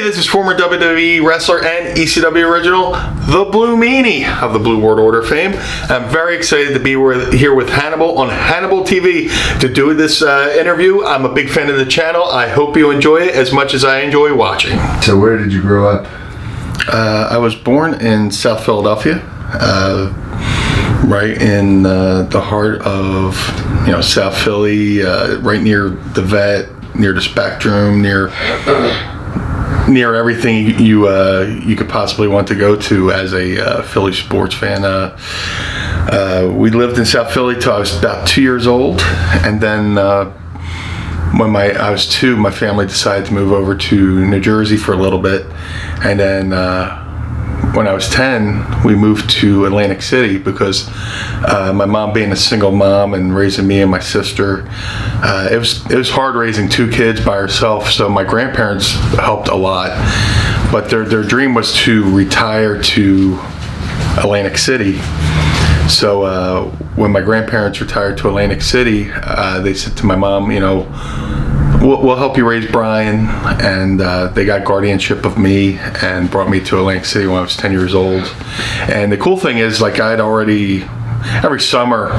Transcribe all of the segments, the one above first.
This is former WWE wrestler and ECW original, the Blue Meanie of the Blue World Order fame. I'm very excited to be here with Hannibal on Hannibal TV to do this interview. I'm a big fan of the channel. I hope you enjoy it as much as I enjoy watching. So where did you grow up? I was born in South Philadelphia, right in the heart of South Philly, right near the Vet, near the Spectrum, near everything you could possibly want to go to as a Philly sports fan. We lived in South Philly till I was about 2 years old, and then when I was 2, my family decided to move over to New Jersey for a little bit, and then when I was 10, we moved to Atlantic City because my mom, being a single mom and raising me and my sister, it was hard raising 2 kids by herself. So my grandparents helped a lot, but their dream was to retire to Atlantic City. So when my grandparents retired to Atlantic City, they said to my mom, we'll help you raise Brian, and they got guardianship of me and brought me to Atlantic City when I was 10 years old. And the cool thing is, I'd already, every summer,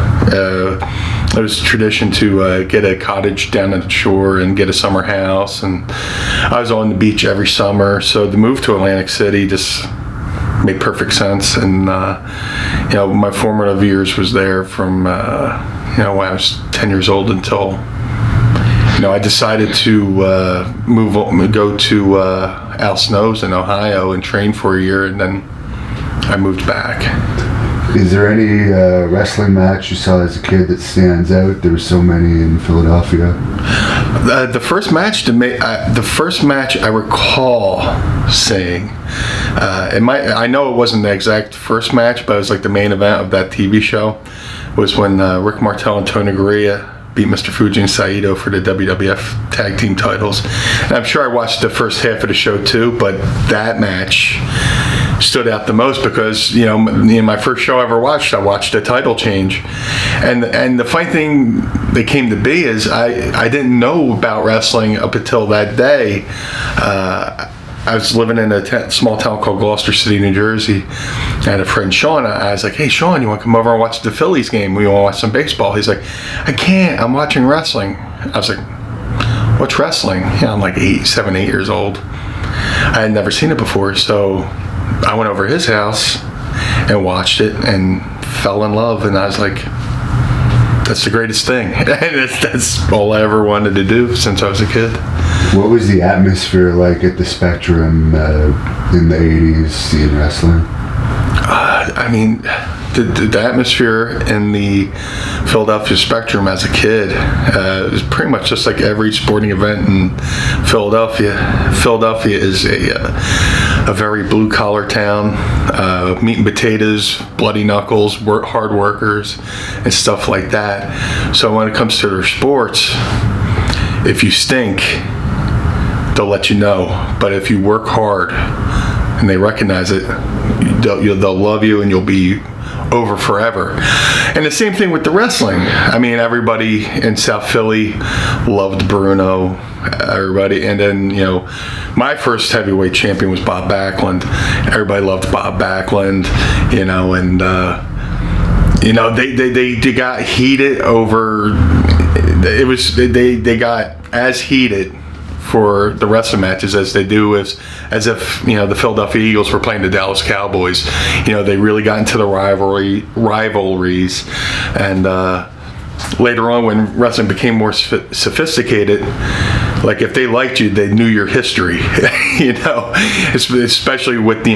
it was tradition to get a cottage down at the shore and get a summer house, and I was on the beach every summer. So the move to Atlantic City just made perfect sense. And my formative years was there from when I was 10 years old until I decided to go to Al Snow's in Ohio and train for a year, and then I moved back. Is there any wrestling match you saw as a kid that stands out? There were so many in Philadelphia. The first match I recall seeing, I know it wasn't the exact first match, but it was like the main event of that TV show, was when Rick Martel and Tony Garea beat Mr. Fuji and Saito for the WWF tag team titles. And I'm sure I watched the first half of the show too, but that match stood out the most because in my first show I ever watched, I watched a title change, and the funny thing that came to be is I didn't know about wrestling up until that day. I was living in a small town called Gloucester City, New Jersey. I had a friend, Sean. I was like, "Hey, Sean, you want to come over and watch the Phillies game? We want to watch some baseball." He's like, "I can't. I'm watching wrestling." I was like, "What's wrestling?" I'm like 7, 8 years old. I had never seen it before, so I went over to his house and watched it and fell in love. And I was like, "That's the greatest thing." And that's all I ever wanted to do since I was a kid. What was the atmosphere like at the Spectrum in the 80s, seeing wrestling? The atmosphere in the Philadelphia Spectrum as a kid was pretty much just like every sporting event in Philadelphia. Philadelphia is a very blue-collar town, meat and potatoes, bloody knuckles, hard workers, and stuff like that. So when it comes to their sports, if you stink, they'll let you know. But if you work hard and they recognize it, they'll love you and you'll be over forever. And the same thing with the wrestling. Everybody in South Philly loved Bruno. Everybody, and then my first heavyweight champion was Bob Backlund. Everybody loved Bob Backlund, and they got heated over. It was they got as heated for the wrestling matches as they do as if the Philadelphia Eagles were playing the Dallas Cowboys. They really got into the rivalries, and later on when wrestling became more sophisticated, like if they liked you, they knew your history. Especially with the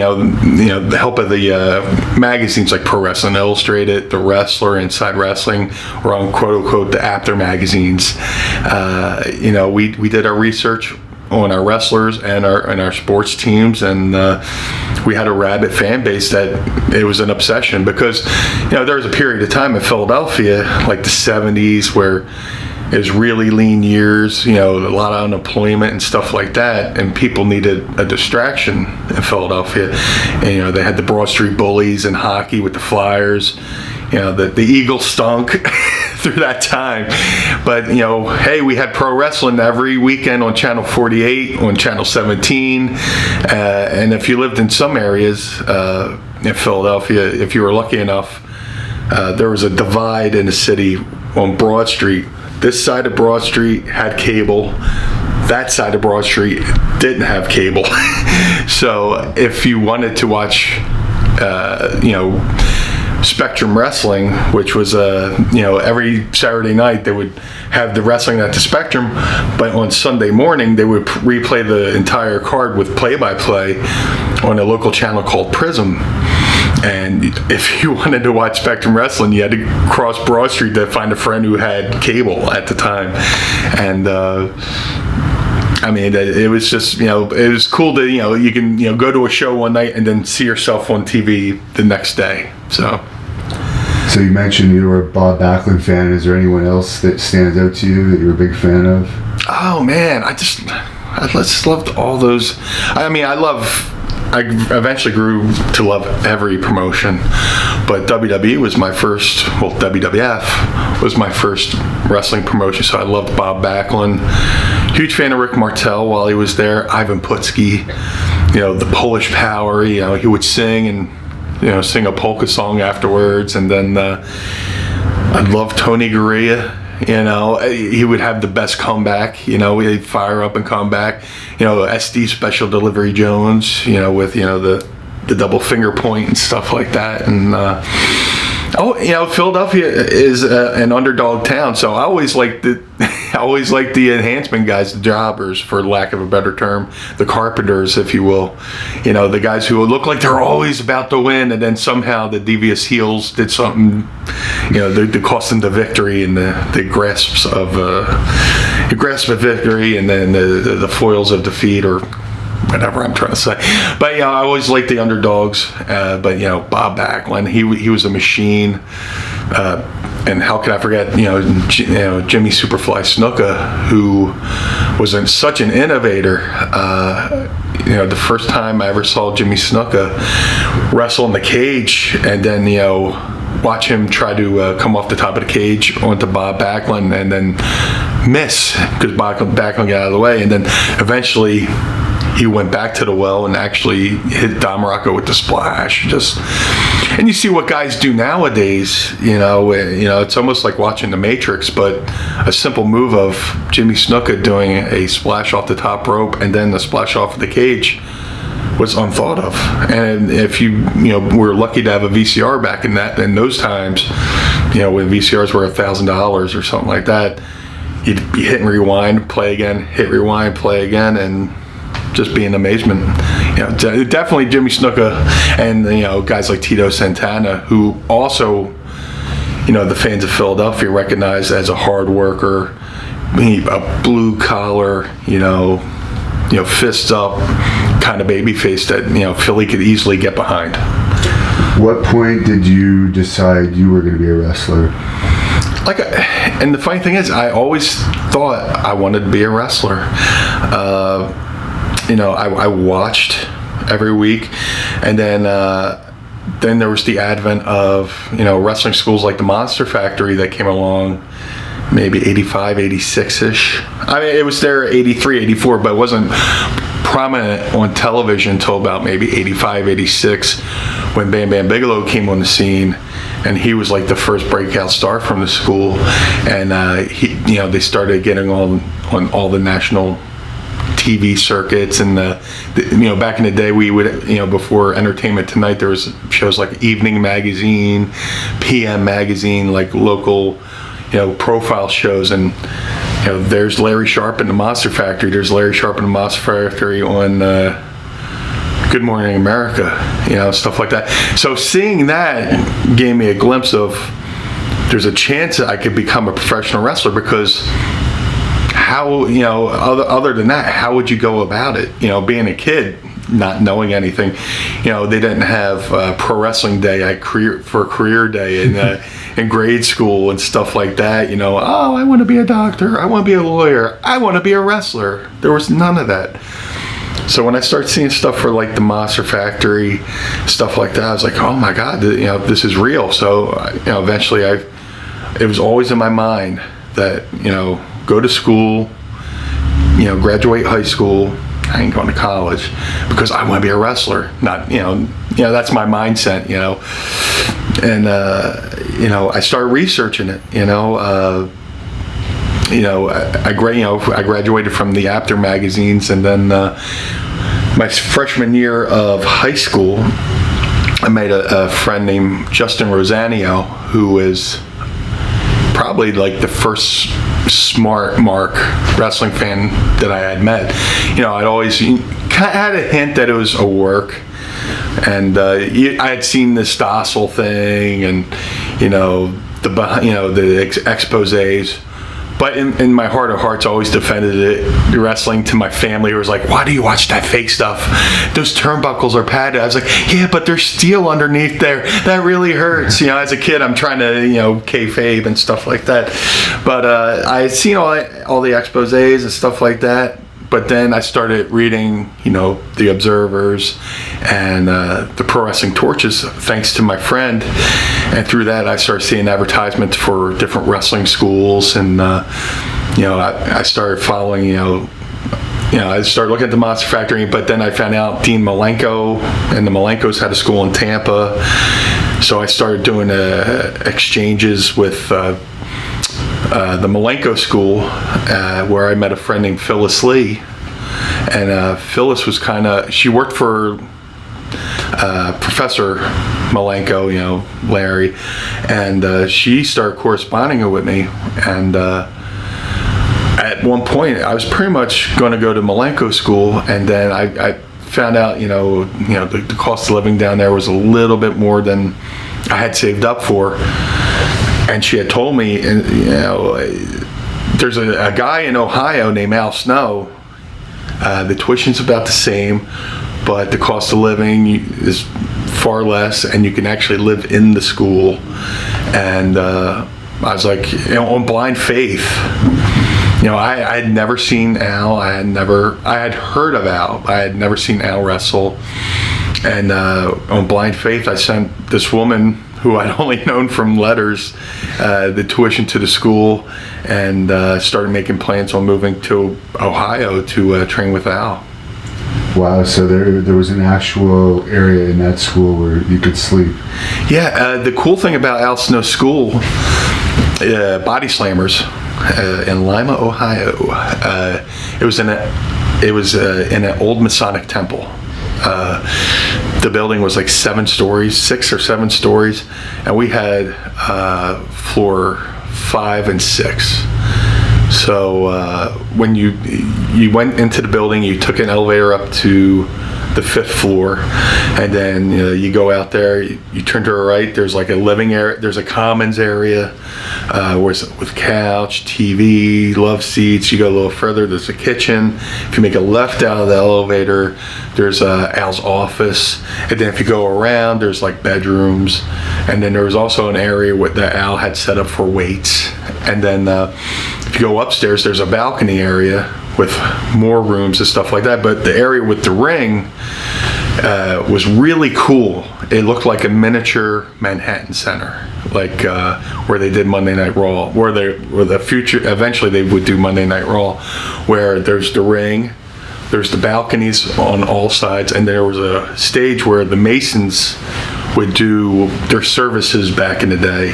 help of the magazines like Pro Wrestling Illustrated, The Wrestler, Inside Wrestling, or on quote unquote the after magazines. We did our research on our wrestlers and our sports teams, and we had a rabid fan base that it was an obsession because there was a period of time in Philadelphia, like the 70s, where it was really lean years, a lot of unemployment and stuff like that, and people needed a distraction in Philadelphia. And they had the Broad Street Bullies in hockey with the Flyers. The Eagles stunk. through that time. But, you know, hey, we had pro wrestling every weekend on Channel 48, on Channel 17. And if you lived in some areas in Philadelphia, if you were lucky enough, there was a divide in the city on Broad Street. This side of Broad Street had cable. That side of Broad Street didn't have cable. So if you wanted to watch, you know, Spectrum Wrestling, which was, you know, every Saturday night they would have the wrestling at the Spectrum, but on Sunday morning they would replay the entire card with play-by-play on a local channel called Prism. And if you wanted to watch Spectrum Wrestling, you had to cross Broad Street to find a friend who had cable at the time. And I mean, it was just, you know, it was cool to, you know, you can, you know, go to a show one night and then see yourself on TV the next day. So you mentioned you were a Bob Backlund fan. Is there anyone else that stands out to you that you're a big fan of? Oh man, I just loved all those. I mean, I eventually grew to love every promotion, but WWE was my first, well, WWF was my first wrestling promotion, so I loved Bob Backlund. Huge fan of Rick Martel while he was there. Ivan Putski, you know, the Polish Power, you know, he would sing and, you know, sing a polka song afterwards. And then I loved Tony Garea. You know, he would have the best comeback. You know, he'd fire up and come back. You know, SD Special Delivery Jones, you know, with, you know, the double finger point and stuff like that. And, you know, Philadelphia is an underdog town, so I always liked the enhancement guys, the jobbers, for lack of a better term, the carpenters, if you will. You know, the guys who look like they're always about to win, and then somehow the devious heels did something, you know, they cost them the victory and the grasps of victory, and then the foils of defeat, or whatever I'm trying to say. But, you know, I always liked the underdogs. But, you know, Bob Backlund, he was a machine. And how can I forget, you know, Jimmy Superfly Snuka, who was such an innovator. You know, the first time I ever saw Jimmy Snuka wrestle in the cage, and then, you know, watch him try to come off the top of the cage onto Bob Backlund and then miss because Backlund got out of the way, and then eventually he went back to the well and actually hit Don Rocco with the splash. And you see what guys do nowadays. You know, it's almost like watching The Matrix, but a simple move of Jimmy Snuka doing a splash off the top rope and then the splash off of the cage was unthought of. And if you were lucky to have a VCR back in those times, you know, when VCRs were $1,000 or something like that, you'd be hit and rewind, play again, hit, rewind, play again, and just be in amazement. You know, definitely Jimmy Snuka, and, you know, guys like Tito Santana, who also, you know, the fans of Philadelphia recognize as a hard worker, a blue collar, you know, fists up kind of babyface that, you know, Philly could easily get behind. What point did you decide you were going to be a wrestler? And the funny thing is, I always thought I wanted to be a wrestler. You know, I watched every week, and then there was the advent of, you know, wrestling schools like the Monster Factory that came along maybe 85, 86-ish. I mean, it was there 83, 84, but it wasn't prominent on television until about maybe 85, 86, when Bam Bam Bigelow came on the scene, and he was like the first breakout star from the school. And he, you know, they started getting on all the national TV circuits, and you know, back in the day, we would, you know, before Entertainment Tonight, there was shows like Evening Magazine, PM Magazine, like local, you know, profile shows. And, you know, there's Larry Sharp in the Monster Factory. There's Larry Sharp in the Monster Factory on Good Morning America, you know, stuff like that. So seeing that gave me a glimpse of there's a chance that I could become a professional wrestler, because how, you know, other than that, how would you go about it? You know, being a kid, not knowing anything, you know, they didn't have Pro Wrestling Day career day in grade school and stuff like that. You know, oh, I want to be a doctor, I want to be a lawyer, I want to be a wrestler. There was none of that. So when I started seeing stuff for like the Monster Factory, stuff like that, I was like, oh my God, you know, this is real. So, you know, eventually I it was always in my mind that, go to school, graduate high school. I ain't going to college because I want to be a wrestler. Not, that's my mindset, And, I started researching it, I graduated from the Apter magazines, and then my freshman year of high school, I made a friend named Justin Rosanio, who is probably like the first smart mark wrestling fan that I had met. I'd always kind of had a hint that it was a work, and I had seen this docile thing, and the exposés. But in my heart of hearts, I always defended it, wrestling, to my family, who was like, why do you watch that fake stuff? Those turnbuckles are padded. I was like, yeah, but there's steel underneath there. That really hurts. As a kid, I'm trying to, kayfabe and stuff like that. But I had seen all the exposés and stuff like that. But then I started reading, the Observers and the Pro Wrestling Torches, thanks to my friend. And through that, I started seeing advertisements for different wrestling schools. And, I started following, I started looking at the Monster Factory. But then I found out Dean Malenko and the Malenkos had a school in Tampa. So I started doing exchanges with the Malenko school, where I met a friend named Phyllis Lee. And Phyllis was she worked for Professor Malenko, Larry, and she started corresponding with me. And at one point, I was pretty much going to go to Malenko school, and then I found out, the cost of living down there was a little bit more than I had saved up for. And she had told me, there's a guy in Ohio named Al Snow. The tuition's about the same, but the cost of living is far less, and you can actually live in the school. And I was like, on blind faith. I had never seen Al. I had heard of Al. I had never seen Al wrestle. And on blind faith, I sent this woman, who I'd only known from letters, the tuition to the school, and started making plans on moving to Ohio to train with Al. Wow, so there was an actual area in that school where you could sleep. Yeah, the cool thing about Al Snow's school, Body Slammers, in Lima, Ohio, it was in an old Masonic temple. The building was like 6 or 7 stories, and we had floor 5 and 6. So when you went into the building, you took an elevator up to the 5th floor, and then you go out there, you turn to the right, there's like a living area, there's a commons area with couch, TV, love seats. You go a little further, there's a kitchen. If you make a left out of the elevator, there's Al's office, and then if you go around, there's like bedrooms, and then there was also an area that Al had set up for weights. And then if you go upstairs, there's a balcony area with more rooms and stuff like that. But the area with the ring was really cool. It looked like a miniature Manhattan Center, like where they did Monday Night Raw, where the future, eventually they would do Monday Night Raw, where there's the ring, there's the balconies on all sides, and there was a stage where the Masons would do their services back in the day.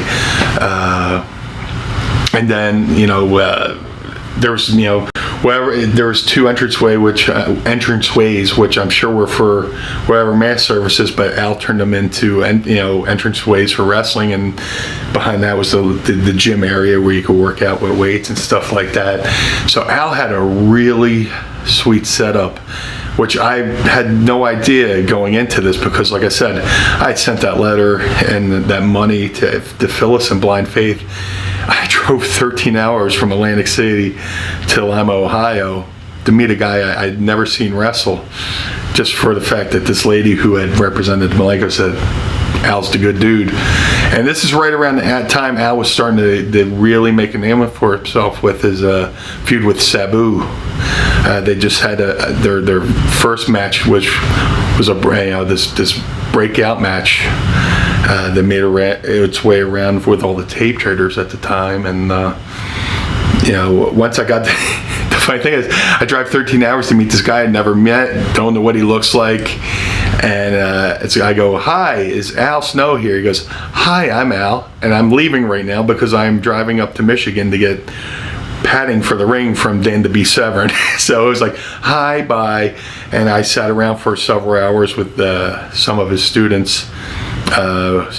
And then, there was, there was 2 entranceways, which I'm sure were for whatever mass services, but Al turned them into, entranceways for wrestling, and behind that was the gym area where you could work out with weights and stuff like that. So Al had a really sweet setup, which I had no idea going into this, because like I said, I had sent that letter and that money to Phyllis in blind faith. I drove 13 hours from Atlantic City to Lima, Ohio to meet a guy I'd never seen wrestle, just for the fact that this lady who had represented Malenko said, Al's the good dude. And this is right around the time Al was starting to really make a name for himself with his feud with Sabu. They just had their first match, which was this breakout match that made its way around with all the tape traders at the time. And once I got the funny thing is, I drive 13 hours to meet this guy I'd never met, don't know what he looks like. And I go, "Hi, is Al Snow here?" He goes, "Hi, I'm Al, and I'm leaving right now because I'm driving up to Michigan to get padding for the ring from Dan to be Severn." So it was like, "Hi, bye." And I sat around for several hours with some of his students.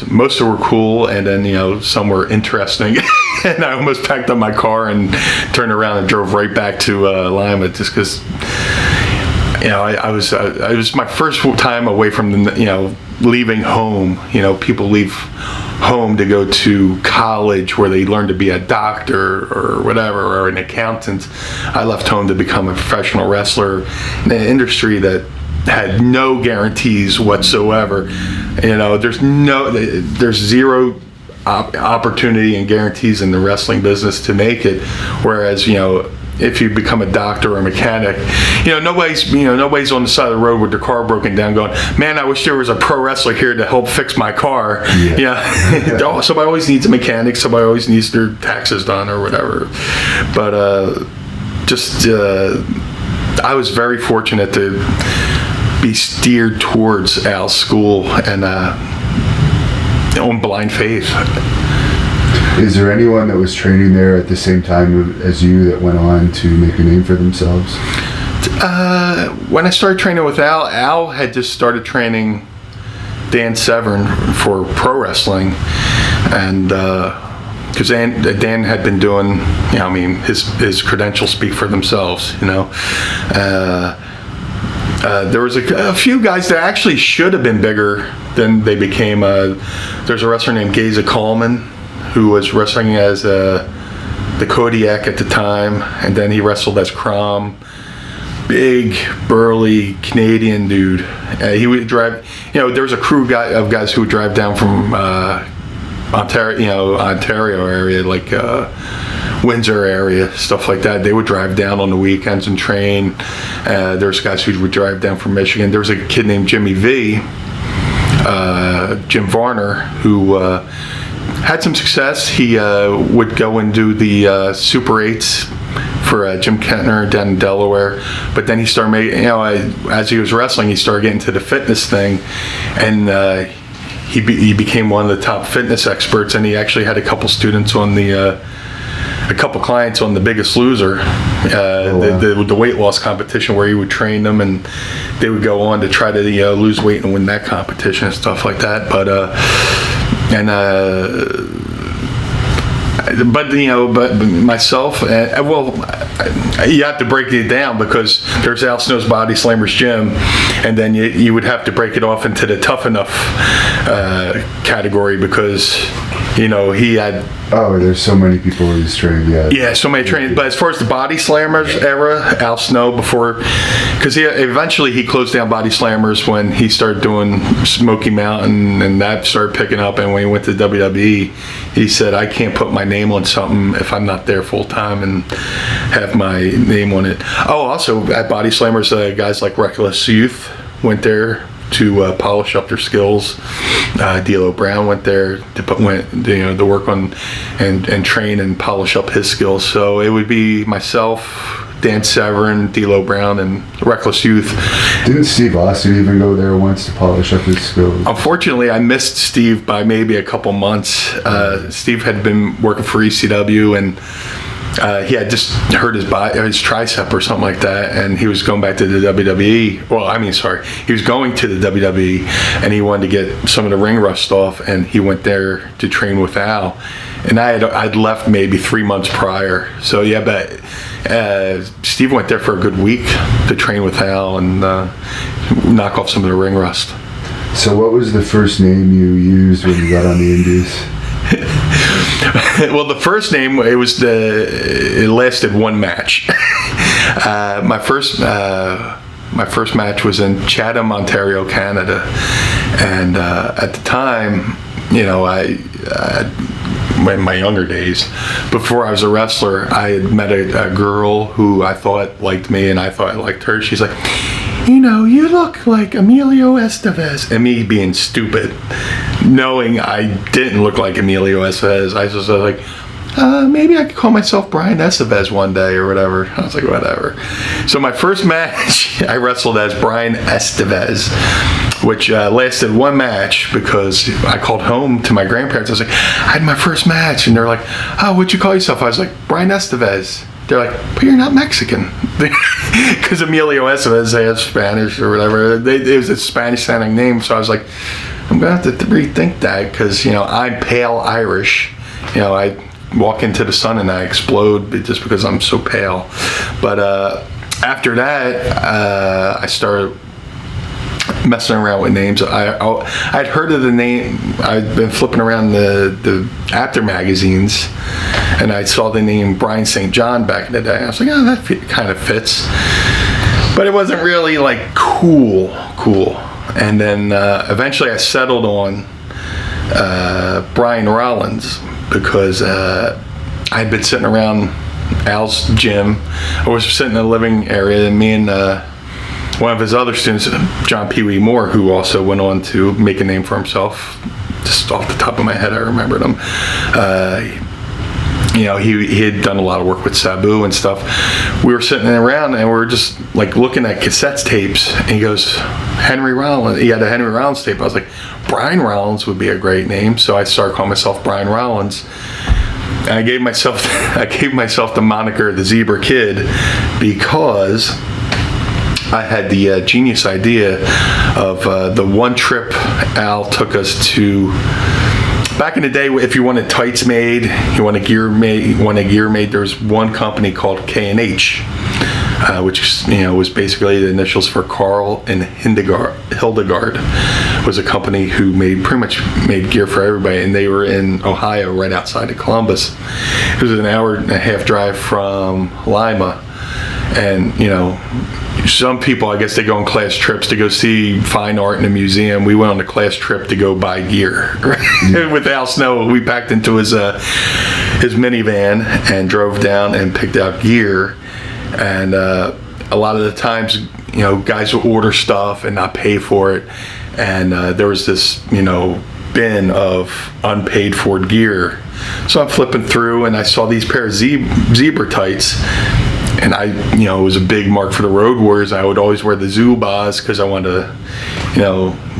Most of them were cool, and then some were interesting. And I almost packed up my car and turned around and drove right back to Lima, just because I was it was my first time away from leaving home. People leave home to go to college where they learn to be a doctor or whatever, or an accountant. I left home to become a professional wrestler in an industry that had no guarantees whatsoever. There's zero opportunity and guarantees in the wrestling business to make it. Whereas, if you become a doctor or a mechanic, nobody's on the side of the road with their car broken down going, "Man, I wish there was a pro wrestler here to help fix my car." Yeah. Somebody always needs a mechanic. Somebody always needs their taxes done or whatever. But I was very fortunate to be steered towards Al's school and on blind faith. Is there anyone that was training there at the same time as you that went on to make a name for themselves? When I started training with Al had just started training Dan Severn for pro wrestling, and because Dan had been doing, his credentials speak for themselves, there was a few guys that actually should have been bigger than they became. There's a wrestler named Geza Coleman, who was wrestling as the Kodiak at the time, and then he wrestled as Crom. Big, burly Canadian dude. He would drive. There was a crew of guys who would drive down from Ontario area, like Windsor area, stuff like that. They would drive down on the weekends and train. There's guys who would drive down from Michigan. There was a kid named Jimmy V, Jim Varner, who had some success. He would go and do the Super 8s for Jim Kentner down in Delaware, but then he started making, as he was wrestling, he started getting into the fitness thing, and he became one of the top fitness experts, and he actually had a couple students on a couple clients on The Biggest Loser, the weight loss competition, where he would train them, and they would go on to try to lose weight and win that competition and stuff like that. But myself, you have to break it down, because there's Al Snow's Body Slammers Gym, and then you would have to break it off into the Tough Enough category, because he had. Oh, there's so many people he's trained. Yeah, so many trainings. But as far as the Body Slammers era, Al Snow, because eventually he closed down Body Slammers when he started doing Smoky Mountain, and that started picking up. And when he went to WWE, he said, "I can't put my name on something if I'm not there full time and have my name on it." Oh, also at Body Slammers, guys like Reckless Youth went there to polish up their skills. D'Lo Brown went there to work on and train and polish up his skills. So it would be myself, Dan Severn, D'Lo Brown, and Reckless Youth. Didn't Steve Austin even go there once to polish up his skills? Unfortunately, I missed Steve by maybe a couple months. Steve had been working for ECW, and he had just hurt his tricep or something like that, and he was going back to the WWE. He was going to the WWE, and he wanted to get some of the ring rust off, and he went there to train with Al. And I'd left maybe 3 months prior. So yeah, but Steve went there for a good week to train with Al and knock off some of the ring rust. So what was the first name you used when you got on the Indies? Well, the first name, it lasted one match. My first match was in Chatham, Ontario, Canada, and at the time, in my younger days, before I was a wrestler, I had met a girl who I thought liked me, and I thought I liked her. She's like, "You look like Emilio Estevez," and me being stupid, knowing I didn't look like Emilio Estevez, I was just like, maybe I could call myself Brian Estevez one day or whatever. I was like, whatever. So my first match, I wrestled as Brian Estevez, which lasted one match because I called home to my grandparents. I was like, I had my first match. And they're like, oh, what'd you call yourself? I was like, Brian Estevez. They're like, but you're not Mexican. Because Emilio Estevez, they have Spanish or whatever. It was a Spanish-sounding name. So I was like, I'm going to have to rethink that because, I'm pale Irish. I walk into the sun and I explode just because I'm so pale. But after that, I started messing around with names. I'd heard of the name. I'd been flipping around the After magazines, and I saw the name Brian St. John back in the day. I was like, oh, that kind of fits. But it wasn't really like cool. And then eventually I settled on Brian Rollins because I'd been sitting around Al's gym. I was sitting in the living area, and me and one of his other students, John Pee Wee Moore, who also went on to make a name for himself. Just off the top of my head, I remembered him. He had done a lot of work with Sabu and stuff. We were sitting around and we were just like looking at cassette tapes, and he goes, Henry Rollins. He had a Henry Rollins tape. I was like, Brian Rollins would be a great name. So I started calling myself Brian Rollins. And I gave myself the moniker the Zebra Kid because I had the genius idea of the one trip Al took us to. Back in the day, if you wanted tights made, you want a gear made, there was one company called K&H, which was basically the initials for Carl and Hildegard. Was a company who pretty much made gear for everybody, and they were in Ohio, right outside of Columbus. It was an hour and a half drive from Lima, and some people, I guess, they go on class trips to go see fine art in a museum. We went on a class trip to go buy gear. With Al Snow, we packed into his minivan and drove down and picked out gear. And a lot of the times, guys would order stuff and not pay for it. And there was this, bin of unpaid for gear. So I'm flipping through and I saw these pair of zebra tights. And it was a big mark for the Road Warriors. I would always wear the Zubaz because I wanted to,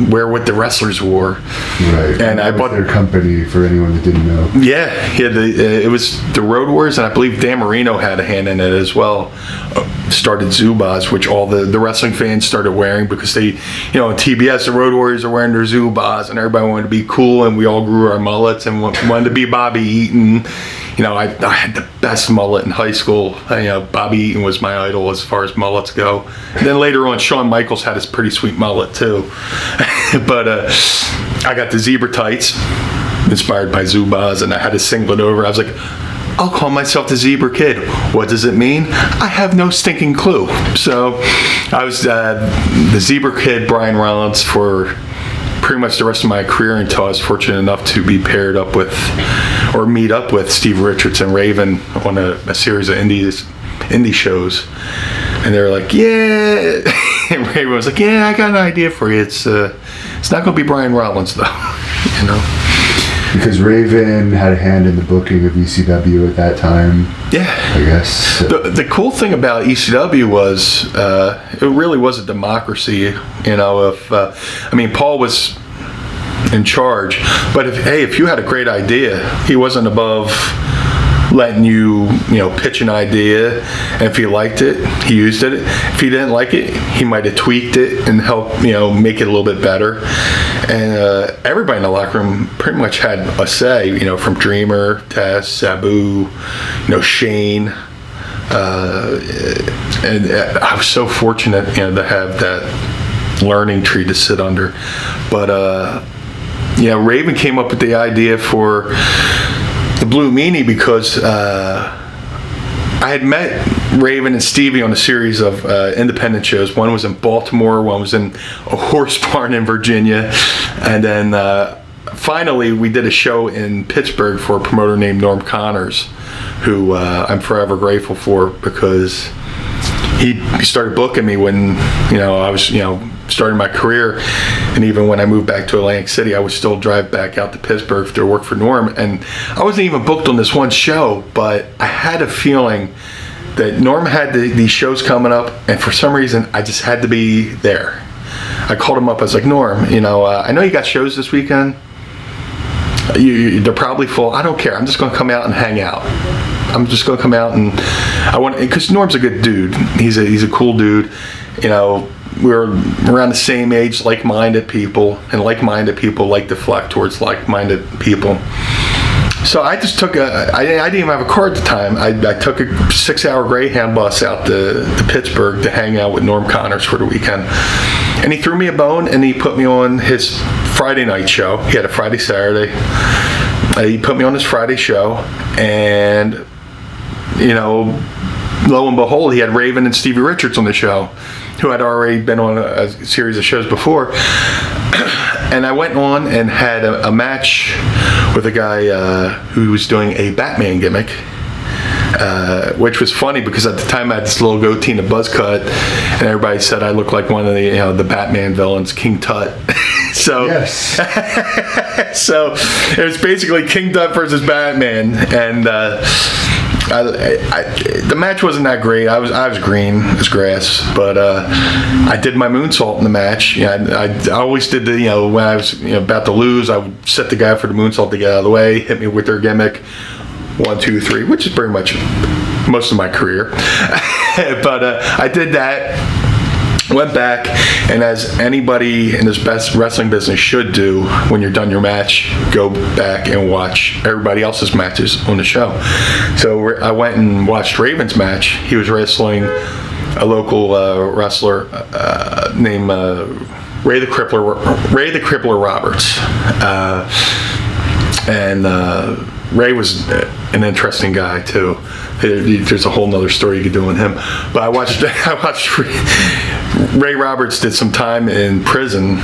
wear what the wrestlers wore. Right. And I bought their company for anyone that didn't know. Yeah. It was the Road Warriors, and I believe Dan Marino had a hand in it as well. Started Zubaz, which all the wrestling fans started wearing because they, on TBS, the Road Warriors are wearing their Zubaz, and everybody wanted to be cool, and we all grew our mullets and wanted to be Bobby Eaton. I had the best mullet in high school. Bobby Eaton was my idol as far as mullets go. And then later on, Shawn Michaels had his pretty sweet mullet too. But I got the zebra tights, inspired by Zubaz, and I had to singlet over. I was like, I'll call myself the Zebra Kid. What does it mean? I have no stinking clue. So I was the Zebra Kid, Brian Rollins, for pretty much the rest of my career until I was fortunate enough to be paired up with or meet up with Steve Richards and Raven on a series of indie shows. And they were like, yeah. And Raven was like, yeah, I got an idea for you. It's not going to be Brian Rollins, though. Because Raven had a hand in the booking of ECW at that time. Yeah. I guess. The cool thing about ECW was it really was a democracy. Paul was in charge, but if you had a great idea, he wasn't above letting you pitch an idea, and if he liked it, he used it. If he didn't like it, he might have tweaked it and helped make it a little bit better. And everybody in the locker room pretty much had a say, from Dreamer, Tess, Sabu, Shane, and I was so fortunate to have that learning tree to sit under. But Raven came up with the idea for the Blue Meanie because I had met Raven and Stevie on a series of independent shows. One was in Baltimore, one was in a horse barn in Virginia, and then finally we did a show in Pittsburgh for a promoter named Norm Connors, who I'm forever grateful for because he started booking me when I was starting my career, and even when I moved back to Atlantic City, I would still drive back out to Pittsburgh to work for Norm. And I wasn't even booked on this one show, but I had a feeling that Norm had these shows coming up, and for some reason, I just had to be there. I called him up. I was like, Norm, I know you got shows this weekend. They're probably full. I don't care. I'm just going to come out and hang out. I'm just going to come out, and because Norm's a good dude. He's a cool dude. We're around the same age, like-minded people, and like-minded people like to flock towards like-minded people. So I just took I didn't even have a car at the time. I took a 6-hour Greyhound bus out to Pittsburgh to hang out with Norm Connors for the weekend. And he threw me a bone, and he put me on his Friday night show. He had a Friday, Saturday. He put me on his Friday show, and lo and behold, he had Raven and Stevie Richards on the show, who had already been on a series of shows before. And I went on and had a match with a guy who was doing a Batman gimmick, which was funny because at the time I had this little goatee and a buzz cut, and everybody said I looked like one of the Batman villains, King Tut. So yes. So it was basically King Tut versus Batman, and the match wasn't that great. I was green as grass, but I did my moonsault in the match. I always did when I was about to lose, I would set the guy for the moonsault to get out of the way, hit me with their gimmick, 1, 2, 3, which is pretty much most of my career. But I did that. Went back, and as anybody in this best wrestling business should do when you're done your match, go back and watch everybody else's matches on the show. So I went and watched Raven's match. He was wrestling a local wrestler named Ray the Crippler Roberts. And Ray was an interesting guy too. There's a whole nother story you could do on him. But I watched Ray Roberts did some time in prison,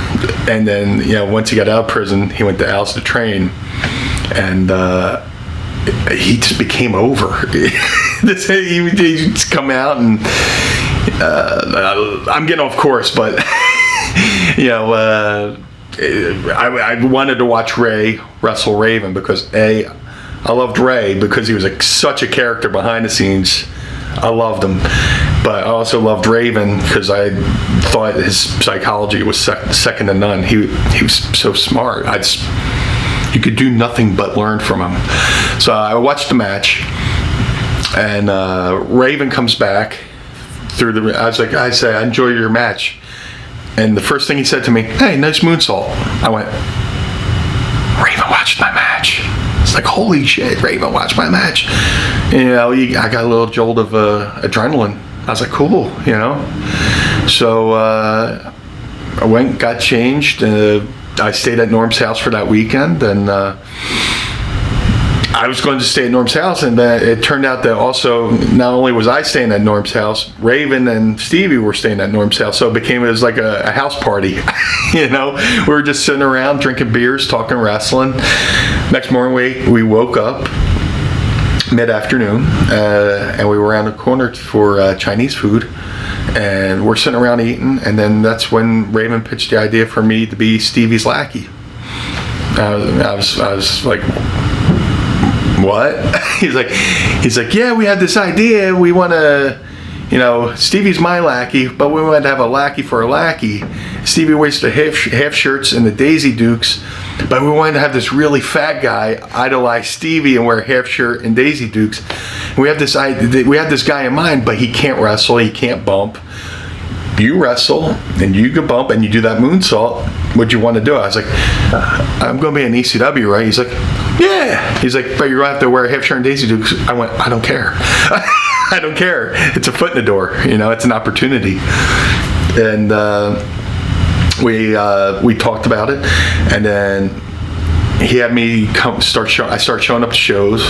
and then once he got out of prison, he went to Alice to train, and he just became over. He just come out, and I'm getting off course, but I wanted to watch Ray wrestle Raven because I loved Ray because he was such a character behind the scenes. I loved him, but I also loved Raven because I thought his psychology was second to none. He was so smart. You could do nothing but learn from him. So I watched the match, and Raven comes back through I said, I enjoy your match. And the first thing he said to me, hey, nice moonsault. I went, Raven watched my match. It's like, holy shit, Raven watched my match. I got a little jolt of adrenaline. I was like, cool, So I went, got changed. I stayed at Norm's house for that weekend, and I was going to stay at Norm's house, and it turned out that also not only was I staying at Norm's house, Raven and Stevie were staying at Norm's house, so it was like a house party. We were just sitting around drinking beers, talking wrestling. Next morning we woke up mid-afternoon, and we were around the corner for Chinese food, and we're sitting around eating, and then that's when Raven pitched the idea for me to be Stevie's lackey. I was like, what? He's like, yeah, we had this idea. We want to, Stevie's my lackey, but we wanted to have a lackey for a lackey. Stevie wears the half shirts and the Daisy Dukes, but we wanted to have this really fat guy idolize Stevie and wear a half shirt and Daisy Dukes. And we have this guy in mind, but he can't wrestle, he can't bump. You wrestle and you can bump and you do that moonsault. What'd you want to do? I was like, I'm going to be in ECW, right? He's like, yeah. He's like, but you're going to have to wear a half shirt and Daisy Dukes. I went, I don't care. I don't care. It's a foot in the door. It's an opportunity. And we talked about it, and then he had me I started showing up to shows.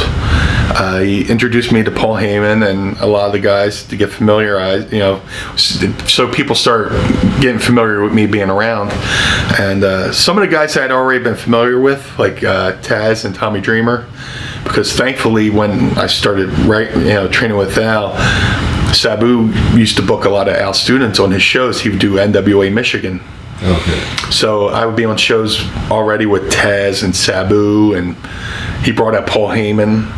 He introduced me to Paul Heyman and a lot of the guys to get familiarized, so people start getting familiar with me being around. And some of the guys I'd already been familiar with, like Taz and Tommy Dreamer, because thankfully when I started training with Al, Sabu used to book a lot of Al students on his shows. He would do NWA Michigan. Okay. So I would be on shows already with Taz and Sabu, and he brought out Paul Heyman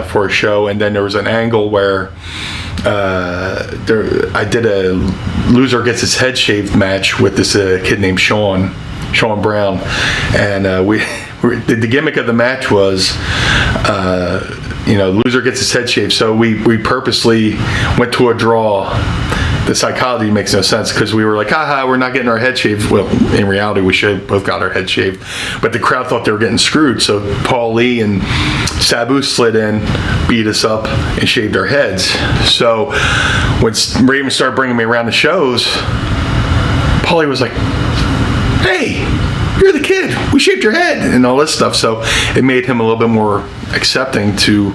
for a show. And then there was an angle where I did a loser gets his head shaved match with this kid named Sean Brown, and the gimmick of the match was loser gets his head shaved. So we purposely went to a draw. The psychology makes no sense because we were like, haha, we're not getting our head shaved. Well, in reality, we should have both got our head shaved. But the crowd thought they were getting screwed. So Paul Lee and Sabu slid in, beat us up, and shaved our heads. So when Raven started bringing me around the shows, Paulie was like, hey, you're the kid. We shaved your head and all this stuff. So it made him a little bit more accepting to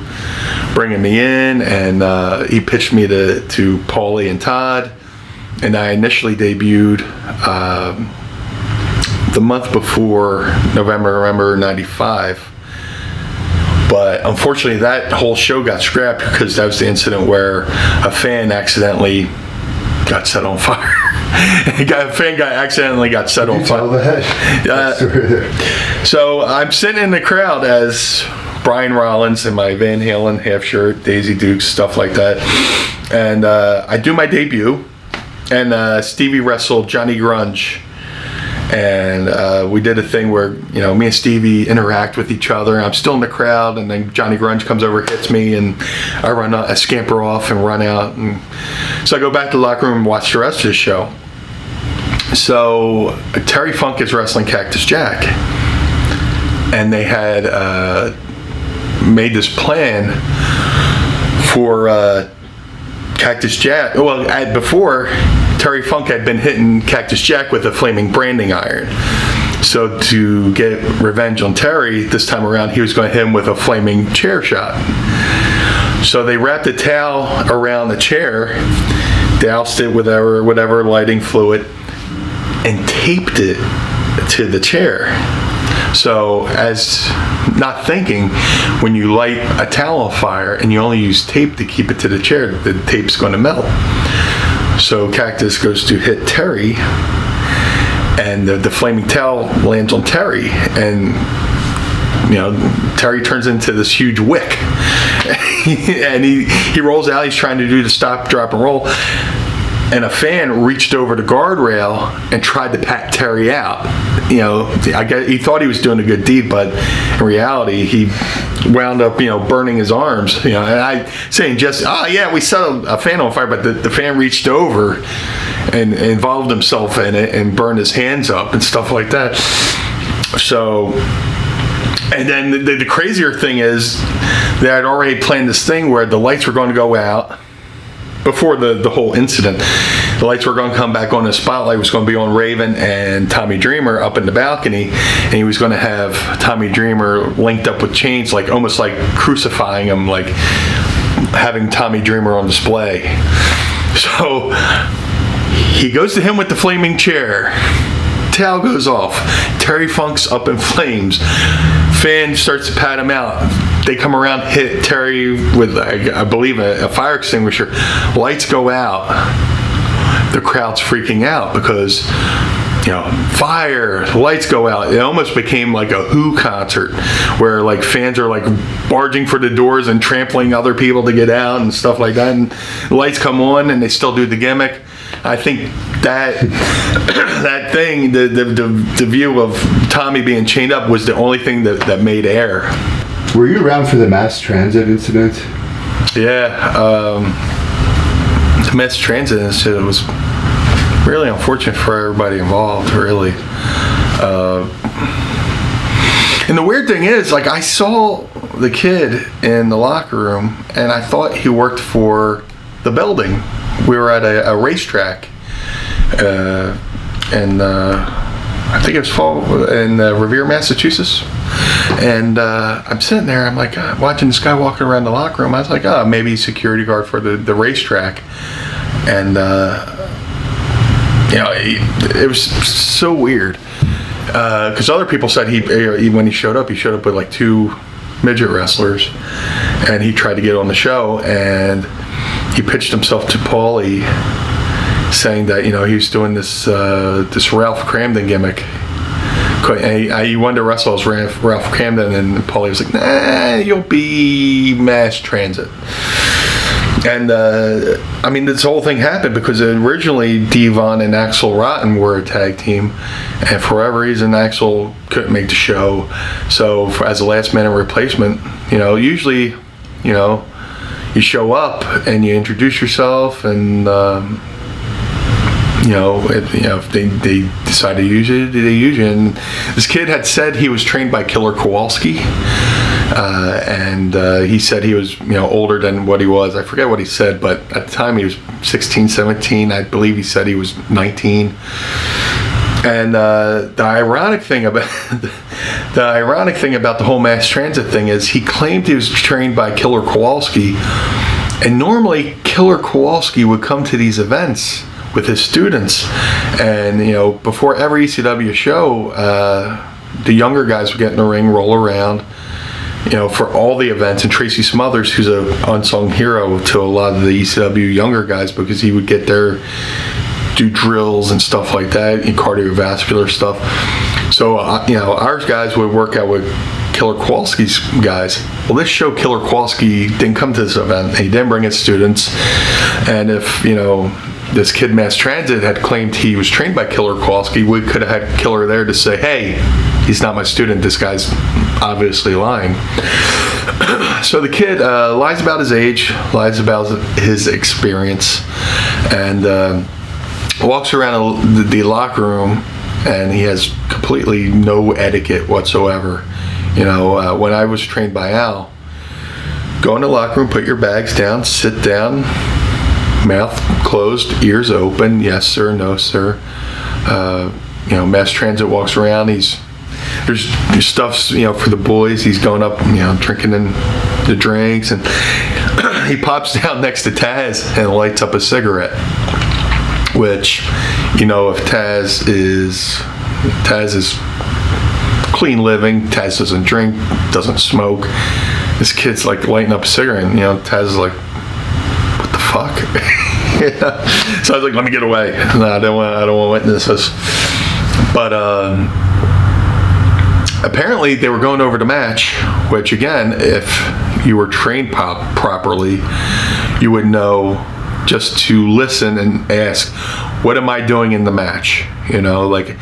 bringing me in, and he pitched me to Paulie and Todd, and I initially debuted the month before November 95. But unfortunately, that whole show got scrapped because that was the incident where a fan accidentally got set on fire. A fan guy accidentally got set on fire. So I'm sitting in the crowd as Brian Rollins in my Van Halen half shirt, Daisy Dukes, stuff like that. And I do my debut, and Stevie wrestled Johnny Grunge. And we did a thing where, me and Stevie interact with each other. I'm still in the crowd, and then Johnny Grunge comes over, hits me, and I scamper off and run out. And so I go back to the locker room and watch the rest of the show. So Terry Funk is wrestling Cactus Jack, and they had made this plan for Cactus Jack. Well, before, Terry Funk had been hitting Cactus Jack with a flaming branding iron. So to get revenge on Terry, this time around, he was going to hit him with a flaming chair shot. So they wrapped a towel around the chair, doused it with whatever lighting fluid, and taped it to the chair. So, as not thinking, when you light a towel on fire and you only use tape to keep it to the chair, the tape's going to melt. So Cactus goes to hit Terry, and the flaming towel lands on Terry, and Terry turns into this huge wick. And he rolls out. He's trying to do the stop, drop, and roll. And a fan reached over the guardrail and tried to pat Terry out. I guess he thought he was doing a good deed, but in reality, he wound up, burning his arms. And I saying just, we set a fan on fire, but the fan reached over and involved himself in it and burned his hands up and stuff like that. So, and then the crazier thing is that I'd already planned this thing where the lights were going to go out. Before the whole incident, the lights were going to come back on. The spotlight was going to be on Raven and Tommy Dreamer up in the balcony, and he was going to have Tommy Dreamer linked up with chains, like almost like crucifying him, like having Tommy Dreamer on display. So he goes to him with the flaming chair. Towel goes off. Terry Funk's up in flames. Fan starts to pat him out. They come around, hit Terry with, I believe, a fire extinguisher. Lights go out. The crowd's freaking out because, fire, lights go out. It almost became like a Who concert where like fans are like barging for the doors and trampling other people to get out and stuff like that. And the lights come on and they still do the gimmick. I think that that thing, the view of Tommy being chained up was the only thing that made air. Were you around for the mass transit incident? Yeah, the mass transit incident was really unfortunate for everybody involved, really. And the weird thing is, like, I saw the kid in the locker room, and I thought he worked for the building. We were at a racetrack, and I think it was in Revere, Massachusetts. And I'm sitting there, I'm like watching this guy walking around the locker room. I was like, maybe he's security guard for the racetrack. And it was so weird because other people said he when he showed up with like 2 midget wrestlers, and he tried to get on the show, and he pitched himself to Paulie, saying that, he was doing this Ralph Cramden gimmick. He wanted to wrestle as Ralph Cramden, and Paulie was like, nah, you'll be mass transit. And this whole thing happened because originally Devon and Axl Rotten were a tag team, and for whatever reason Axl couldn't make the show. So as a last minute replacement, usually, you show up and you introduce yourself, and if they decide to use you, they use you. And this kid had said he was trained by Killer Kowalski. And he said he was, older than what he was. I forget what he said, but at the time he was 16, 17. I believe he said he was 19. And the ironic thing about the whole mass transit thing is he claimed he was trained by Killer Kowalski, and normally Killer Kowalski would come to these events with his students, and before every ECW show, the younger guys would get in the ring, roll around, for all the events. And Tracy Smothers, who's an unsung hero to a lot of the ECW younger guys, because he would get there, do drills and stuff like that, and cardiovascular stuff. So, our guys would work out with Killer Kowalski's guys. Well, this show, Killer Kowalski didn't come to this event. He didn't bring his students. And if, this kid Mass Transit had claimed he was trained by Killer Kowalski, we could have had Killer there to say, hey, he's not my student, this guy's obviously lying. So the kid lies about his age, lies about his experience, and walks around the locker room, and he has completely no etiquette whatsoever. When I was trained by Al, go in the locker room, put your bags down, sit down, mouth closed, ears open, yes sir, no sir. Mass Transit walks around, there's stuffs, for the boys. He's going up, drinking in the drinks, and he pops down next to Taz and lights up a cigarette, which, if Taz is clean living, Taz doesn't drink, doesn't smoke. This kid's like lighting up a cigarette, and Taz is like, what the fuck? So I was like, let me get away. No, I don't want to witness this. But apparently they were going over the match, which again, if you were trained properly, you would know just to listen and ask, what am I doing in the match? Like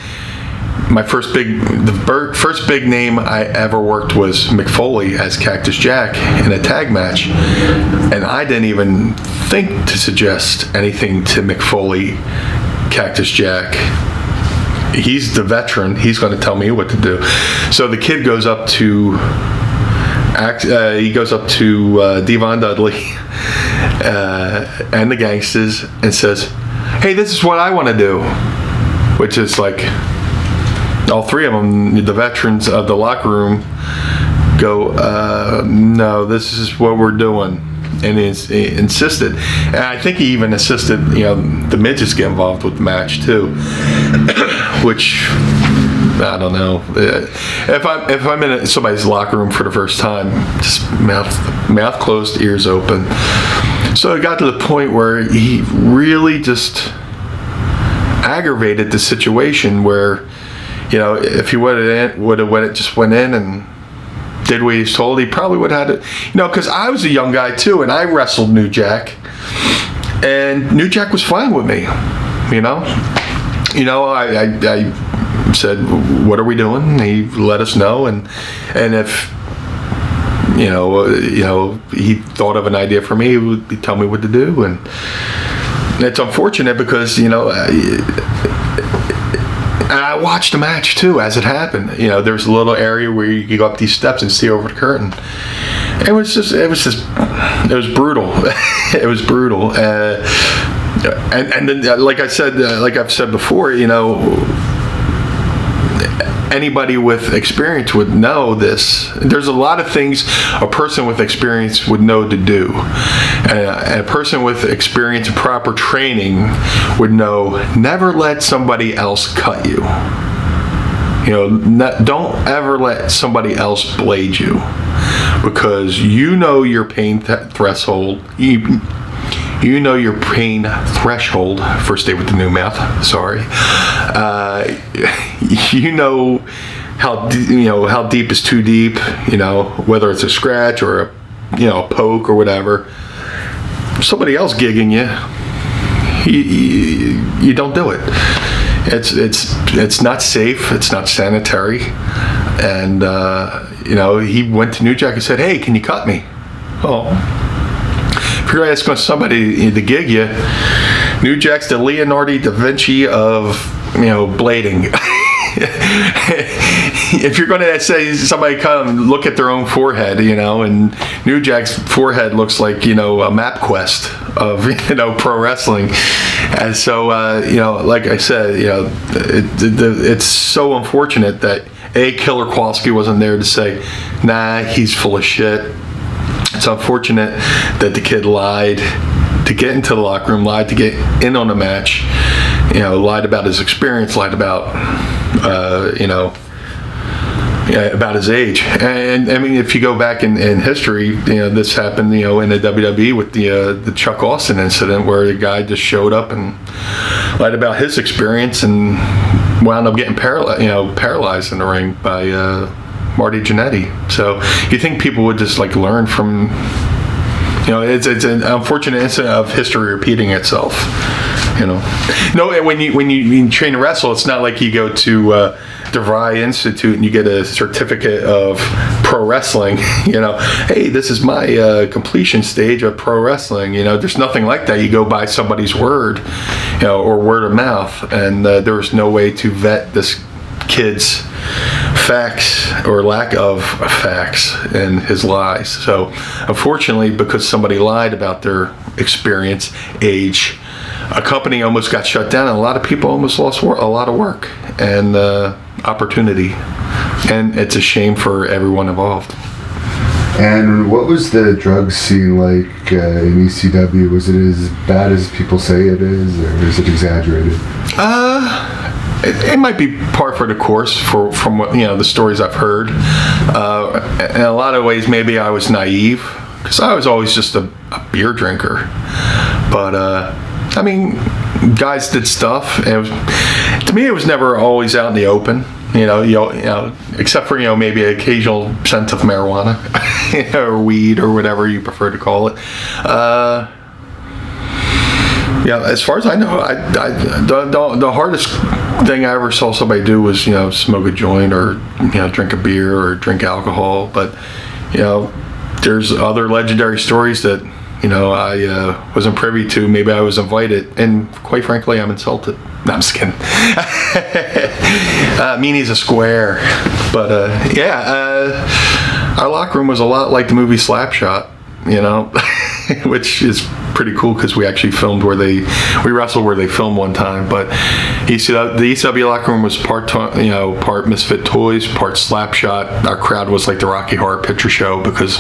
my first big name I ever worked was McFoley as Cactus Jack in a tag match, and I didn't even think to suggest anything to McFoley, Cactus Jack. He's the veteran. He's going to tell me what to do. So the kid goes up to Devon Dudley and the Gangsters and says, hey, this is what I want to do, which is like all three of them, the veterans of the locker room, go, no, this is what we're doing. And he insisted, and I think he even insisted, the midgets get involved with the match too, which I don't know. If I'm in somebody's locker room for the first time, just mouth closed, ears open. So it got to the point where he really just aggravated the situation where, if he would have just went in and did what he was told, he probably would have had it. Because I was a young guy too, and I wrestled New Jack, and New Jack was fine with me. I said, "What are we doing?" He let us know, and if he thought of an idea for me, he would tell me what to do, and it's unfortunate because I watched the match too as it happened. There's a little area where you can go up these steps and see over the curtain. It was brutal. It was brutal. And then, like I've said before, anybody with experience would know this. There's a lot of things a person with experience would know to do. And a person with experience and proper training would know, never let somebody else cut you. Don't ever let somebody else blade you, because your pain threshold. you know your pain threshold. First day with the new mouth. Sorry. You know how deep is too deep. You know, whether it's a scratch or a poke or whatever. Somebody else gigging you don't do it. It's not safe. It's not sanitary. And he went to New Jack and said, "Hey, can you cut me?" Oh, if you're asking somebody to gig you, New Jack's the Leonardo da Vinci of blading. If you're going to say somebody come and look at their own forehead, and New Jack's forehead looks like a map quest of pro wrestling, and so like I said, it's so unfortunate that Killer Kowalski wasn't there to say, nah, he's full of shit. It's unfortunate that the kid lied to get into the locker room, lied to get in on the match, lied about his experience, lied about about his age. And I mean, if you go back in history, this happened, in the WWE with the Chuck Austin incident, where the guy just showed up and lied about his experience and wound up getting paralyzed in the ring by Marty Jannetty. So you think people would just learn from, it's an unfortunate incident of history repeating itself. No, when you train to wrestle, it's not like you go to DeVry Institute and you get a certificate of pro wrestling. Hey, this is my completion stage of pro wrestling. There's nothing like that. You go by somebody's word, or word of mouth, and there was no way to vet this kid's facts or lack of facts and his lies. So unfortunately, because somebody lied about their experience, age, a company almost got shut down, and a lot of people almost lost a lot of work and opportunity, and it's a shame for everyone involved. And what was the drug scene like in ECW? Was it as bad as people say it is, or is it exaggerated? It might be par for the course from what the stories I've heard. In a lot of ways, maybe I was naive because I was always just a beer drinker. But I mean, guys did stuff. And to me, it was never always out in the open. Except for maybe an occasional scent of marijuana or weed or whatever you prefer to call it. As far as I know, the hardest thing I ever saw somebody do was smoke a joint or drink a beer or drink alcohol. But there's other legendary stories that I wasn't privy to. Maybe I was invited, and quite frankly, I'm insulted. No, I'm just kidding. Meanie's a square. But our locker room was a lot like the movie Slapshot, which is pretty cool because we actually filmed we wrestled where they filmed one time. But the ECW locker room was part Misfit Toys, part Slapshot. Our crowd was like the Rocky Horror Picture Show because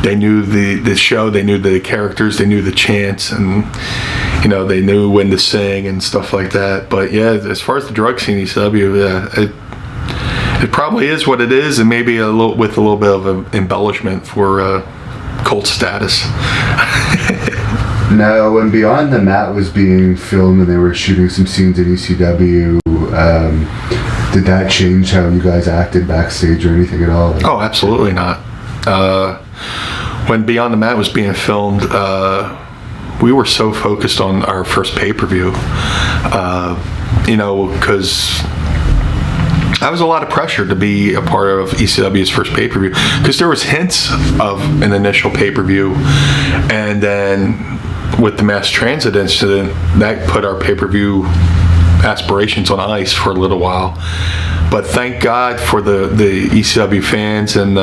they knew the show, they knew the characters, they knew the chants, and they knew when to sing and stuff like that. But as far as the drug scene in ECW, it probably is what it is, and maybe with a little bit of an embellishment for cult status. Now, when Beyond the Mat was being filmed and they were shooting some scenes at ECW, did that change how you guys acted backstage or anything at all? Oh, absolutely not. When Beyond the Mat was being filmed, we were so focused on our first pay-per-view, because that was a lot of pressure to be a part of ECW's first pay-per-view, because there was hints of an initial pay-per-view, and then with the mass transit incident, that put our pay-per-view aspirations on ice for a little while. But thank God for the ECW fans, and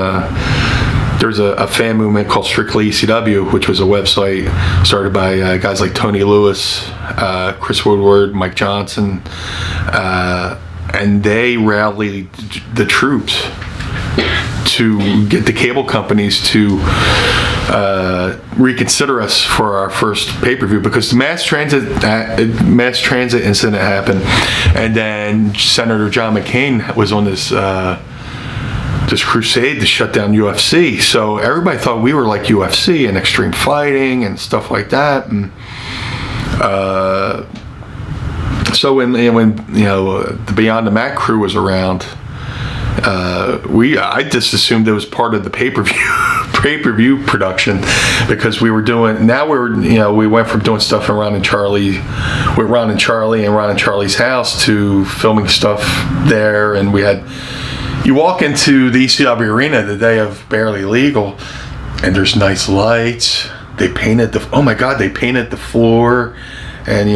there's a fan movement called Strictly ECW, which was a website started by guys like Tony Lewis, Chris Woodward, Mike Johnson, and they rallied the troops to get the cable companies to reconsider us for our first pay-per-view, because the mass transit incident happened, and then Senator John McCain was on this this crusade to shut down UFC. So everybody thought we were like UFC and extreme fighting and stuff like that. And so when the Beyond the Mat crew was around, I just assumed it was part of the pay-per-view production, because we went from doing stuff with Ron and Charlie and Ron and Charlie's house to filming stuff there. And you walk into the ECW arena the day of Barely Legal, and there's nice lights. They painted the floor, and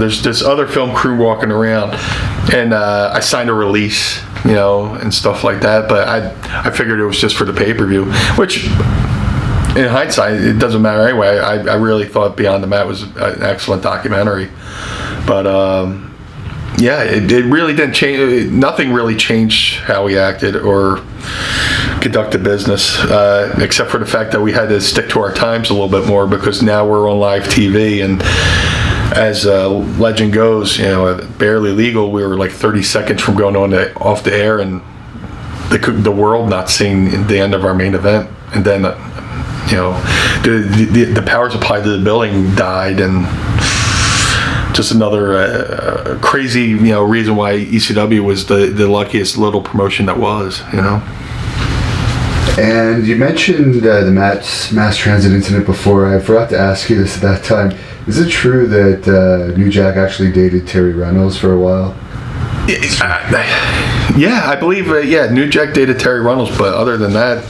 there's this other film crew walking around, and I signed a release, and stuff like that. But I figured it was just for the pay-per-view, which in hindsight it doesn't matter anyway. I really thought Beyond the Mat was an excellent documentary, but it really didn't change. Nothing really changed how we acted or conducted business, except for the fact that we had to stick to our times a little bit more, because now we're on live TV. And as legend goes, at Barely Legal, we were like 30 seconds from going off the air, and the world not seeing the end of our main event. And then, the power supply to the building died, and just another crazy, reason why ECW was the luckiest little promotion that was, And you mentioned the mass transit incident before. I forgot to ask you this at that time. Is it true that New Jack actually dated Terri Runnels for a while? Yeah, I believe. New Jack dated Terri Runnels, but other than that,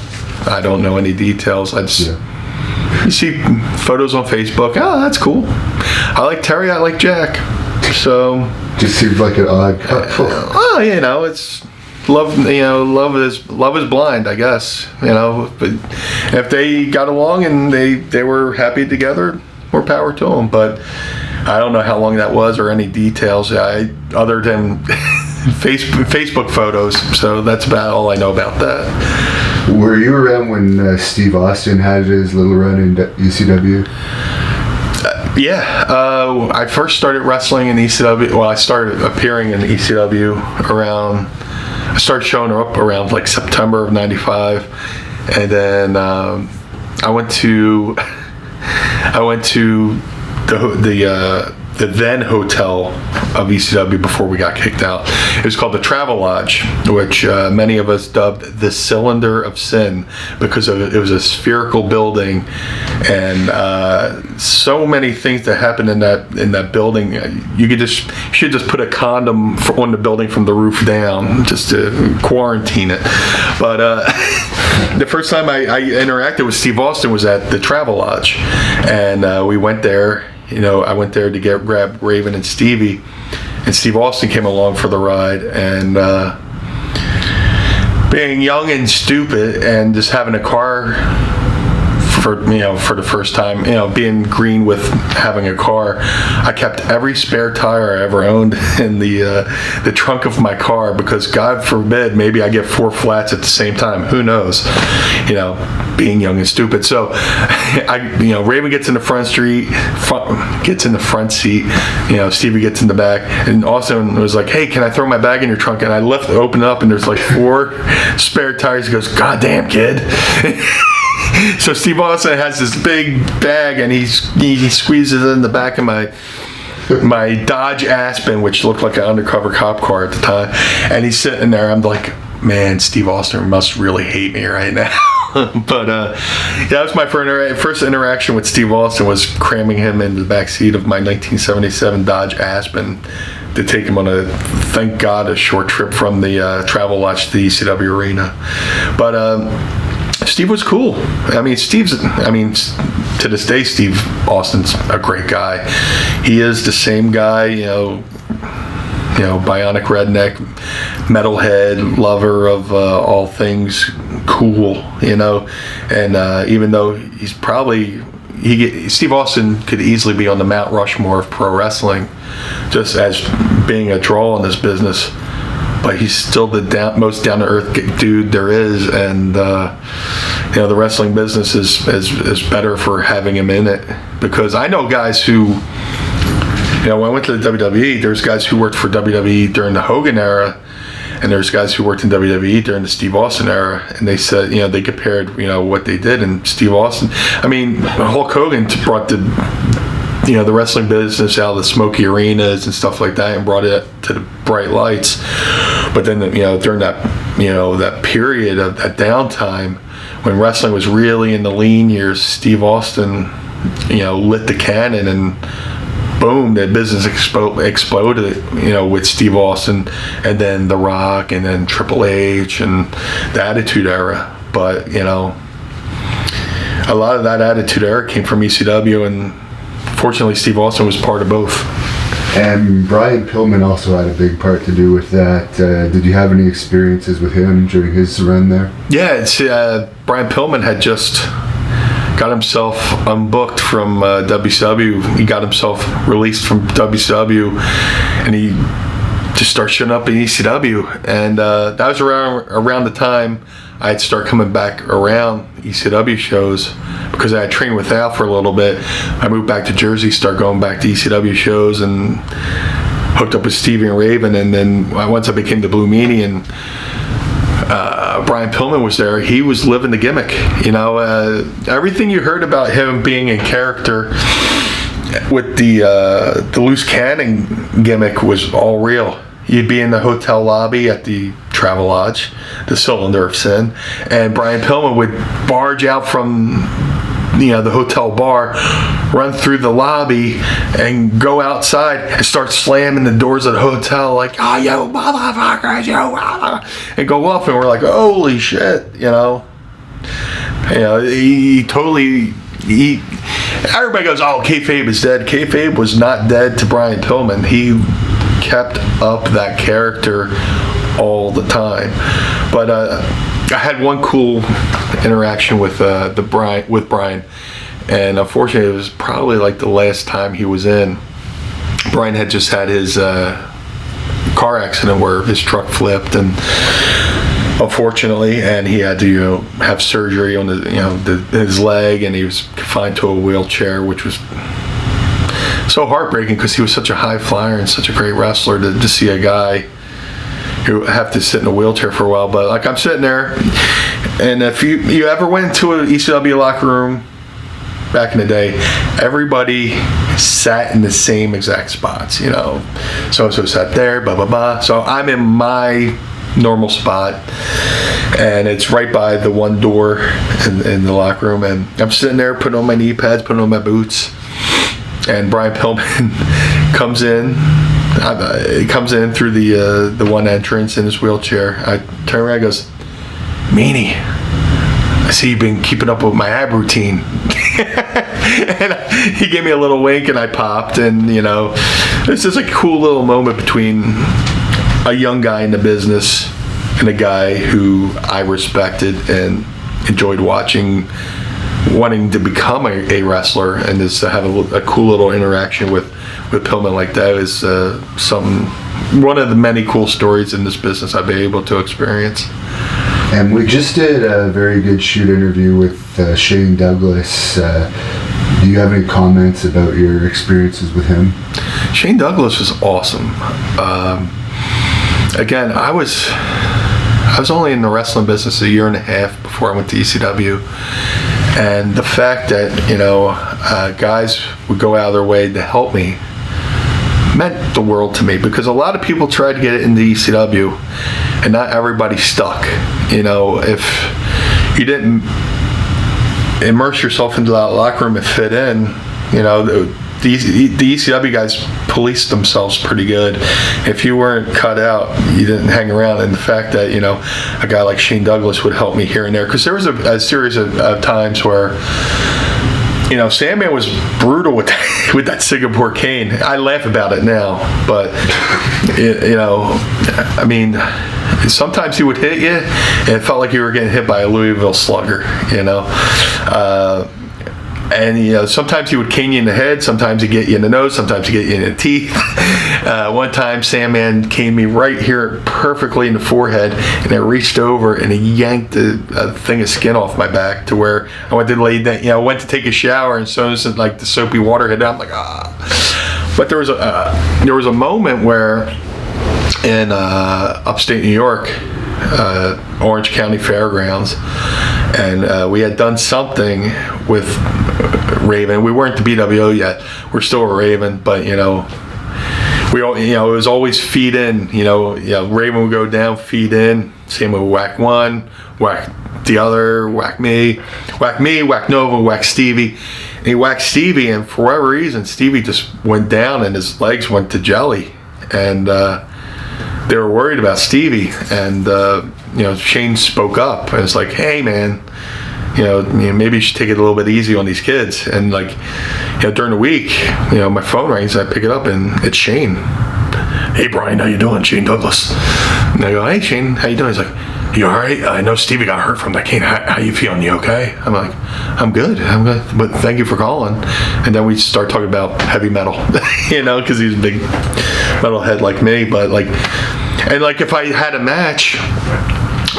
I don't know any details. You see photos on Facebook. Oh, that's cool. I like Terry. I like Jack. So just seems like an odd couple. It's love. Love is blind, I guess. But if they got along and they were happy together, more power to them. But I don't know how long that was or any details. Other than Facebook photos. So that's about all I know about that. Were you around when Steve Austin had his little run in ECW? I first started wrestling in ECW. Well, I started appearing in ECW I started showing up around like September of '95, and then I went to the then hotel of ECW before we got kicked out. It was called the Travel Lodge, which many of us dubbed the Cylinder of Sin, because it was a spherical building, and so many things that happened in that building. You should just put a condom on the building from the roof down, just to quarantine it. But the first time I interacted with Steve Austin was at the Travel Lodge, and we went there. I went there to grab Raven and Stevie, and Steve Austin came along for the ride. And being young and stupid and just having a car for the first time, being green with having a car, I kept every spare tire I ever owned in the trunk of my car, because God forbid maybe I get 4 flats at the same time. Who knows? Being young and stupid. So Raven gets in the front seat, Stevie gets in the back, and Austin was like, "Hey, can I throw my bag in your trunk?" And I open it up, and there's like 4 spare tires. He goes, "God damn, kid." So Steve Austin has this big bag, and he squeezes it in the back of my Dodge Aspen, which looked like an undercover cop car at the time. And he's sitting there. I'm like, man, Steve Austin must really hate me right now. But that was my first interaction with Steve Austin, was cramming him in the back seat of my 1977 Dodge Aspen to take him on thank God, a short trip from the Travel Lodge to the ECW arena. But Steve was cool. To this day, Steve Austin's a great guy. He is the same guy, bionic redneck, metalhead, lover of all things cool, and even though Steve Austin could easily be on the Mount Rushmore of pro wrestling, just as being a draw in this business, but he's still the most down-to-earth dude there is, and the wrestling business is better for having him in it, because I know guys who, when I went to the WWE, there's guys who worked for WWE during the Hogan era, and there's guys who worked in WWE during the Steve Austin era, and they said, they compared, what they did, and Steve Austin, Hulk Hogan brought the wrestling business out of the smoky arenas and stuff like that and brought it to the bright lights. But then, during that, that period of that downtime when wrestling was really in the lean years, Steve Austin, lit the cannon, and boom, the business exploded, with Steve Austin, and then The Rock, and then Triple H, and the Attitude Era. But, a lot of that Attitude Era came from ECW, and fortunately, Steve Austin was part of both. And Brian Pillman also had a big part to do with that. Did you have any experiences with him during his run there? Yeah, Brian Pillman had just got himself unbooked from WCW. He got himself released from WCW, and he just started showing up in ECW. And that was around the time I'd start coming back around ECW shows, because I had trained with Al for a little bit. I moved back to Jersey, started going back to ECW shows, and hooked up with Stevie and Raven. And then once I became the Blue Meanie, and Brian Pillman was there, he was living the gimmick. Everything you heard about him being in character with the loose cannon gimmick was all real. You'd be in the hotel lobby at the Travelodge, the Cylinder of Sin, and Brian Pillman would barge out from the hotel bar, run through the lobby, and go outside and start slamming the doors of the hotel like, "Oh, you motherfuckers, you," and go up, and we're like, "Holy shit!" Everybody goes, "Oh, kayfabe is dead." Kayfabe was not dead to Brian Pillman. He kept up that character all the time. But I had one cool interaction with Brian, and unfortunately, it was probably like the last time he was in. Brian had just had his car accident where his truck flipped, and unfortunately, and he had to have surgery on his leg, and he was confined to a wheelchair, which was so heartbreaking because he was such a high flyer and such a great wrestler to see a guy who have to sit in a wheelchair for a while. But like, I'm sitting there, and if you ever went into an ECW locker room back in the day, everybody sat in the same exact spots. So-and-so sat there, blah blah blah. So I'm in my normal spot, and it's right by the one door in the locker room, and I'm sitting there putting on my knee pads, putting on my boots, and Brian Pillman comes in. He comes in through the one entrance in his wheelchair. I turn around and goes, "Meanie, I see you've been keeping up with my ab routine." And he gave me a little wink, and I popped, and it's just a cool little moment between a young guy in the business and a guy who I respected and enjoyed watching, wanting to become a wrestler, and just to have a cool little interaction with Pillman like that is one of the many cool stories in this business I've been able to experience. And we just did a very good shoot interview with Shane Douglas. Do you have any comments about your experiences with him? Shane Douglas was awesome. Again, I was only in the wrestling business a year and a half before I went to ECW, and the fact that guys would go out of their way to help me meant the world to me, because a lot of people tried to get it into ECW, and not everybody stuck. If you didn't immerse yourself into that locker room and fit in, the ECW guys policed themselves pretty good. If you weren't cut out, you didn't hang around. And the fact that a guy like Shane Douglas would help me here and there, because there was a series of times where Sandman was brutal with that Singapore cane. I laugh about it now, but sometimes he would hit you, and it felt like you were getting hit by a Louisville Slugger. And sometimes he would cane you in the head, sometimes he'd get you in the nose, sometimes he'd get you in the teeth. One time, Sandman caned me right here perfectly in the forehead, and I reached over and he yanked a thing of skin off my back to where I went to lay down. I went to take a shower, and so as like the soapy water hit down, I'm like, ah. But there was a moment where in upstate New York, Orange County Fairgrounds, and we had done something with Raven. We weren't the BWO yet. We're still a Raven, but you know, we all, you know, it was always feed in. You know, Raven would go down, feed in. Same with whack one, whack the other, whack me, whack Nova, whack Stevie. And he whacked Stevie, and for whatever reason, Stevie just went down and his legs went to jelly, and they were worried about Stevie. And you know, Shane spoke up and it's like, hey man, you know, maybe you should take it a little bit easy on these kids. And like, you know, during the week, you know, my phone rings, I pick it up and it's Shane. Hey Brian, how you doing? Shane Douglas. And I go, hey Shane, how you doing? He's like, you all right? I know Stevie got hurt from that cane. How you feeling? You okay? I'm like, I'm good, but thank you for calling. And then we start talking about heavy metal, you know, because he's a big metalhead like me. But like, and like if I had a match,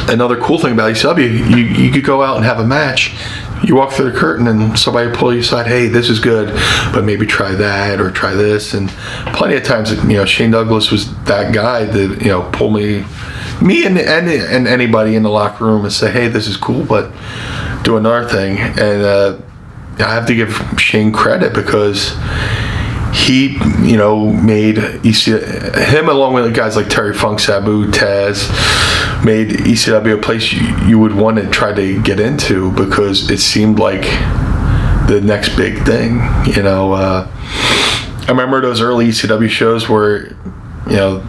another cool thing about ECW, you could go out and have a match. You walk through the curtain and somebody will pull you aside, hey, this is good, but maybe try that or try this. And plenty of times, you know, Shane Douglas was that guy that, you know, pull me and anybody in the locker room and say, hey, this is cool, but do another thing. And I have to give Shane credit because he, you know, made him along with guys like Terry Funk, Sabu, Taz, made ECW a place you would want to try to get into because it seemed like the next big thing. You know, I remember those early ECW shows where, you know,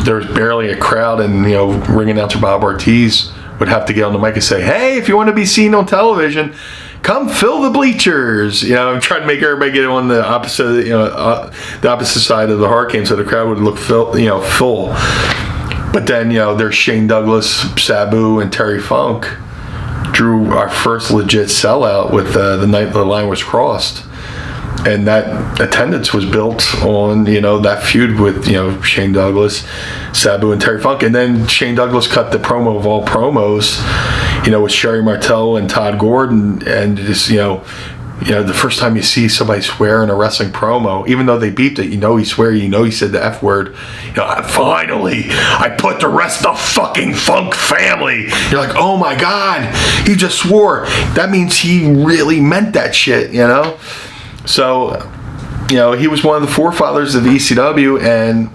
there was barely a crowd, and you know, ring announcer Bob Ortiz would have to get on the mic and say, hey, if you want to be seen on television, come fill the bleachers. You know, I'm trying to make everybody get on the opposite, you know, the opposite side of the hurricane, so the crowd would look full. But then, you know, there's Shane Douglas, Sabu, and Terry Funk drew our first legit sellout with the night the line was crossed. And that attendance was built on, you know, that feud with, you know, Shane Douglas, Sabu, and Terry Funk. And then Shane Douglas cut the promo of all promos, you know, with Sherry Martel and Todd Gordon. And just, you know, the first time you see somebody swear in a wrestling promo, even though they beeped it, you know he swear, you know he said the F word. You know, finally, I put the rest of fucking Funk family. You're like, oh my God, he just swore. That means he really meant that shit, you know? So, you know, he was one of the forefathers of ECW, and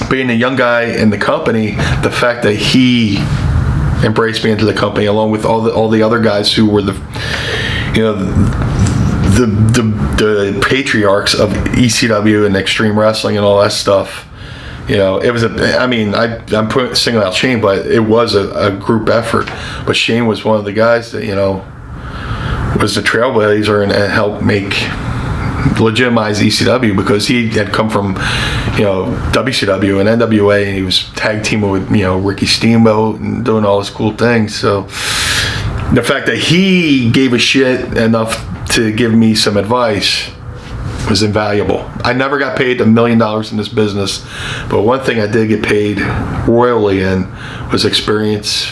being a young guy in the company, the fact that he embraced me into the company along with all the other guys who were the patriarchs of ECW and Extreme Wrestling and all that stuff. You know, it was I'm singling out Shane, but it was a group effort. But Shane was one of the guys that, you know, was the trailblazer and helped legitimize ECW, because he had come from, you know, WCW and NWA, and he was tag teaming with, you know, Ricky Steamboat and doing all this cool things. So the fact that he gave a shit enough to give me some advice was invaluable. I never got paid $1 million in this business, but one thing I did get paid royally in was experience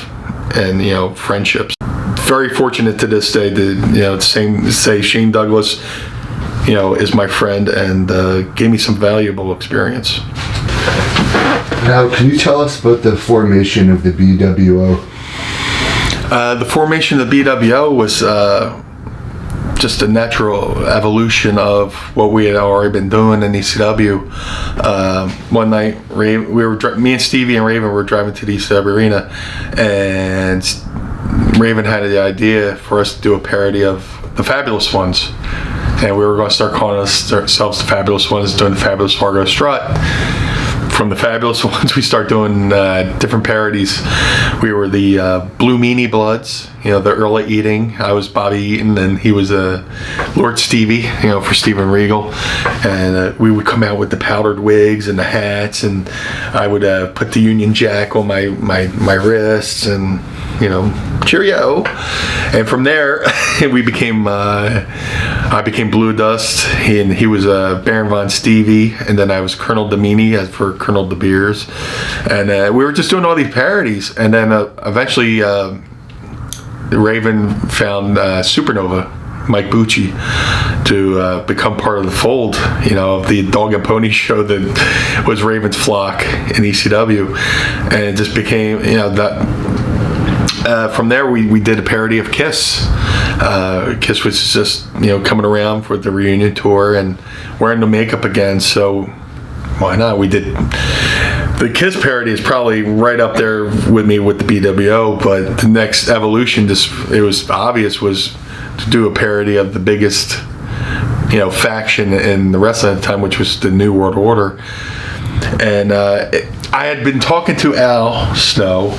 and, you know, friendships. Very fortunate to this day to, you know, say Shane Douglas, you know, is my friend and gave me some valuable experience. Now, can you tell us about the formation of the BWO? The formation of the BWO was just a natural evolution of what we had already been doing in ECW. One night, me and Stevie and Raven were driving to the ECW arena, and Raven had the idea for us to do a parody of the Fabulous Ones. And we were going to start calling ourselves the Fabulous Ones, doing the Fabulous Fargo Strut. From the Fabulous Ones, we start doing different parodies. We were the Blue Meanie Bloods, you know, the Earl of Eating. I was Bobby Eaton, and he was Lord Stevie, you know, for Steven Regal. And we would come out with the powdered wigs and the hats, and I would put the Union Jack on my wrists, and, you know, cheerio. And from there, I became Blue Dust, and he was Baron Von Stevie, and then I was Colonel Meanie for Colonel De Beers. And we were just doing all these parodies, and then eventually Raven found Supernova Mike Bucci to become part of the fold, of the dog and pony show that was Raven's Flock in ECW, and it just became, that. From there, we did a parody of Kiss. Kiss was just coming around for the reunion tour and wearing the makeup again, so why not? We did. The Kiss parody is probably right up there with me with the BWO, but the next evolution, it was obvious, was to do a parody of the biggest, faction in the wrestling at the time, which was the New World Order. And I had been talking to Al Snow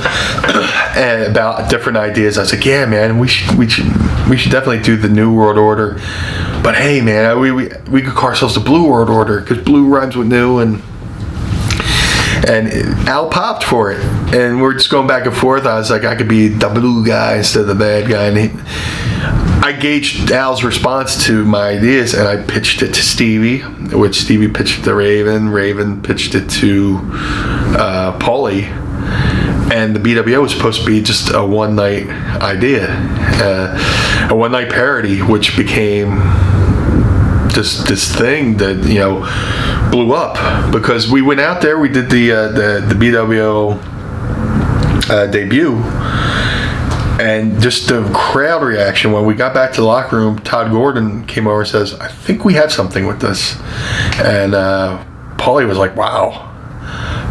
about different ideas. I was like, yeah, man, we should definitely do the New World Order. But hey, man, we could call ourselves the Blue World Order because blue rhymes with new, and Al popped for it, and we're just going back and forth. I was like, I could be the blue guy instead of the bad guy, and I gauged Al's response to my ideas, and I pitched it to Stevie, which Stevie pitched it to Raven pitched it to Paulie, and the BWO was supposed to be just a one-night idea, a one-night parody, which became this thing that blew up, because we went out there, we did the BWO debut, and just the crowd reaction when we got back to the locker room. Todd Gordon came over and says, I think we have something with this, and Paulie was like, wow.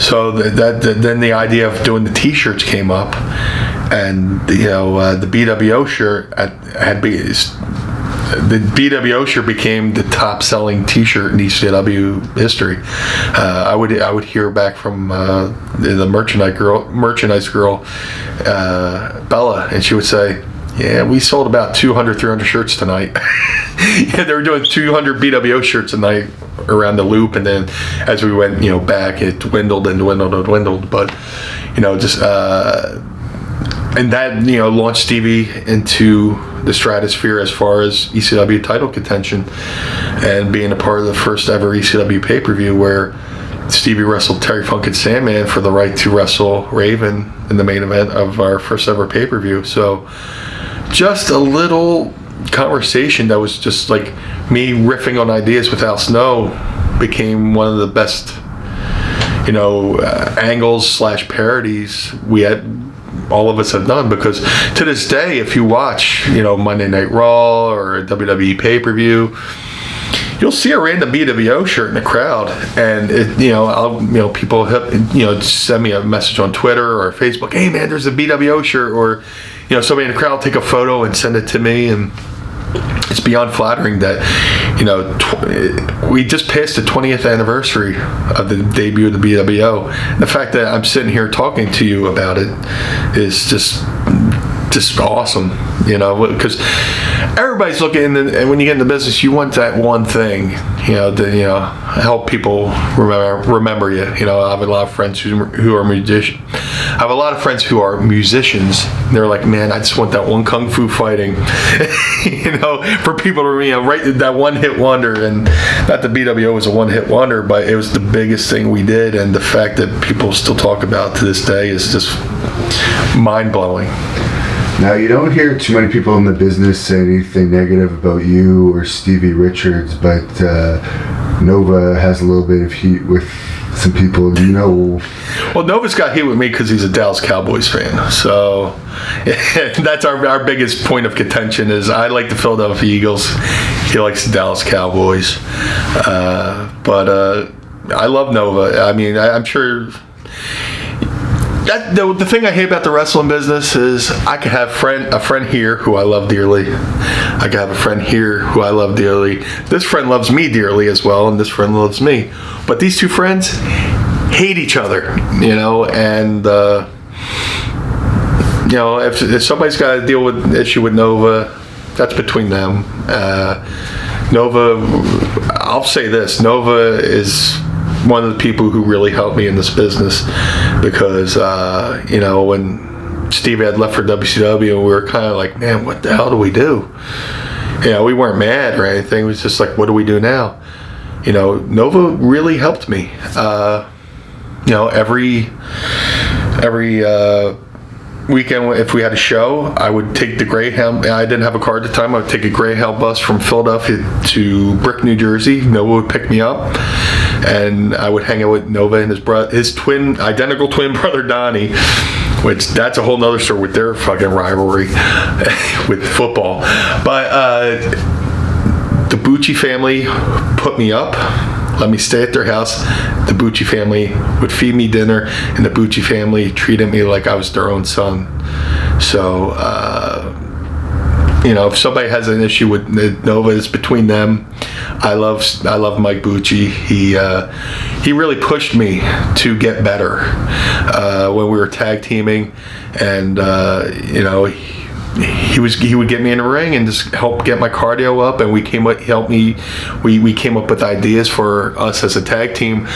So then the idea of doing the t-shirts came up, and the BWO shirt the BWO shirt became the top-selling T-shirt in ECW history. I would hear back from the merchandise girl, Bella, and she would say, "Yeah, we sold about 200, 300 shirts tonight." Yeah, they were doing 200 BWO shirts a night around the loop, and then as we went, back, it dwindled and dwindled and dwindled. But just and that launched Stevie into the stratosphere as far as ECW title contention, and being a part of the first ever ECW pay-per-view where Stevie wrestled Terry Funk and Sandman for the right to wrestle Raven in the main event of our first ever pay-per-view. So just a little conversation that was just like me riffing on ideas with Al Snow became one of the best angles / parodies all of us have done, because to this day, if you watch, Monday Night Raw or a WWE pay-per-view, you'll see a random BWO shirt in the crowd, and people send me a message on Twitter or Facebook, hey man, there's a BWO shirt, or somebody in the crowd take a photo and send it to me, and it's beyond flattering that we just passed the 20th anniversary of the debut of the BWO. And the fact that I'm sitting here talking to you about it is just awesome, because everybody's looking, and when you get in the business, you want that one thing, to help people remember you. I have a lot of friends who are musicians. I have a lot of friends who are musicians. And they're like, man, I just want that one kung fu fighting, for people to write that one hit wonder. And not the BWO was a one hit wonder, but it was the biggest thing we did, and the fact that people still talk about to this day is just mind blowing. Now, you don't hear too many people in the business say anything negative about you or Stevie Richards, but Nova has a little bit of heat with some people, Well, Nova's got heat with me because he's a Dallas Cowboys fan. So that's our biggest point of contention is I like the Philadelphia Eagles. He likes the Dallas Cowboys. But I love Nova. I mean, I'm sure... The thing I hate about the wrestling business is I could have a friend here who I love dearly. I could have a friend here who I love dearly. This friend loves me dearly as well, and this friend loves me. But these two friends hate each other, and if somebody's got to deal with an issue with Nova, that's between them. Nova, I'll say this, Nova is one of the people who really helped me in this business, because when Steve had left for WCW, we were kind of like, man, what the hell do we do? We weren't mad or anything. It was just like, what do we do now? Nova really helped me. Every weekend, if we had a show, I would take the Greyhound. I didn't have a car at the time. I would take a Greyhound bus from Philadelphia to Brick, New Jersey. Nova would pick me up, and I would hang out with Nova and his identical twin brother Donnie. Which that's a whole nother story with their fucking rivalry with football. But the Bucci family put me up, let me stay at their house. The Bucci family would feed me dinner, and the Bucci family treated me like I was their own son. So, if somebody has an issue with Nova, it's between them. I love Mike Bucci. He really pushed me to get better when we were tag teaming, and he would get me in the ring and just help get my cardio up, and we came up with ideas for us as a tag team.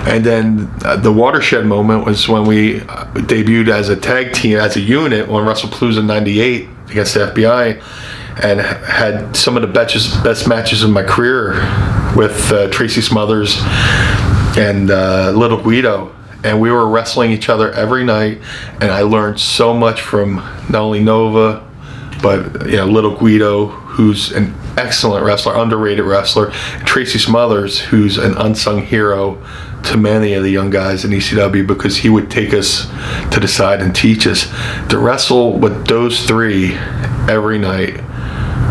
And then the watershed moment was when we debuted as a tag team, as a unit, on WrestlePalooza '98 against the FBI, and had some of the best matches of my career with Tracy Smothers and Little Guido. And we were wrestling each other every night, and I learned so much from not only Nova, but Little Guido, who's an excellent wrestler, underrated wrestler, Tracy Smothers, who's an unsung hero to many of the young guys in ECW, because he would take us to the side and teach us. To wrestle with those three every night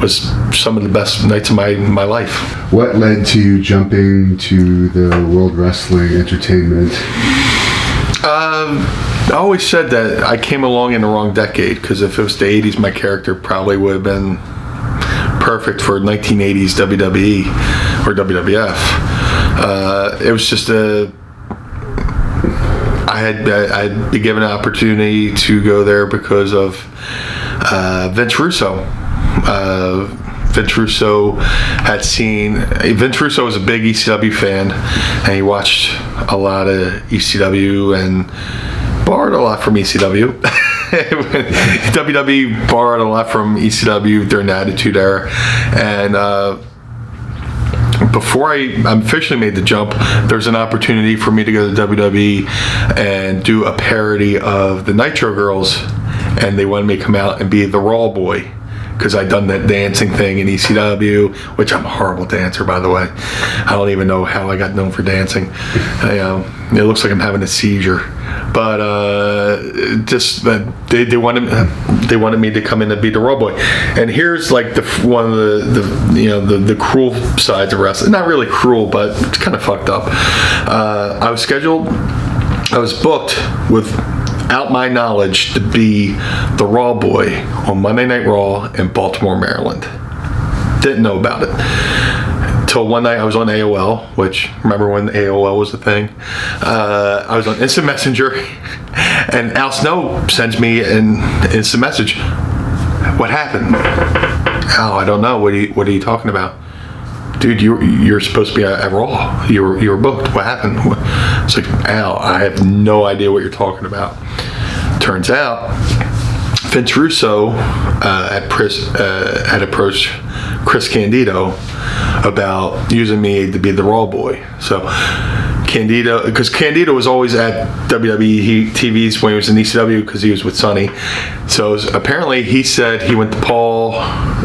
was some of the best nights of my life. What led to you jumping to the World Wrestling Entertainment? I always said that I came along in the wrong decade, because if it was the 80s, my character probably would have been perfect for 1980s WWE or WWF. It was just I'd be given an opportunity to go there because of Vince Russo. Vince Russo Vince Russo was a big ECW fan, and he watched a lot of ECW and borrowed a lot from ECW. WWE borrowed a lot from ECW during the Attitude Era, and before I officially made the jump, there was an opportunity for me to go to WWE and do a parody of the Nitro Girls, and they wanted me to come out and be the Raw Boy, because I'd done that dancing thing in ECW, which I'm a horrible dancer, by the way. I don't even know how I got known for dancing. It looks like I'm having a seizure. But they wanted me to come in and be the Raw Boy. And here's like one of the cruel sides of wrestling. Not really cruel, but it's kind of fucked up. I was booked without my knowledge to be the Raw Boy on Monday Night Raw in Baltimore, Maryland. Didn't know about it. Till one night I was on AOL, which, remember when AOL was a thing? I was on Instant Messenger, and Al Snow sends me an instant message. What happened? Al, I don't know. What are you talking about? Dude, you're supposed to be at Raw. You were booked. What happened? It's like, Al, I have no idea what you're talking about. Turns out, Vince Russo had approached Chris Candido about using me to be the Raw Boy. So Candido, because Candido was always at WWE TVs when he was in ECW, because he was with Sonny. So apparently he said he went to Paul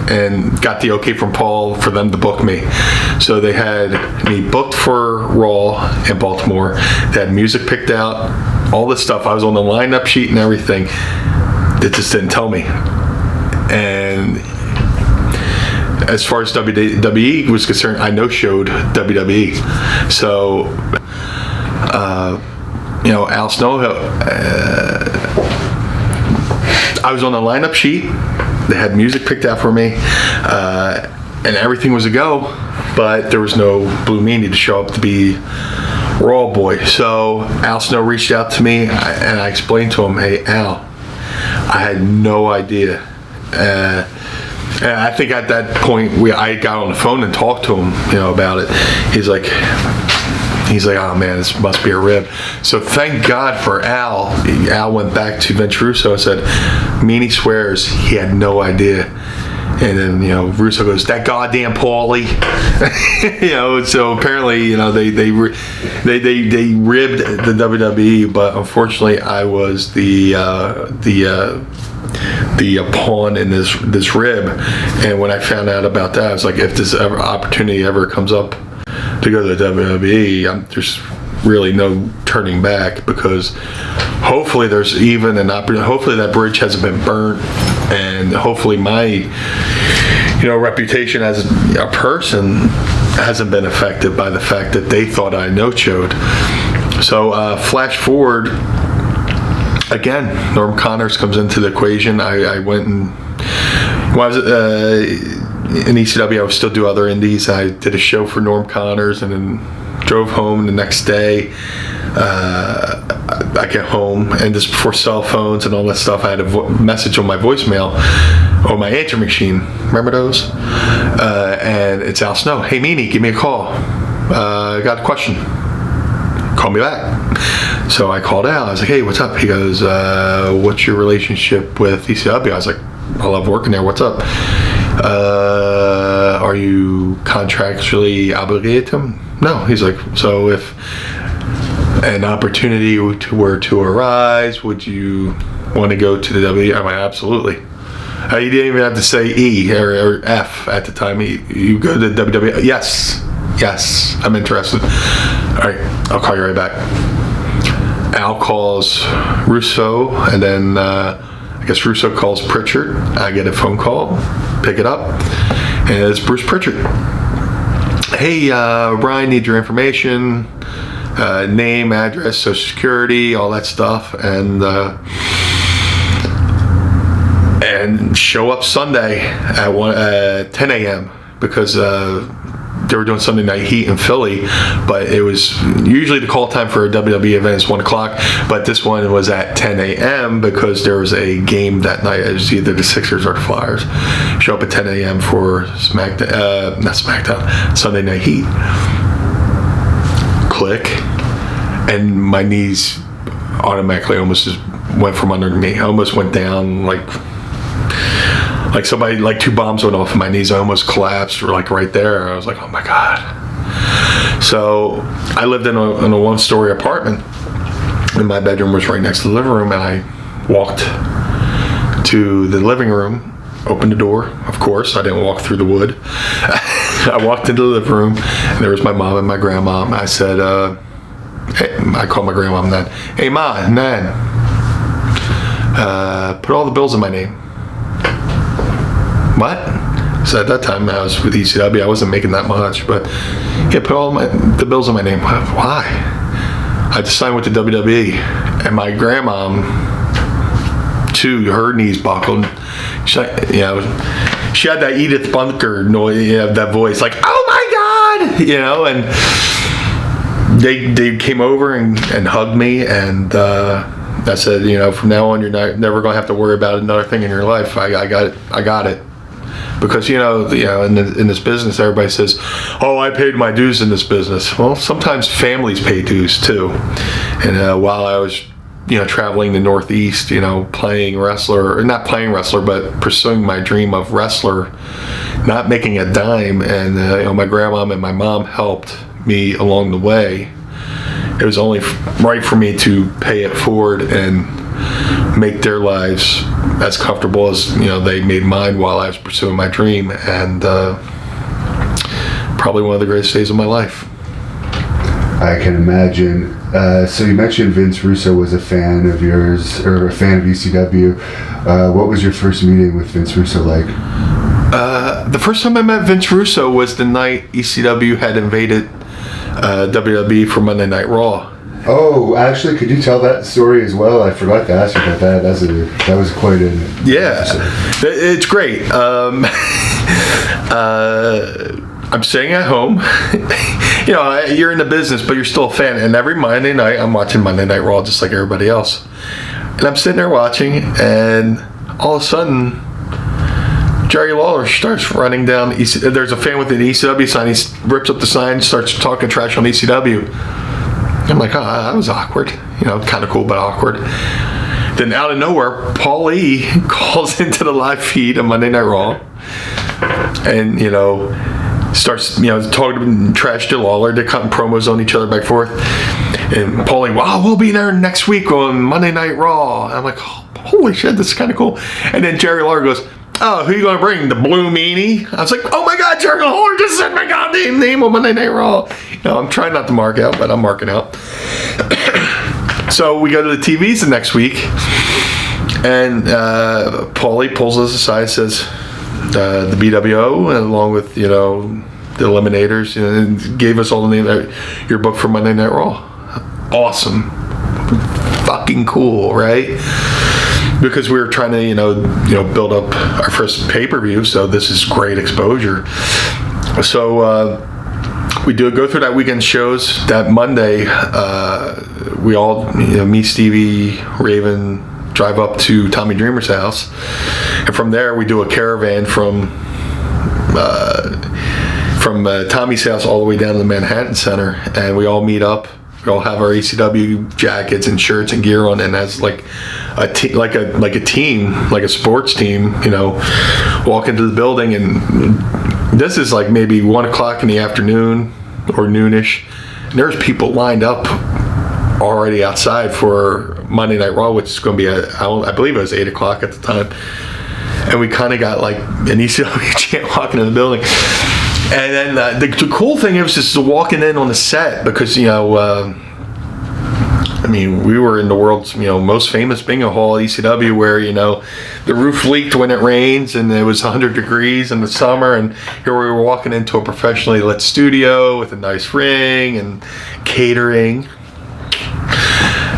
and got the okay from Paul for them to book me. So they had me booked for Raw in Baltimore. They had music picked out, all this stuff. I was on the lineup sheet and everything. They just didn't tell me. And as far as WWE was concerned, I no-showed WWE. So, Al Snow, I was on the lineup sheet. They had music picked out for me, and everything was a go, but there was no Blue Meanie to show up to be Raw Boy. So Al Snow reached out to me, and I explained to him, hey, Al, I had no idea. And I think at that point I got on the phone and talked to him, about it. He's like, oh man, this must be a rib. So thank God for Al. Al went back to Vince Russo and said, Meanie swears he had no idea. And then, Russo goes, that goddamn Paulie. So apparently, they ribbed the WWE, but unfortunately I was the pawn in this rib. And when I found out about that, I was like, if this opportunity ever comes up to go to the WWE, there's really no turning back, because hopefully there's even an opportunity. Hopefully that bridge hasn't been burnt, and hopefully my reputation as a person hasn't been affected by the fact that they thought I no-showed. So flash forward again, Norm Connors comes into the equation. I went and when I was in ECW, I would still do other indies. I did a show for Norm Connors, and then drove home the next day. I get home, and this before cell phones and all that stuff. I had a message on my voicemail or my answer machine. Remember those? And it's Al Snow. Hey, Meanie, give me a call. I got a question. Call me back. So I called Al. I was like, hey, what's up? He goes, what's your relationship with ECW? I was like, I love working there. What's up? Are you contractually obligated to him? No. He's like, so if an opportunity were to arise, would you want to go to the WWE? I'm like, absolutely. You didn't even have to say E or F at the time. You go to the WWE. Yes, I'm interested. All right, I'll call you right back. Al calls Russo, and then I guess Russo calls Pritchard. I get a phone call, pick it up, and it's Bruce Pritchard. Hey, Brian, need your information, name, address, social security, all that stuff, and show up Sunday at 10 a.m. because they were doing Sunday Night Heat in Philly, but it was usually the call time for a WWE event is 1 o'clock, but this one was at 10 a.m. because there was a game that night. It was either the Sixers or the Flyers. Show up at 10 a.m. for Sunday Night Heat. Click, and my knees automatically almost just went from under me. I almost went down like somebody, like two bombs went off, and my knees almost collapsed, or like right there. I was like, oh my God. So I lived in a one-story apartment, and my bedroom was right next to the living room, and I walked to the living room, opened the door, of course. I didn't walk through the wood. I walked into the living room, and there was my mom and my grandma. I said, hey, I called my grandma then, hey, Ma, Nan, put all the bills in my name. What? So at that time I was with ECW. I wasn't making that much, but yeah, put all the bills in my name. Why? I just signed with the WWE, and my grandma, too, her knees buckled. She had that Edith Bunker noise, that voice, like, oh my God, and they came over and hugged me, and I said, from now on, you're never going to have to worry about another thing in your life. I got it. Because in this business, everybody says, "Oh, I paid my dues in this business." Well, sometimes families pay dues too. And while I was, traveling the Northeast, playing wrestler, or not playing wrestler, but pursuing my dream of wrestler, not making a dime, and my grandma and my mom helped me along the way. It was only right for me to pay it forward and make their lives as comfortable as they made mine while I was pursuing my dream, and probably one of the greatest days of my life. I can imagine. So you mentioned Vince Russo was a fan of yours, or a fan of ECW. What was your first meeting with Vince Russo like? The first time I met Vince Russo was the night ECW had invaded WWE for Monday Night Raw. Oh, actually, could you tell that story as well? I forgot to ask you about that. That was quite a... Yeah, it's great. I'm staying at home. You're in the business, but you're still a fan. And every Monday night, I'm watching Monday Night Raw just like everybody else. And I'm sitting there watching, and all of a sudden, Jerry Lawler starts running down. There's a fan with an ECW sign. He rips up the sign, starts talking trash on ECW. I'm like, oh, that was awkward. Kind of cool, but awkward. Then out of nowhere, Paul E calls into the live feed of Monday Night Raw. and starts talking trash to Lawler. They're cutting promos on each other back and forth, and Paulie, wow, we'll be there next week on Monday Night Raw. I'm like, oh, holy shit, this is kind of cool. And then Jerry Lawler goes, oh, who are you going to bring? The Blue Meanie? I was like, oh my God, Jerry Lawler just said my goddamn name on Monday Night Raw. I'm trying not to mark out, but I'm marking out. So we go to the TVs the next week, and Paulie pulls us aside and says, the BWO, along with, the Eliminators, and gave us all the name, your book for Monday Night Raw. Awesome. Fucking cool, right? Because we were trying to, build up our first pay-per-view, so this is great exposure. So we go through that weekend shows. That Monday, we all, me, Stevie, Raven, drive up to Tommy Dreamer's house, and from there we do a caravan from Tommy's house all the way down to the Manhattan Center, and we all meet up. We all have our ECW jackets and shirts and gear on, and as like a team, like a sports team, walk into the building, and this is like maybe 1 o'clock in the afternoon or noonish, and there's people lined up already outside for Monday Night Raw, which is going to be I believe it was 8 o'clock at the time, and we kind of got like an ECW chant walking in the building. And then the cool thing was just walking in on the set, because we were in the world's most famous bingo hall, ECW, where the roof leaked when it rains and it was 100 degrees in the summer, and here we were walking into a professionally lit studio with a nice ring and catering,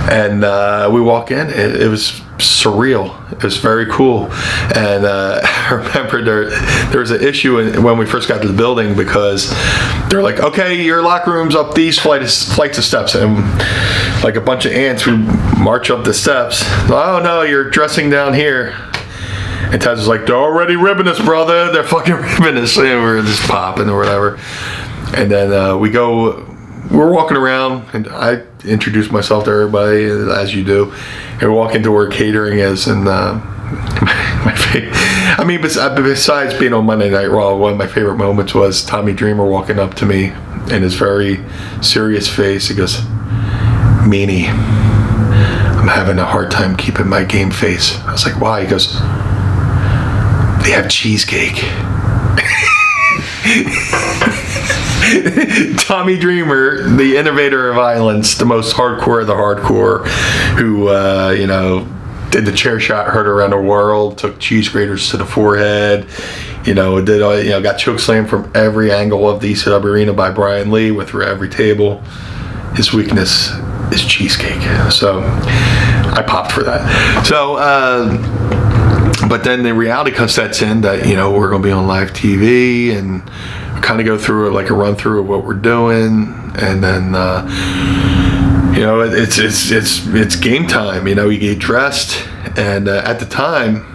and we walk in. It was surreal. It was very cool. And I remember there was an issue when we first got to the building, because they're like, okay, your locker room's up these flights of steps, and like a bunch of ants, we march up the steps. Oh no, you're dressing down here. And Taz was like, they're already ribbing us, brother. They're fucking ribbing us. And we're just popping or whatever. And then we're walking around, and I introduced myself to everybody, as you do, and we walk into where catering is, and my favorite, besides being on Monday Night Raw, one of my favorite moments was Tommy Dreamer walking up to me in his very serious face. He goes, Meanie, I'm having a hard time keeping my game face. I was like, why? He goes, they have cheesecake. Tommy Dreamer, the innovator of violence, the most hardcore of the hardcore, who did the chair shot, heard around the world, took cheese graters to the forehead, got chokeslammed from every angle of the ECW arena by Brian Lee with every table. His weakness is cheesecake. So I popped for that. So but then the reality sets in that we're going to be on live TV, and kind of go through like a run through of what we're doing, and then it's game time. You get dressed, and at the time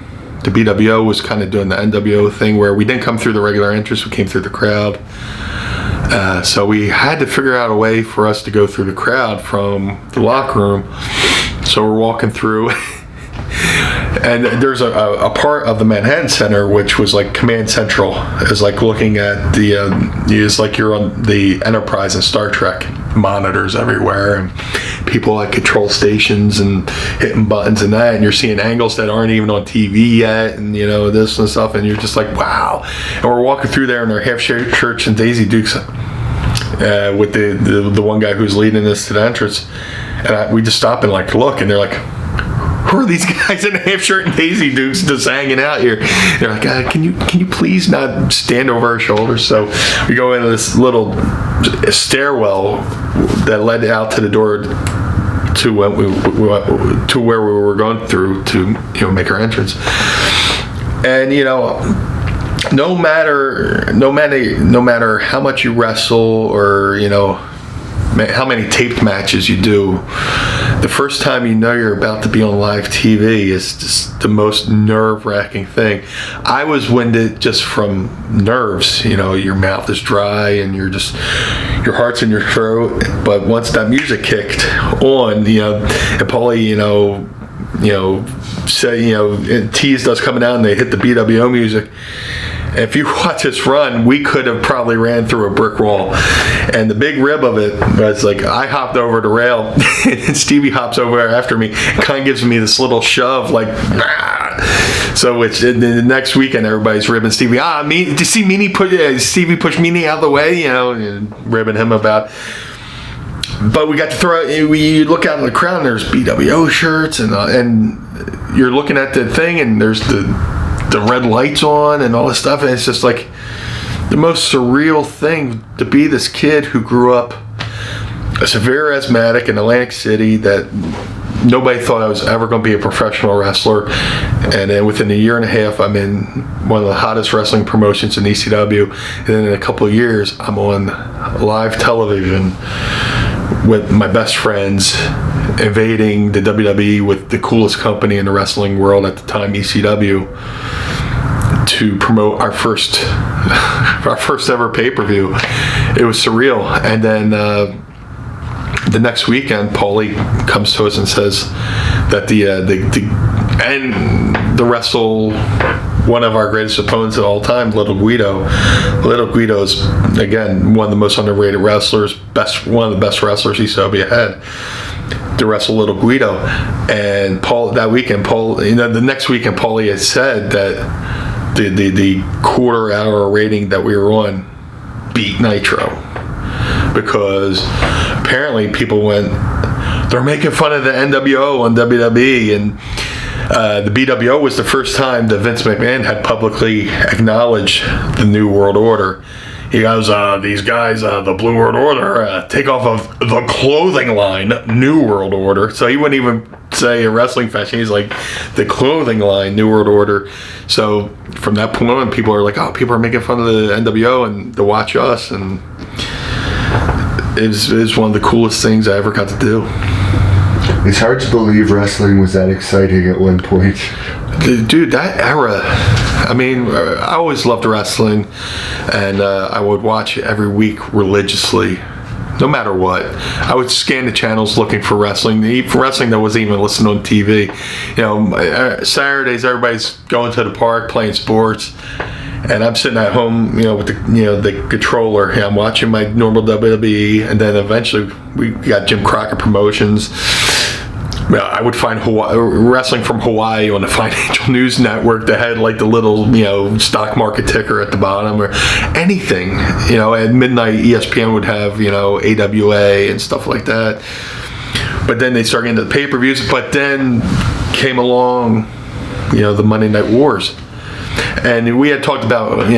the BWO was kind of doing the NWO thing, where we didn't come through the regular entrance, we came through the crowd. So we had to figure out a way for us to go through the crowd from the locker room. So we're walking through, and there's a part of the Manhattan Center which was like Command Central. It's like looking at it's like you're on the Enterprise in Star Trek. Monitors everywhere, and people at control stations and hitting buttons and that, and you're seeing angles that aren't even on TV yet, and this and stuff, and you're just like, wow. And we're walking through there in our half shirts and Daisy Dukes, with the one guy who's leading us to the entrance, and we just stop and like look, and they're like, who are these guys in a half shirt and Daisy Dukes just hanging out here? They're like, can you please not stand over our shoulders? So we go into this little stairwell that led out to the door to where we were going through to make our entrance. And no matter how much you wrestle, or how many taped matches you do, the first time you're about to be on live TV is just the most nerve-wracking thing. I was winded just from nerves. Your mouth is dry and your heart's in your throat. But once that music kicked on, and Paulie, teased us coming out, and they hit the BWO music, If you watch us run, we could have probably ran through a brick wall. And the big rib of it was like I hopped over the rail, and Stevie hops over after me, kind of gives me this little shove, like, ah. So the next weekend, everybody's ribbing Stevie. Did you see Meanie Stevie push Meanie out of the way? And ribbing him about. But we got to throw. We look out in the crowd, and there's BWO shirts, and you're looking at the thing, and there's the red lights on and all this stuff, and it's just like the most surreal thing to be this kid who grew up a severe asthmatic in Atlantic City that nobody thought I was ever going to be a professional wrestler, and then within a year and a half I'm in one of the hottest wrestling promotions in ECW, and then in a couple of years I'm on live television with my best friends invading the WWE with the coolest company in the wrestling world at the time, ECW, to promote our first ever pay-per-view. It was surreal. And then the next weekend, Paulie comes to us and says that the wrestle one of our greatest opponents of all time, Little Guido. Little Guido is, again, one of the most underrated wrestlers, one of the best wrestlers ECW had, to wrestle Little Guido. And the next weekend, Paulie had said that the quarter hour rating that we were on beat Nitro, because apparently people went, they're making fun of the NWO on WWE, and the BWO was the first time that Vince McMahon had publicly acknowledged the New World Order. He goes, these guys, the Blue World Order, take off of the clothing line, New World Order. So he wouldn't even say a wrestling fashion. He's like, the clothing line, New World Order. So from that point on, people are like, oh, people are making fun of the NWO and to watch us. And it was one of the coolest things I ever got to do. It's hard to believe wrestling was that exciting at one point. Dude, that era, I mean, I always loved wrestling, and I would watch every week religiously, no matter what. I would scan the channels looking for wrestling that wasn't even listed on TV. Saturdays, everybody's going to the park, playing sports, and I'm sitting at home, with the controller. I'm watching my normal WWE, and then eventually we got Jim Crockett Promotions. I would find wrestling from Hawaii on the Financial News Network that had like the little, stock market ticker at the bottom, or anything. At midnight, ESPN would have, AWA and stuff like that. But then they started into the pay-per-views. But then came along, the Monday Night Wars. And we had talked about,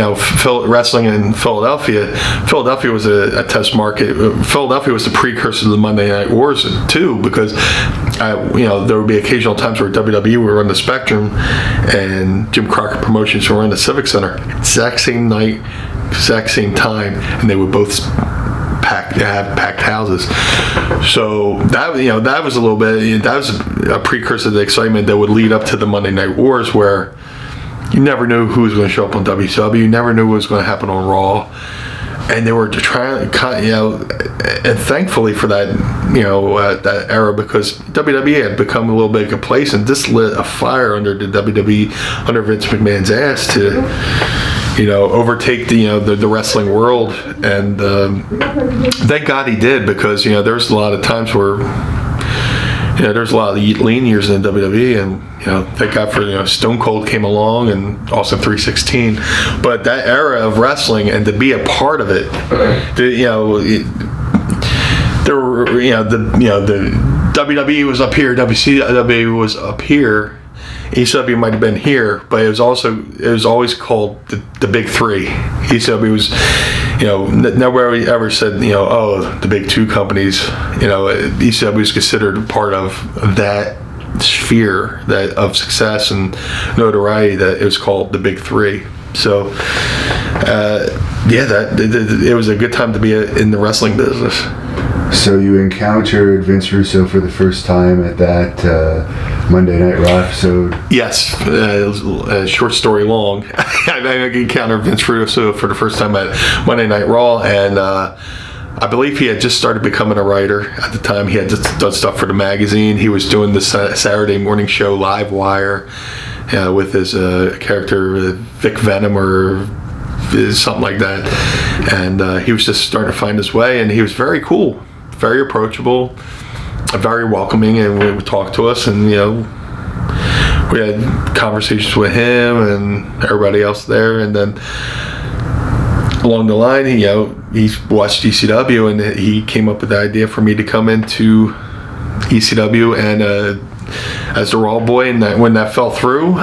wrestling in Philadelphia. Philadelphia was a test market. Philadelphia was the precursor to the Monday Night Wars too, because, there would be occasional times where WWE were on the Spectrum and Jim Crockett Promotions were in the Civic Center. Exact same night, exact same time, and they would both have packed houses. So that was a little bit. That was a precursor to the excitement that would lead up to the Monday Night Wars, where you never knew who was going to show up on WCW. You never knew what was going to happen on Raw. And they were trying, and thankfully for that, that era, because WWE had become a little bit complacent. This lit a fire under the WWE, under Vince McMahon's ass to, overtake the wrestling world. And thank God he did, because, there's a lot of times where, there's a lot of lean years in the WWE, and thank God for Stone Cold came along, and also 316. But that era of wrestling, and to be a part of it, there were the WWE was up here, WCW was up here, ECW might have been here, but it was always called the Big Three. ECW was, nobody ever said, the big two companies. ECW was considered part of that sphere of success and notoriety, that it was called the Big Three. So, it was a good time to be in the wrestling business. So you encountered Vince Russo for the first time at that Monday Night Raw episode? Yes, short story long. I encountered Vince Russo for the first time at Monday Night Raw, and I believe he had just started becoming a writer at the time. He had just done stuff for the magazine. He was doing the Saturday morning show Live Wire with his character Vic Venom, or something like that. And he was just starting to find his way, and he was very cool, very approachable, very welcoming, and would talk to us, and we had conversations with him and everybody else there. And then along the line, he watched ECW, and he came up with the idea for me to come into ECW and as the Raw boy. And when that fell through,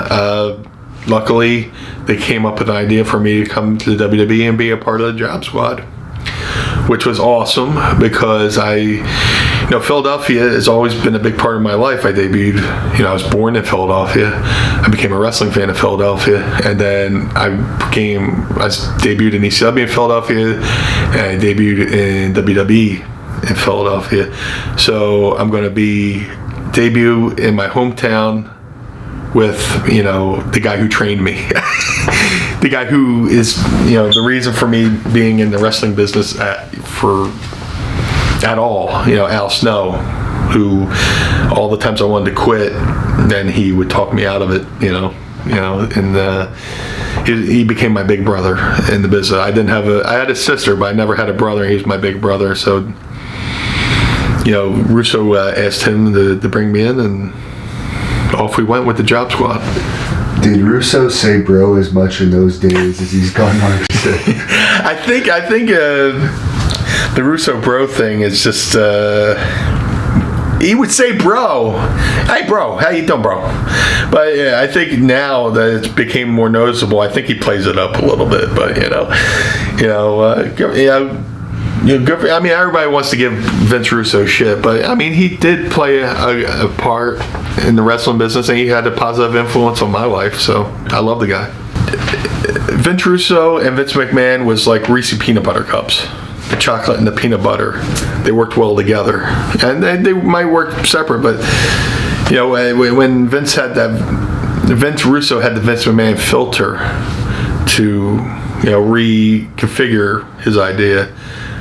luckily they came up with an idea for me to come to the WWE and be a part of the Job Squad, which was awesome because Philadelphia has always been a big part of my life. I debuted, I was born in Philadelphia. I became a wrestling fan in Philadelphia, and then I debuted in ECW in Philadelphia, and I debuted in WWE in Philadelphia. So I'm going to debut in my hometown with the guy who trained me. The guy who is the reason for me being in the wrestling business at all, Al Snow, who all the times I wanted to quit, then he would talk me out of it, and he became my big brother in the business. I had a sister, but I never had a brother. He was my big brother. So, Russo asked him to bring me in, and off we went with the Job Squad. Did Russo say bro as much in those days as he's gone on to say? I think the Russo bro thing is just he would say bro, hey bro, how you doing, bro? But yeah, I think now that it became more noticeable, I think he plays it up a little bit. But everybody wants to give Vince Russo shit, but he did play a part in the wrestling business, and he had a positive influence on my life. So I love the guy. Vince Russo and Vince McMahon was like Reese's peanut butter cups. The chocolate and the peanut butter, they worked well together, and they might work separate, but when Vince Russo had the Vince McMahon filter to reconfigure his idea,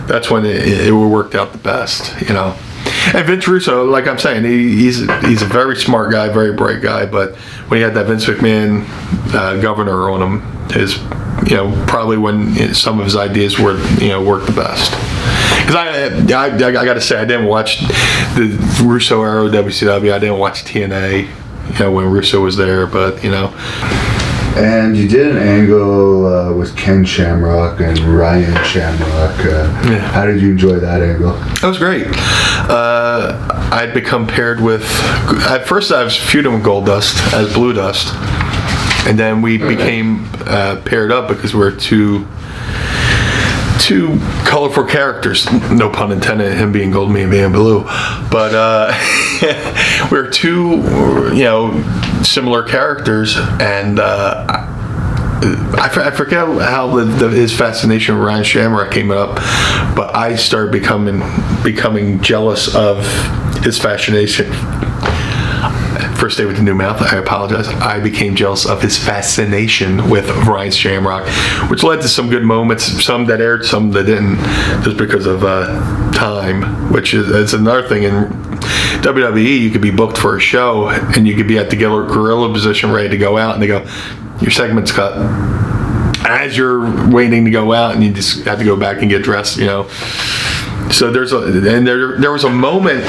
that's when it worked out the best. And Vince Russo, like I'm saying, he's a very smart guy, very bright guy, but when he had that Vince McMahon governor on him, probably when some of his ideas worked the best. Because I got to say, I didn't watch the Russo era of WCW. I didn't watch TNA, when Russo was there, but And you did an angle with Ken Shamrock and Ryan Shamrock. How did you enjoy that angle? That was great. I'd become paired with. At first, I was feuding with Goldust as Blue Dust. And then we became paired up because we're two colorful characters. No pun intended, him being gold, me being blue. But we're two, similar characters. And I forget how his fascination with Ryan Shamrock came up, but I started becoming jealous of his fascination. First day with the new mouth, I apologize. I became jealous of his fascination with Ryan Shamrock, which led to some good moments, some that aired, some that didn't, just because of time, which is another thing. In WWE, you could be booked for a show, and you could be at the gorilla position ready to go out, and they go, your segment's cut. As you're waiting to go out, and you just have to go back and get dressed, So there was a moment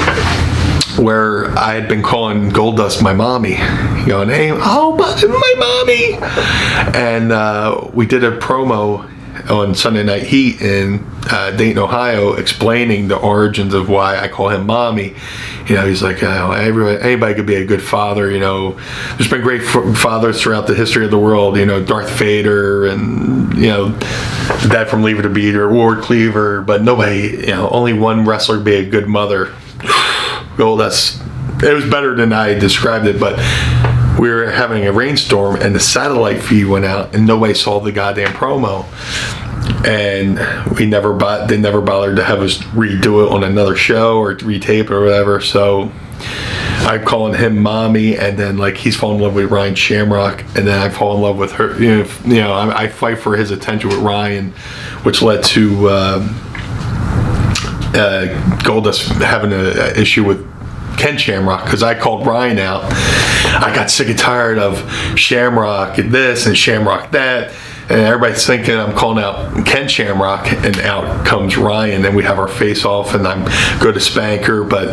where I had been calling Goldust my mommy, going, hey, oh, my mommy. And we did a promo on Sunday Night Heat in Dayton, Ohio, explaining the origins of why I call him mommy. He's like, anybody could be a good father. There's been great fathers throughout the history of the world. Darth Vader and the dad from Leave It to Beaver, Ward Cleaver, but nobody. Only one wrestler could be a good mother. Well, it was better than I described it, but we were having a rainstorm and the satellite feed went out and nobody saw the goddamn promo. And they never bothered to have us redo it on another show or retape it or whatever. So I'm calling him mommy, and then he's falling in love with Ryan Shamrock, and then I fall in love with her. I fight for his attention with Ryan, which led to Goldust having an issue with Ken Shamrock, because I called Ryan out. I got sick and tired of Shamrock this and Shamrock that. and everybody's thinking I'm calling out Ken Shamrock, and out comes Ryan, and we have our face off, and I'm go to Spanker, but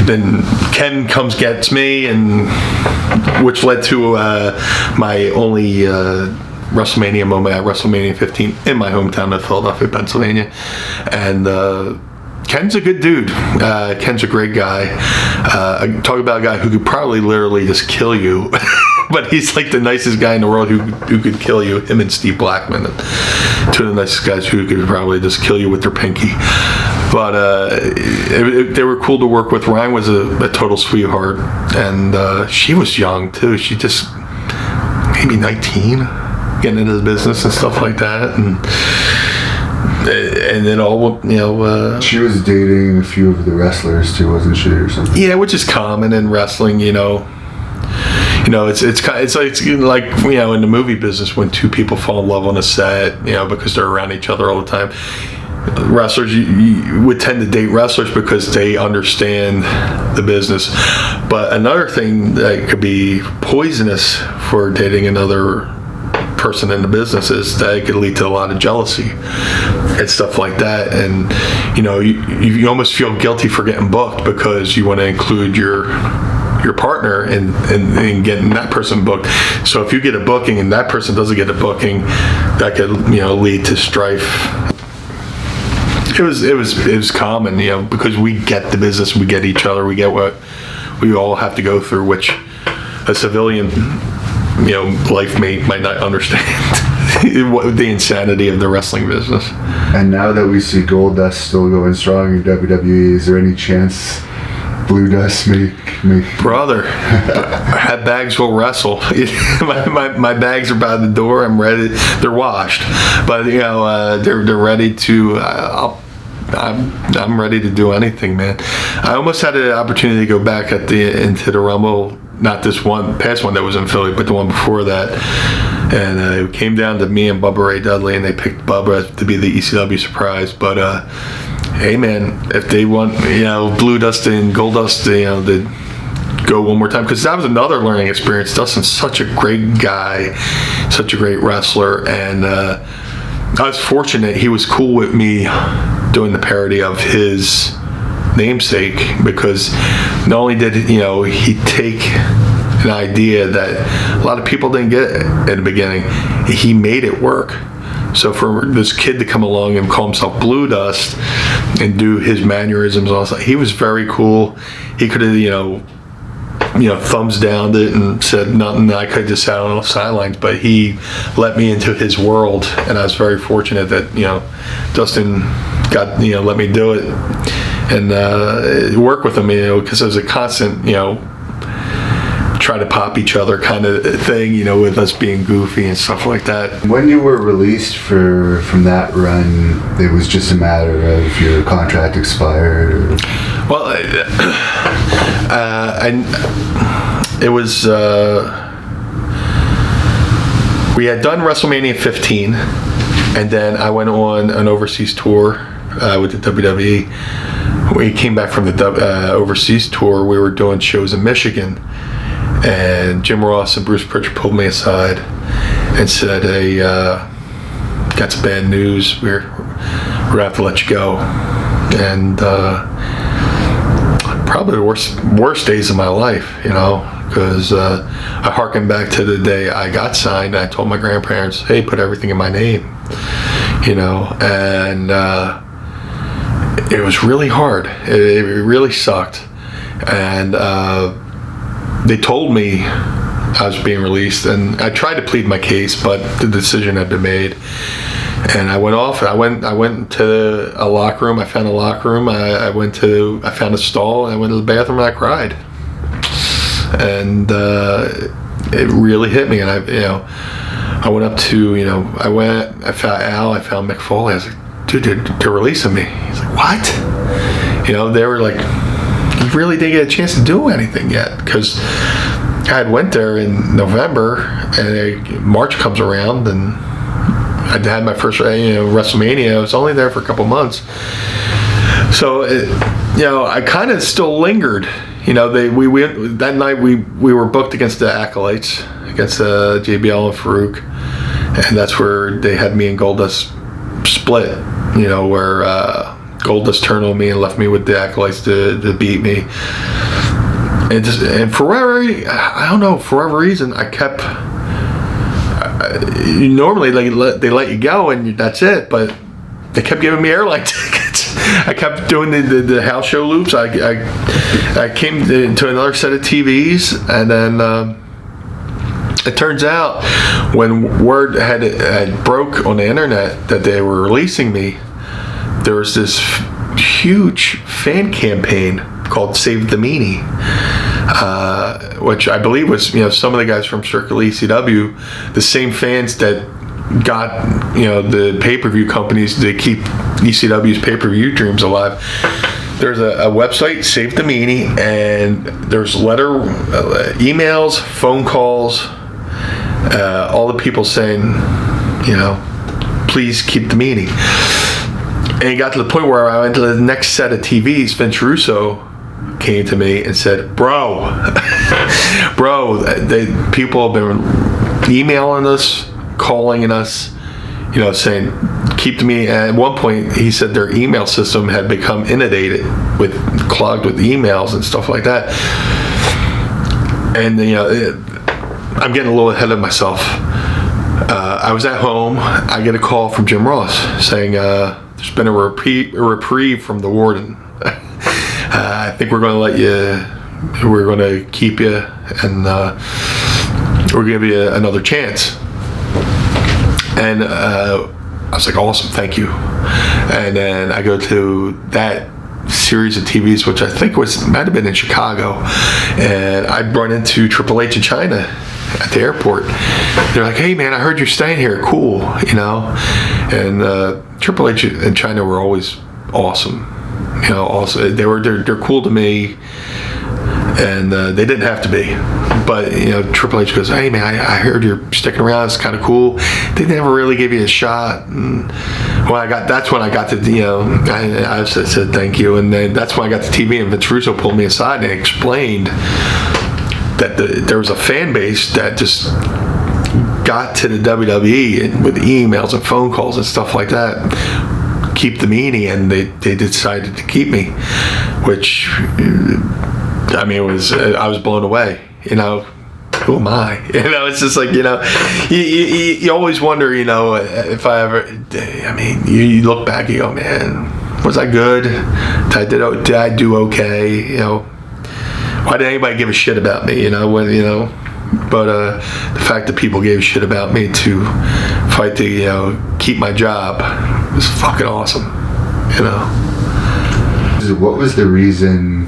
then Ken gets me, and which led to my only WrestleMania moment at WrestleMania 15 in my hometown of Philadelphia, Pennsylvania, and Ken's a good dude. Ken's a great guy. Talk about a guy who could probably literally just kill you. But he's like the nicest guy in the world who could kill you. Him and Steve Blackman, two of the nicest guys who could probably just kill you with their pinky. But they were cool to work with. Ryan was a total sweetheart, and she was young too. She just maybe 19, getting into the business and stuff like that, and then all, you know. She was dating a few of the wrestlers too, wasn't she, or something? Yeah, which is common in wrestling, you know. It's like you know, in the movie business when two people fall in love on a set, you know, because they're around each other all the time. Wrestlers, you would tend to date wrestlers because they understand the business. But another thing that could be poisonous for dating another person in the business is that it could lead to a lot of jealousy and stuff like that. And you know, you almost feel guilty for getting booked because you want to include your partner in getting that person booked. So if you get a booking and that person doesn't get a booking, that could, you know, lead to strife. It was common, you know, because we get the business, we get each other, we get what we all have to go through, which a civilian, you know, life mate might not understand. The insanity of the wrestling business. And now that we see Goldust still going strong in WWE, is there any chance Blue Dust make brother? Have bags will wrestle. my bags are by the door. I'm ready. They're washed, but you know, they're ready to. I'm ready to do anything, man. I almost had an opportunity to go back into the Rumble, not this one, past one that was in Philly, but the one before that. And it came down to me and Bubba Ray Dudley, and they picked Bubba to be the ECW surprise. But hey, man, if they want, you know, Blue Dust and Goldust, you know, to go one more time, because that was another learning experience. Dustin's such a great guy, such a great wrestler, and I was fortunate he was cool with me doing the parody of his namesake, because not only did, you know, he take an idea that a lot of people didn't get at the beginning, he made it work. So for this kid to come along and call himself Blue Dust and do his mannerisms, also, he was very cool. He could have, you know, thumbs downed it and said nothing. I could just sat on the sidelines, but he let me into his world, and I was very fortunate that, you know, Dustin got, you know, let me do it and work with him, you know, because it was a constant, you know, try to pop each other kind of thing, you know, with us being goofy and stuff like that. When you were released from that run, it was just a matter of your contract expired? Or? Well, it was, we had done WrestleMania 15, and then I went on an overseas tour with the WWE. We came back from the overseas tour. We were doing shows in Michigan, and Jim Ross and Bruce Pritchard pulled me aside and said, "Hey, got some bad news. We're gonna have to let you go." And probably the worst days of my life, you know, because I harken back to the day I got signed. I told my grandparents, "Hey, put everything in my name," you know, and it was really hard. It really sucked, and they told me I was being released, and I tried to plead my case, but the decision had been made. And I went off. I went to a locker room. I found a locker room. I found a stall. And I went to the bathroom and I cried. And it really hit me. And I went up to, you know, I found Al. I found Mick Foley. I was like, dude, they're releasing me. He's like, what? You know, they were like, you really didn't get a chance to do anything yet, because I had went there in November, and March comes around, and I had my first, WrestleMania. I was only there for a couple months, so I kind of still lingered. You know, we that night we were booked against the Acolytes, against JBL and Farouk, and that's where they had me and Goldust split. You know, where Goldust turned on me and left me with the Acolytes to beat me. And for whatever, I don't know, for whatever reason, I kept. Normally they let you go and that's it, but they kept giving me airline tickets. I kept doing the house show loops. I came to another set of TVs, and then it turns out when word had broke on the internet that they were releasing me, there was this huge fan campaign called Save the Meanie, which I believe was, you know, some of the guys from Strictly ECW, the same fans that got, you know, the pay-per-view companies to keep ECW's pay-per-view dreams alive. There's a website, Save the Meanie, and there's emails, phone calls, all the people saying, you know, please keep the Meanie. And it got to the point where I went to the next set of TVs. Vince Russo came to me and said, bro, people have been emailing us, calling us, you know, saying, keep the Meanie. And at one point, he said their email system had become inundated clogged with emails and stuff like that. And, you know, I'm getting a little ahead of myself. I was at home. I get a call from Jim Ross saying, there's been a reprieve from the warden. I think we're going to keep you, and we're going to give you another chance. And I was like, awesome, thank you. And then I go to that series of TVs, which I think might have been in Chicago, and I run into Triple H in China at the airport. They're like, hey man, I heard you're staying here, cool, you know. And Triple H and China were always awesome, you know. Also, they're cool to me, and they didn't have to be, but you know, Triple H goes, hey man, I heard you're sticking around, it's kind of cool. They never really gave you a shot. And that's when I got to, you know, I said thank you, and then that's when I got the TV, and Vince Russo pulled me aside and explained that there was a fan base that just got to the WWE and with emails and phone calls and stuff like that, keep the Meanie, and they decided to keep me, which, I mean, I was blown away, you know. Who am I? You know, it's just like, you know, you always wonder, you know, if I ever, I mean, you look back, you go, man, was I good? Did I do okay? You know, why did anybody give a shit about me? You know, but the fact that people gave a shit about me to fight to, you know, keep my job was fucking awesome, you know. What was the reason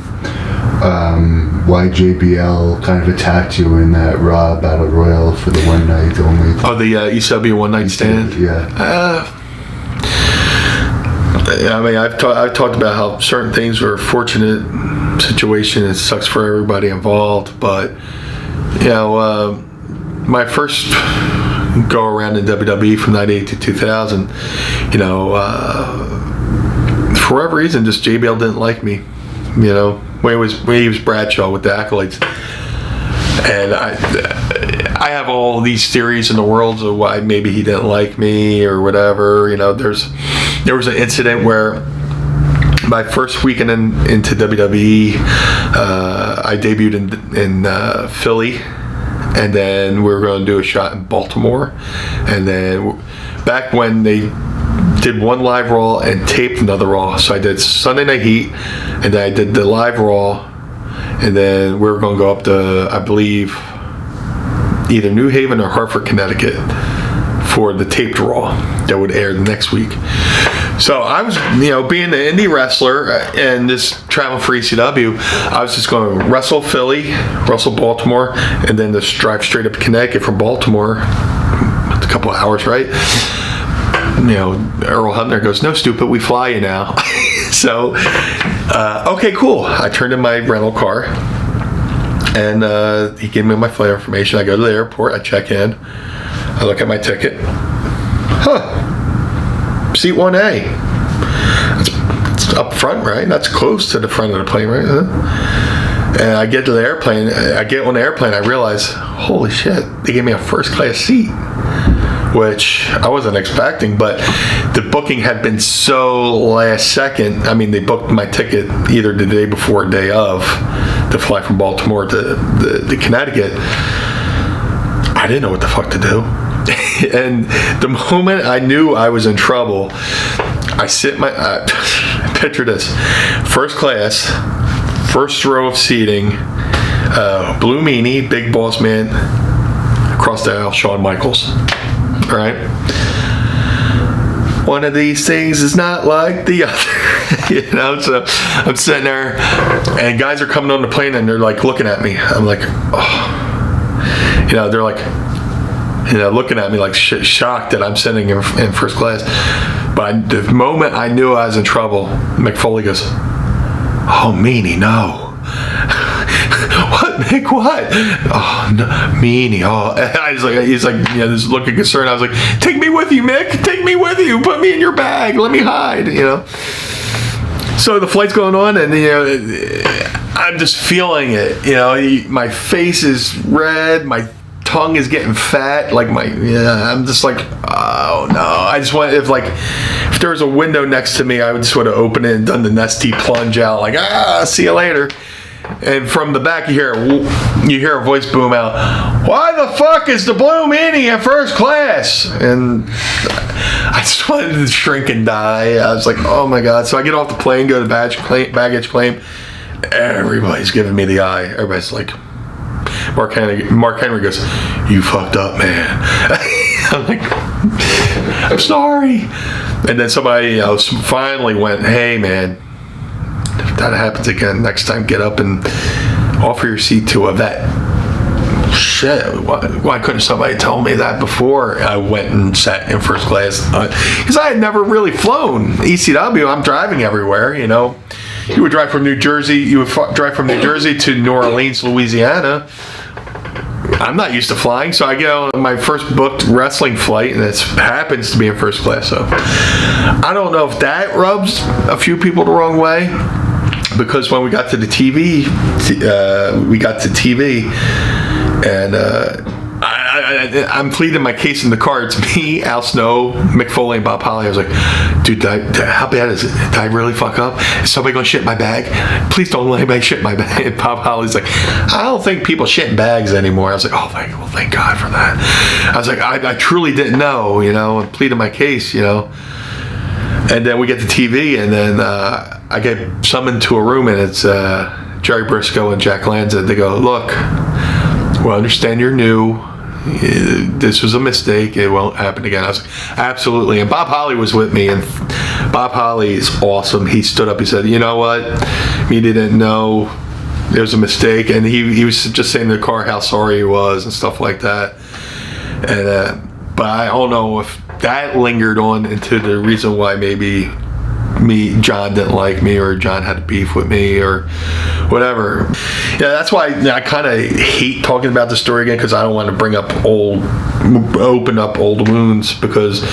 why JBL kind of attacked you in that Raw Battle Royal for the one night only? Oh, the ECW one night stand? Yeah. I mean, I've talked about how certain things were a fortunate situation. It sucks for everybody involved, but you know, my first go around in WWE from '98 to 2000, you know, for whatever reason, just JBL didn't like me. You know, when he was Bradshaw with the Acolytes, and I have all these theories in the world of why maybe he didn't like me or whatever. You know, there was an incident where my first weekend into WWE, I debuted in Philly, and then we were going to do a shot in Baltimore, and then back when they did one live Raw and taped another Raw. So I did Sunday Night Heat, and then I did the live Raw, and then we were going to go up to, I believe, either New Haven or Hartford, Connecticut for the taped Raw that would air the next week. So I was, you know, being an indie wrestler and just traveling for ECW, I was just going to wrestle Philly, wrestle Baltimore, and then just drive straight up to Connecticut from Baltimore. It's a couple of hours, right? You know, Earl Hebner goes, no, stupid, we fly you now. So, okay, cool. I turned in my rental car, and he gave me my flight information. I go to the airport, I check in, I look at my ticket. Seat 1A. That's up front, right? That's close to the front of the plane, right? And I get to the airplane, I realize, holy shit, they gave me a first class seat. which I wasn't expecting, but the booking had been so last second. I mean, they booked my ticket either the day before or day of to fly from Baltimore to Connecticut. I didn't know what the fuck to do. And the moment I knew I was in trouble, I sit picture this, first class, first row of seating, blue Meanie, big boss man, across the aisle, Shawn Michaels, right? One of these things is not like the other, you know. So I'm sitting there, and guys are coming on the plane, and they're like looking at me. I'm like, oh, you know, they're like, you know, looking at me like shocked that I'm sitting in first class. But the moment I knew I was in trouble, McFoley goes, "Oh, Meanie, no." What, Mick? What? Oh, no, Meanie. Oh, he's like, you know, this look of concern. I was like, "Take me with you, Mick. Take me with you. Put me in your bag. Let me hide." You know. So the flight's going on, and you know, I'm just feeling it. You know, my face is red. My tongue is getting fat. Like I'm just like, oh no. I just want, if there was a window next to me, I would sort of open it and done the Nestea plunge out, like, see you later. And from the back, you hear a voice boom out, "Why the fuck is the blue Meanie in first class?" And I just wanted to shrink and die. I was like, oh my God. So I get off the plane, go to baggage claim. Everybody's giving me the eye. Everybody's like, Mark Henry goes, "You fucked up, man." I'm like, "I'm sorry." And then somebody finally went, "Hey, man, if that happens again, next time get up and offer your seat to a vet." Shit, why couldn't somebody tell me that before I went and sat in first class? Because I had never really flown ECW. I'm driving everywhere, you know. You would drive from New Jersey to New Orleans, Louisiana. I'm not used to flying, so I get on my first booked wrestling flight, and it happens to be in first class. So I don't know if that rubs a few people the wrong way, because when we got to the TV, and I'm pleading my case in the car. It's me, Al Snow, Mick Foley, and Bob Holly. I was like, "Dude, how bad is it? Did I really fuck up? Is somebody gonna shit in my bag? Please don't let anybody shit in my bag." And Bob Holly's like, "I don't think people shit in bags anymore." I was like, "Oh, thank God for that." I was like, I truly didn't know, you know, and pleading my case, you know. And then we get to TV, and then I get summoned to a room, and it's Jerry Briscoe and Jack Lanza. They go, "Look, we understand you're new. This was a mistake. It won't happen again." I was like, "Absolutely." And Bob Holly was with me, and Bob Holly is awesome. He stood up. He said, "You know what? He didn't know it was a mistake," and he was just saying in the car how sorry he was and stuff like that. And but I don't know if that lingered on into the reason why maybe John didn't like me, or John had beef with me, or whatever. Yeah, that's why I kind of hate talking about the story again, because I don't want to open up old wounds, because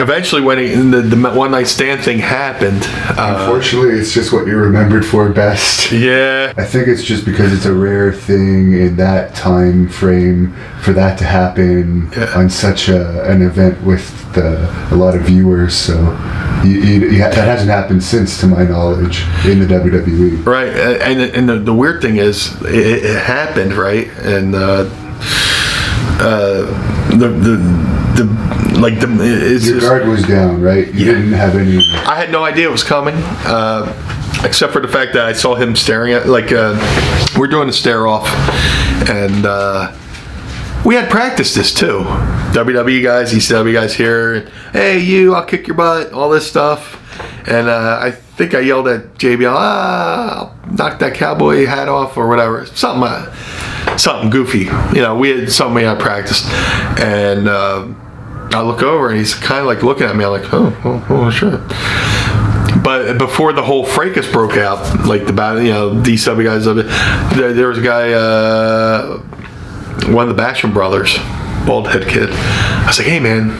eventually when the one night stand thing happened, unfortunately it's just what you're remembered for best. Yeah, I think it's just because it's a rare thing in that time frame for that to happen on such an event with a lot of viewers. So that hasn't happened since, to my knowledge, in the WWE. Right. And the weird thing is, it happened, right? And your guard was down, right? You didn't have any. I had no idea it was coming, except for the fact that I saw him staring at, we're doing a stare off, and we had practiced this too. WWE guys, ECW guys here, and, "Hey, you, I'll kick your butt," all this stuff. And I think I yelled at JBL, "I'll knock that cowboy hat off," or whatever. Something goofy. You know, we had something we had practiced. And I look over, and he's kind of like looking at me. I'm like, oh shit. But before the whole fracas broke out, like the battle, you know, DCW guys of it, there was a guy, one of the Basham brothers, bald head kid. I was like, "Hey man,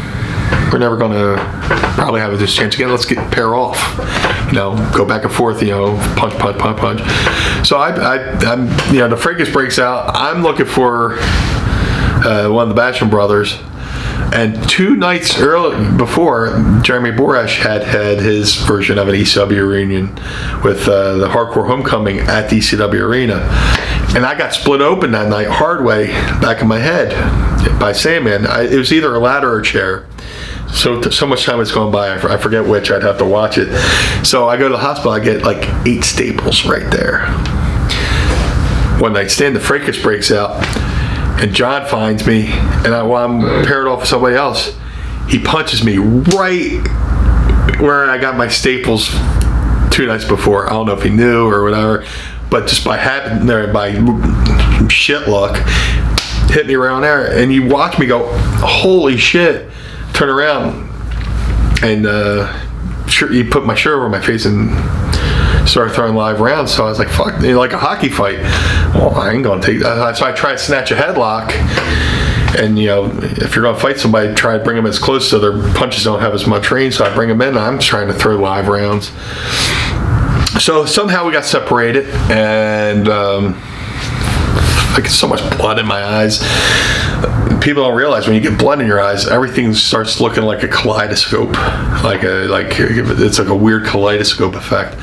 we're never gonna probably have this chance again. Let's pair off. You know, go back and forth. You know, punch." So I'm, you know, the fracas breaks out. I'm looking for one of the Basham brothers. And 2 nights early before, Jeremy Borash had his version of an ECW reunion with the Hardcore Homecoming at the ECW Arena. And I got split open that night, hard way, back in my head, by Sandman. It was either a ladder or a chair. So much time has gone by, I forget which, I'd have to watch it. So I go to the hospital, I get like 8 staples right there. One night stand, the fracas breaks out, and John finds me, and while I'm paired off with somebody else, he punches me right where I got my staples 2 nights before. I don't know if he knew or whatever, but just by shit luck, hit me around there, and you watch me go, holy shit. Turn around, and he put my shirt over my face and started throwing live rounds. So I was like, fuck, like a hockey fight. Well, I ain't gonna take that. So I try to snatch a headlock, and if you're gonna fight somebody, try to bring them as close so their punches don't have as much range. So I bring them in, and I'm trying to throw live rounds. So somehow we got separated, and I get so much blood in my eyes. People don't realize when you get blood in your eyes, everything starts looking like a kaleidoscope, it's like a weird kaleidoscope effect.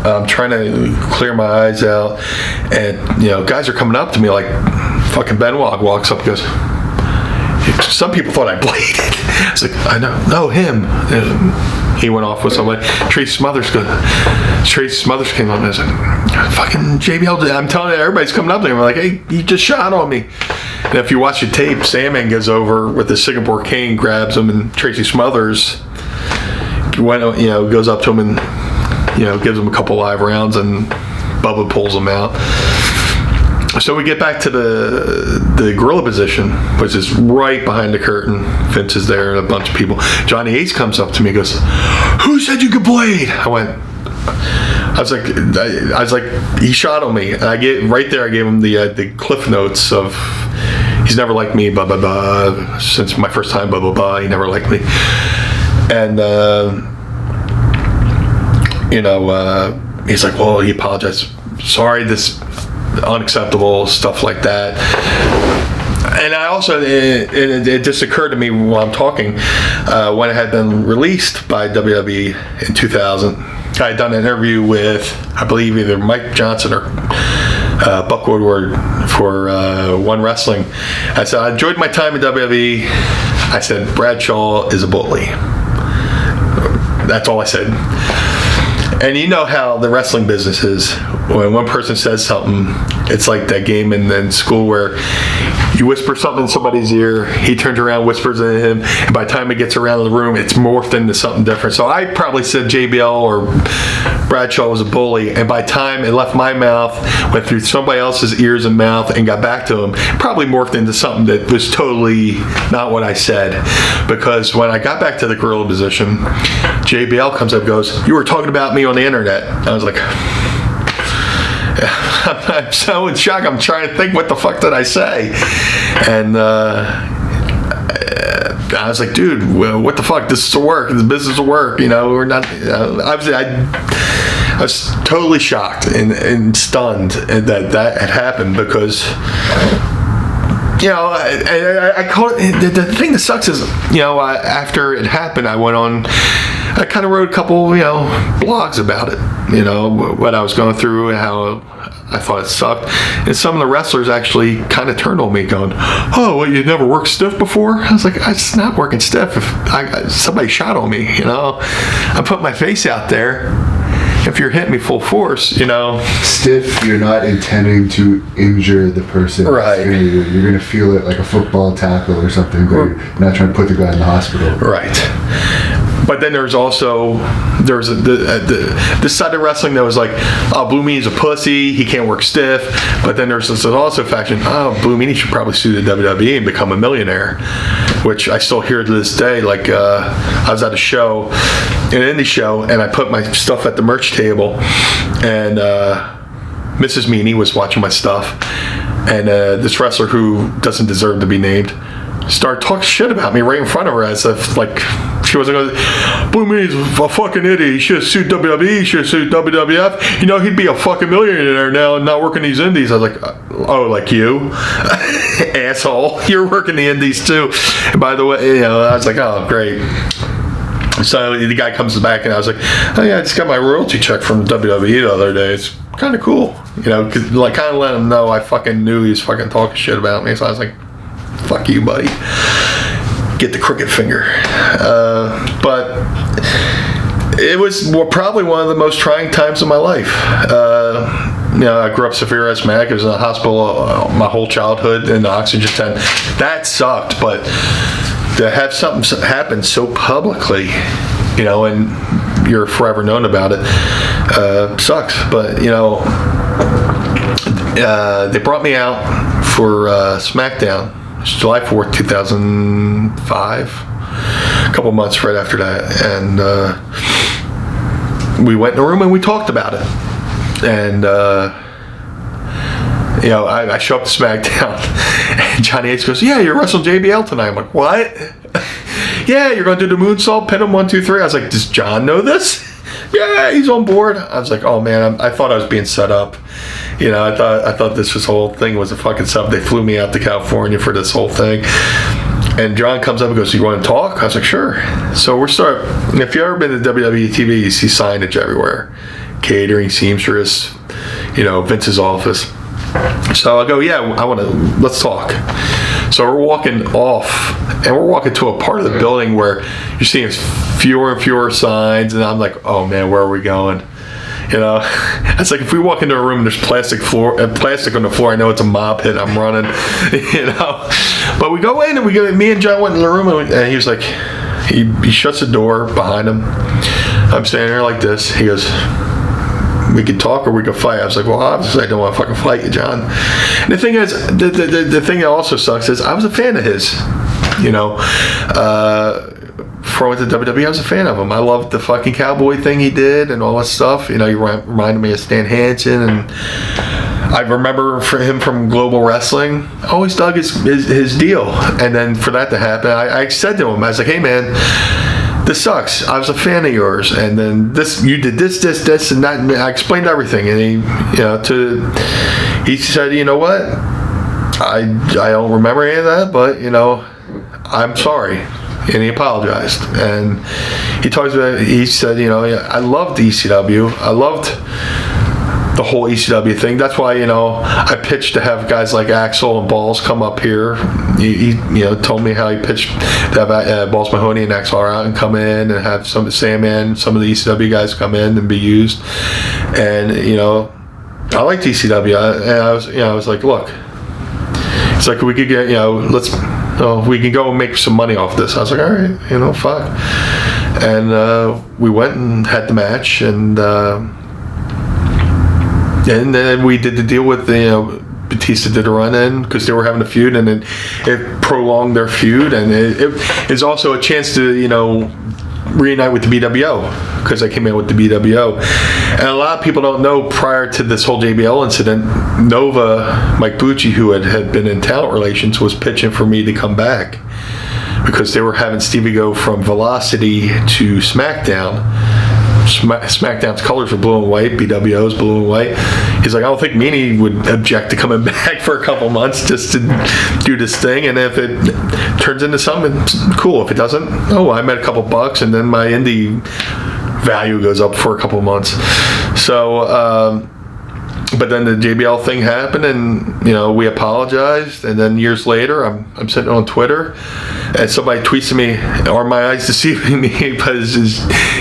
I'm trying to clear my eyes out, and guys are coming up to me like fucking Benoit walks up and goes, some people thought I bladed. I was like, I don't know him. And he went off with somebody. Tracy Smothers came up and I was like, fucking JBL. I'm telling you, everybody's coming up to him. Like, hey, he just shot on me. And if you watch the tape, Sandman goes over with the Singapore cane, grabs him, and Tracy Smothers goes up to him and gives him a couple live rounds, and Bubba pulls him out. So we get back to the gorilla position, which is right behind the curtain. Vince is there and a bunch of people. Johnny Ace comes up to me and goes, "Who said you could blade?" I was like, he shot on me. And I gave him the cliff notes of, he's never liked me, blah, blah, blah. Since my first time, blah, blah, blah. He never liked me. And, he's like, well, he apologized. Sorry, this unacceptable, stuff like that. And I also, it just occurred to me while I'm talking, when it had been released by WWE in 2000, I had done an interview with, I believe, either Mike Johnson or Buck Woodward for One Wrestling. I said, I enjoyed my time in WWE. I said, Bradshaw is a bully. That's all I said. And you know how the wrestling business is. When one person says something, it's like that game in school where you whisper something in somebody's ear, he turns around, whispers in him, and by the time it gets around the room, it's morphed into something different. So I probably said JBL or Bradshaw was a bully, and by the time it left my mouth, went through somebody else's ears and mouth, and got back to him, probably morphed into something that was totally not what I said. Because when I got back to the gorilla position, JBL comes up and goes, "You were talking about me on the internet." I was like, I'm so in shock. I'm trying to think, what the fuck did I say? And I was like, dude, what the fuck? This is a work. This business will work. We're not. I was totally shocked and stunned that had happened because. I call it, the thing that sucks is, after it happened, I went on, I kind of wrote a couple, blogs about it, what I was going through and how I thought it sucked. And some of the wrestlers actually kind of turned on me going, "Oh, well, you never worked stiff before?" I was like, "It's not working stiff. If somebody shot on me, I put my face out there. If you're hitting me full force, Stiff, you're not intending to injure the person. Right. You're going to feel it like a football tackle or something, but you're not trying to put the guy in the hospital. Right. But then this side of wrestling that was like, oh, Blue Meanie's a pussy, he can't work stiff. But then there's also faction, oh, Blue Meanie should probably sue the WWE and become a millionaire, which I still hear to this day. Like, I was at a show, an indie show, and I put my stuff at the merch table, and Mrs. Meanie was watching my stuff, and this wrestler who doesn't deserve to be named started talking shit about me right in front of her as if, like, she wasn't going to, Blue Meanie's a fucking idiot. He should have sued WWE. He should have sued WWF. He'd be a fucking millionaire now and not working these indies. I was like, oh, like you, asshole, you're working the indies too. And by the way, I was like, oh, great. So the guy comes back and I was like, oh yeah, I just got my royalty check from WWE the other day. It's kind of cool, cause like kind of let him know I fucking knew he was fucking talking shit about me. So I was like, fuck you, buddy. Get the crooked finger. But it was probably one of the most trying times of my life. I grew up severe asthmatic. I was in a hospital my whole childhood in the oxygen tent. That sucked, but to have something happen so publicly, and you're forever known about it, sucks. But, they brought me out for SmackDown. It's July 4th, 2005. A couple months right after that. And we went in the room and we talked about it. And, I show up to SmackDown and Johnny Ace goes, yeah, you're wrestling JBL tonight. I'm like, what? Yeah, you're going to do the moonsault, pin him 1, 2, 3. I was like, does John know this? Yeah, he's on board. I was like, oh man, I thought I was being set up. I thought this whole thing was a fucking sub. They flew me out to California for this whole thing. And John comes up and goes, you want to talk? I was like, sure. So if you've ever been to WWE TV, you see signage everywhere. Catering, seamstress, Vince's office. So I go, yeah, let's talk. So we're walking off, and we're walking to a part of the building where you're seeing fewer and fewer signs, and I'm like, oh man, where are we going? It's like if we walk into a room and there's plastic on the floor, I know it's a mob hit, I'm running, But we go in and me and John went in the room and he was like, he shuts the door behind him. I'm standing there like this. He goes, we could talk or we could fight. I was like, well, obviously I don't want to fucking fight you, John. And the thing is, the thing that also sucks is I was a fan of his, before I went to WWE, I was a fan of him. I loved the fucking cowboy thing he did and all that stuff. He reminded me of Stan Hansen, and I remember him from Global Wrestling. I always dug his deal. And then for that to happen, I said to him, I was like, hey man, this sucks. I was a fan of yours, and then you did this, and that. And I explained everything, and he said, you know what? I don't remember any of that, but I'm sorry. And he apologized. And he said, I loved ECW. I loved the whole ECW thing. That's why, I pitched to have guys like Axel and Balls come up here. He told me how he pitched to have Balls Mahoney and Axel out and come in and have some Sandman, some of the ECW guys come in and be used. And, I liked ECW. I was like, look, it's like we could get, we can go and make some money off this. I was like, all right, fuck. And we went and had the match, and then we did the deal with Batista did a run in because they were having a feud, and it prolonged their feud, and it is also a chance to reunite with the BWO because I came in with the BWO. And a lot of people don't know, prior to this whole JBL incident, Nova, Mike Bucci, who had been in talent relations, was pitching for me to come back because they were having Stevie go from Velocity to SmackDown. SmackDown's colors were blue and white, BWO's blue and white. He's like, I don't think Meanie would object to coming back for a couple months just to do this thing, and if it turns into something, cool. If it doesn't, I made a couple bucks, and then my indie value goes up for a couple months. So, but then the JBL thing happened, and we apologized, and then years later, I'm sitting on Twitter, and somebody tweets to me, "Are my eyes deceiving me?" Because is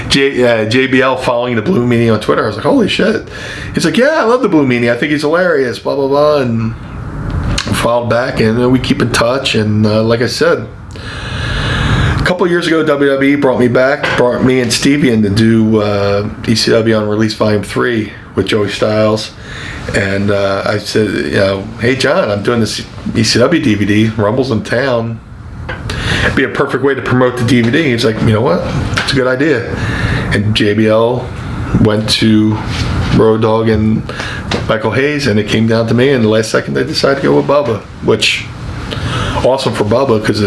JBL following the Blue Meanie on Twitter? I was like, holy shit. He's like, yeah, I love the Blue Meanie. I think he's hilarious. Blah blah blah, and followed back, and we keep in touch. And like I said, a couple of years ago, WWE brought me and Stevie in to do ECW on Release Volume 3 with Joey Styles. And I said, hey John, I'm doing this ECW DVD, Rumble's in town. It'd be a perfect way to promote the DVD. He's like, you know what? It's a good idea. And JBL went to Road Dogg and Michael Hayes, and it came down to me, and the last second they decided to go with Bubba, which awesome for Bubba because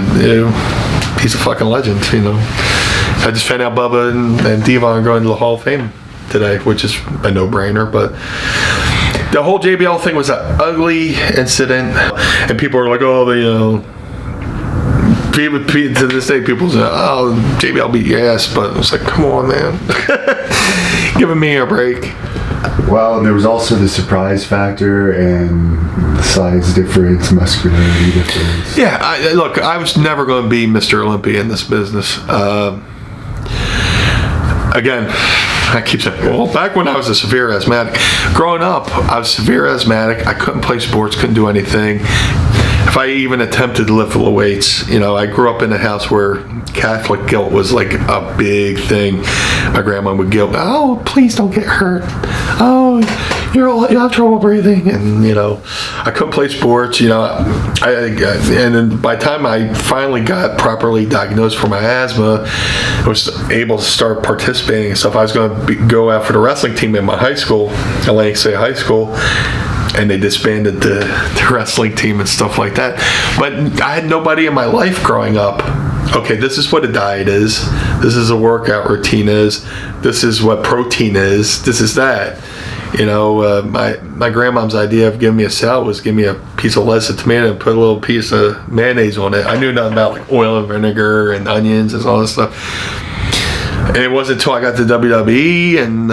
he's a fucking legend. I just found out Bubba and Devon are going to the Hall of Fame today, which is a no-brainer, but the whole JBL thing was an ugly incident, and people are like, oh, people, to this day, people say, oh, JBL beat your ass, but it's like, come on, man. Giving me a break. Well, there was also the surprise factor and the size difference, muscularity difference. Yeah, look, I was never going to be Mr. Olympia in this business. Again, I keep saying, well, back when I was a severe asthmatic, growing up, I was severe asthmatic. I couldn't play sports, couldn't do anything. If I even attempted to lift the weights, I grew up in a house where Catholic guilt was like a big thing. My grandma would guilt, oh, please don't get hurt. Oh, you have trouble breathing. And, I couldn't play sports, and then by the time I finally got properly diagnosed for my asthma, I was able to start participating and stuff. I was going to go out for the wrestling team in my high school, Atlantic State High School. And they disbanded the wrestling team and stuff like that. But I had nobody in my life growing up. Okay, this is what a diet is. This is a workout routine is. This is what protein is. This is that. My grandmom's idea of giving me a salad was give me a piece of lettuce and tomato and put a little piece of mayonnaise on it. I knew nothing about like oil and vinegar and onions and all this stuff. And it wasn't until I got to WWE and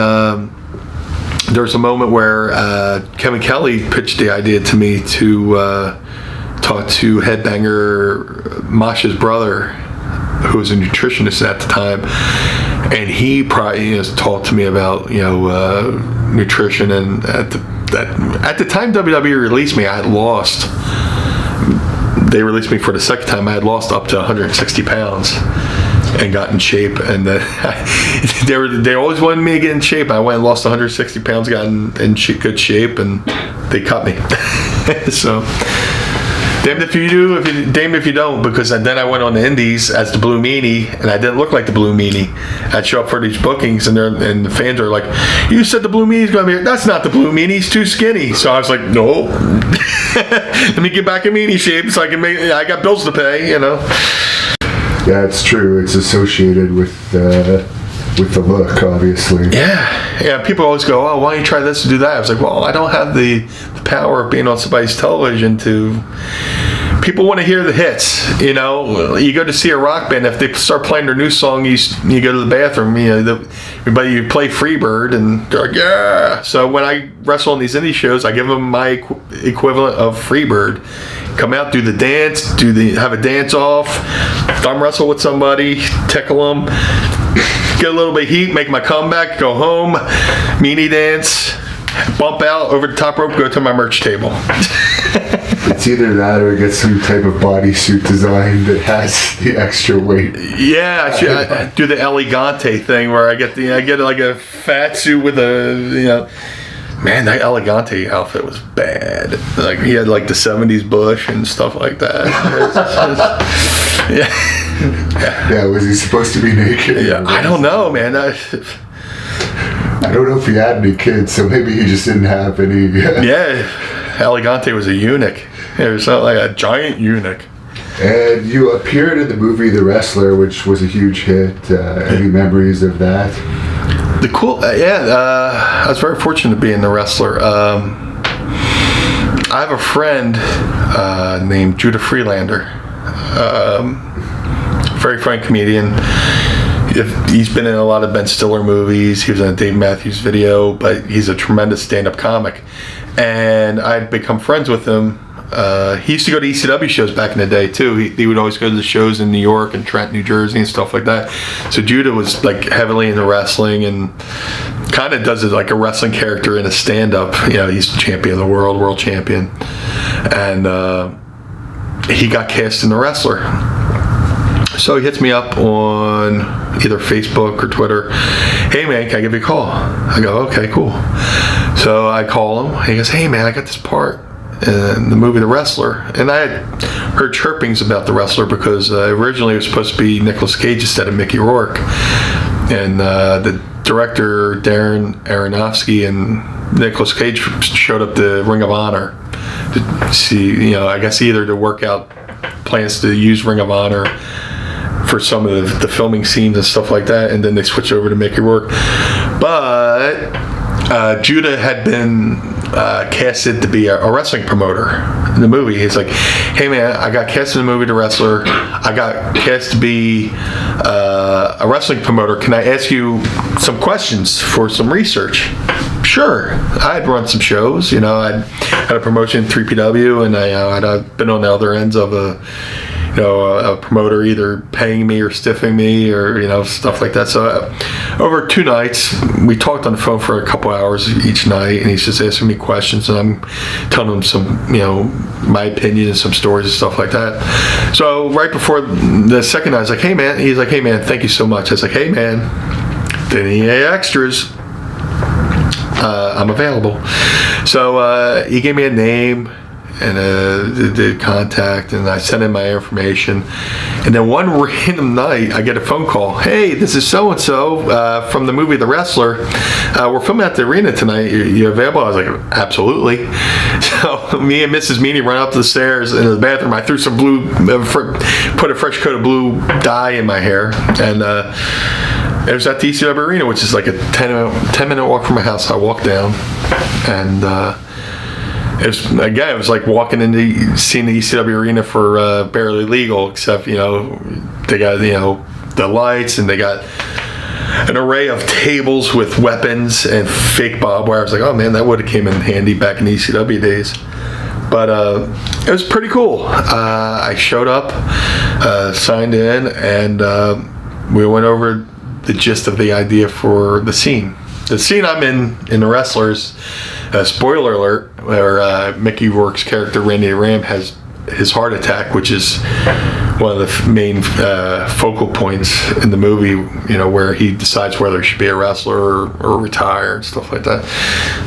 there was a moment where Kevin Kelly pitched the idea to me to talk to Headbanger Masha's brother, who was a nutritionist at the time, and he probably talked to me about nutrition. And at the time WWE released me, I had lost. They released me for the second time. I had lost up to 160 pounds. And got in shape, and they always wanted me to get in shape. I went and lost 160 pounds, got in good shape, and they cut me. So, damned if you do, damned if you don't, because then I went on the Indies as the Blue Meanie, and I didn't look like the Blue Meanie. I'd show up for these bookings, and the fans are like, "You said the Blue Meanie's going to be here." That's not the Blue Meanie. He's too skinny. So I was like, "No, let me get back in meanie shape so I can make. I got bills to pay, Yeah, it's true. It's associated with the look, obviously. Yeah. People always go, "Oh, why don't you try this and do that?" I was like, "Well, I don't have the power of being on somebody's television to." People want to hear the hits. You go to see a rock band. If they start playing their new song, you go to the bathroom. Everybody, you play Freebird, and they're like, "Yeah." So when I wrestle on these indie shows, I give them my equivalent of Freebird. Come out, do the dance, have a dance off, thumb wrestle with somebody, tickle them, get a little bit of heat, make my comeback, go home, meanie dance, bump out over the top rope, go to my merch table. It's either that or get some type of bodysuit design that has the extra weight. Yeah, I do the Elegante thing where I get like a fat suit with a Man, that Elegante outfit was bad. Like he had like the '70s bush and stuff like that. Yeah, was he supposed to be naked? Yeah, I don't know, man. I don't know if he had any kids, so maybe he just didn't have any. Yeah, Elegante was a eunuch. It was like a giant eunuch. And you appeared in the movie The Wrestler, which was a huge hit. Any memories of that? I was very fortunate to be in The Wrestler. I have a friend named Judah Freelander, very funny comedian. He's been in a lot of Ben Stiller movies. He was in a Dave Matthews video, but he's a tremendous stand-up comic. And I'd become friends with him. He used to go to ECW shows back in the day too. He would always go to the shows in New York and Trent, New Jersey and stuff like that. So Judah was like heavily into wrestling and kind of does it like a wrestling character in a stand-up. He's champion of the world champion. And he got cast in The Wrestler. So he hits me up on either Facebook or Twitter. "Hey man, can I give you a call?" I go, "Okay, cool." So I call him. He goes, "Hey man, I got this part in the movie The Wrestler." And I had heard chirpings about The Wrestler because originally it was supposed to be Nicolas Cage instead of Mickey Rourke. And the director, Darren Aronofsky, and Nicolas Cage showed up to Ring of Honor to see, I guess either to work out plans to use Ring of Honor for some of the filming scenes and stuff like that, and then they switched over to Mickey Rourke. But Judah had been casted to be a wrestling promoter in the movie. He's like, hey man, I got cast in the movie The Wrestler. I got cast to be a wrestling promoter. Can I ask you some questions for some research? Sure. I had run some shows. I had a promotion in 3PW, and I'd been on the other ends of a promoter either paying me or stiffing me or, stuff like that. So over 2 nights, we talked on the phone for a couple hours each night, and he's just asking me questions, and I'm telling him some, my opinion and some stories and stuff like that. So right before the second night, I was like, hey man, he's like, hey man, thank you so much. I was like, hey man, did any extras? I'm available. So he gave me a name and the contact, and I sent in my information. And then one random night, I get a phone call. Hey, this is so-and-so from the movie The Wrestler. We're filming at the arena tonight. You available? I was like, absolutely. So me and Mrs. Meanie run up the stairs in the bathroom. I threw some put a fresh coat of blue dye in my hair, and it was at the ECW Arena, which is like a 10-minute walk from my house. I walked down, and it was like walking into seeing the ECW Arena for Barely Legal, except, they got, the lights, and they got an array of tables with weapons and fake barbed wire. I was like, oh man, that would have came in handy back in the ECW days. But it was pretty cool. I showed up, signed in, and we went over the gist of the idea for the scene. The scene I'm in The Wrestlers, spoiler alert, where Mickey Rourke's character Randy Ram has his heart attack, which is one of the main focal points in the movie, where he decides whether he should be a wrestler or retire and stuff like that.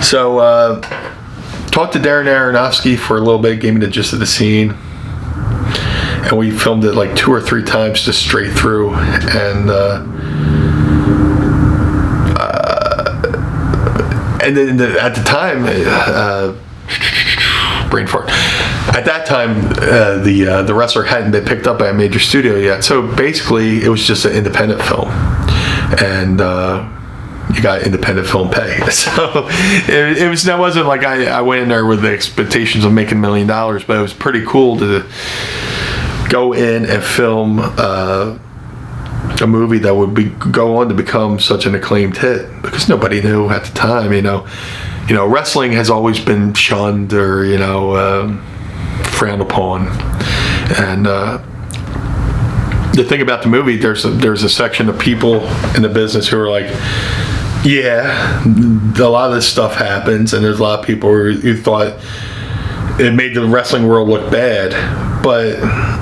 So talked to Darren Aronofsky for a little bit, gave me the gist of the scene, and we filmed it like 2 or 3 times just straight through. And then at the time, brain fart. At that time, the Wrestler hadn't been picked up by a major studio yet. So basically, it was just an independent film, and you got independent film pay. So that wasn't like I went in there with the expectations of making $1 million, but it was pretty cool to go in and film a movie that would go on to become such an acclaimed hit, because nobody knew at the time. Wrestling has always been shunned or frowned upon, and the thing about the movie, there's a section of people in the business who are like, yeah, a lot of this stuff happens, and there's a lot of people who thought it made the wrestling world look bad. But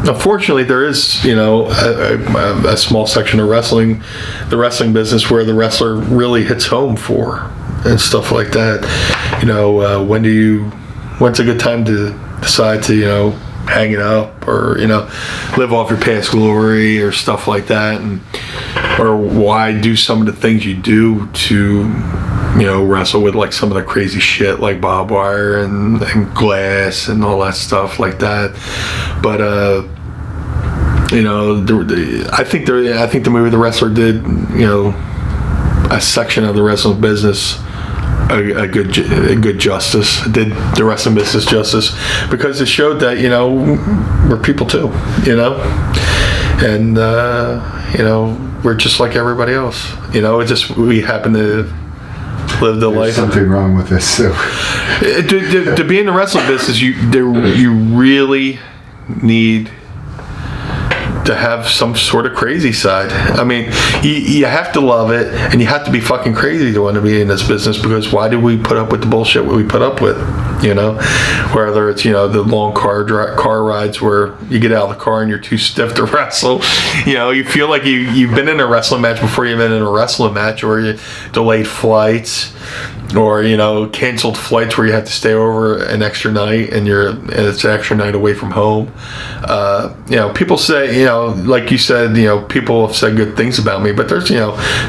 unfortunately, there is, a small section of the wrestling business where the wrestler really hits home for, and stuff like that. When's a good time to decide to, hang it up, or, live off your past glory or stuff like that, or why do some of the things you do to, wrestle with like some of the crazy shit like barbed wire and glass and all that stuff like that. But I think the movie The Wrestler did, a section of the wrestling business a good justice. It did the wrestling business justice, because it showed that we're people too, and we're just like everybody else. We happen to live the life. There's something wrong with this. So to be in the wrestling business, you really need to have some sort of crazy side. I mean, you have to love it, and you have to be fucking crazy to want to be in this business, because why do we put up with the bullshit we put up with? Whether it's the long car rides where you get out of the car and you're too stiff to wrestle. You feel like you've been in a wrestling match before you've been in a wrestling match, or you delayed flights, or canceled flights where you have to stay over an extra night, and it's an extra night away from home. People say, like you said, people have said good things about me, but there's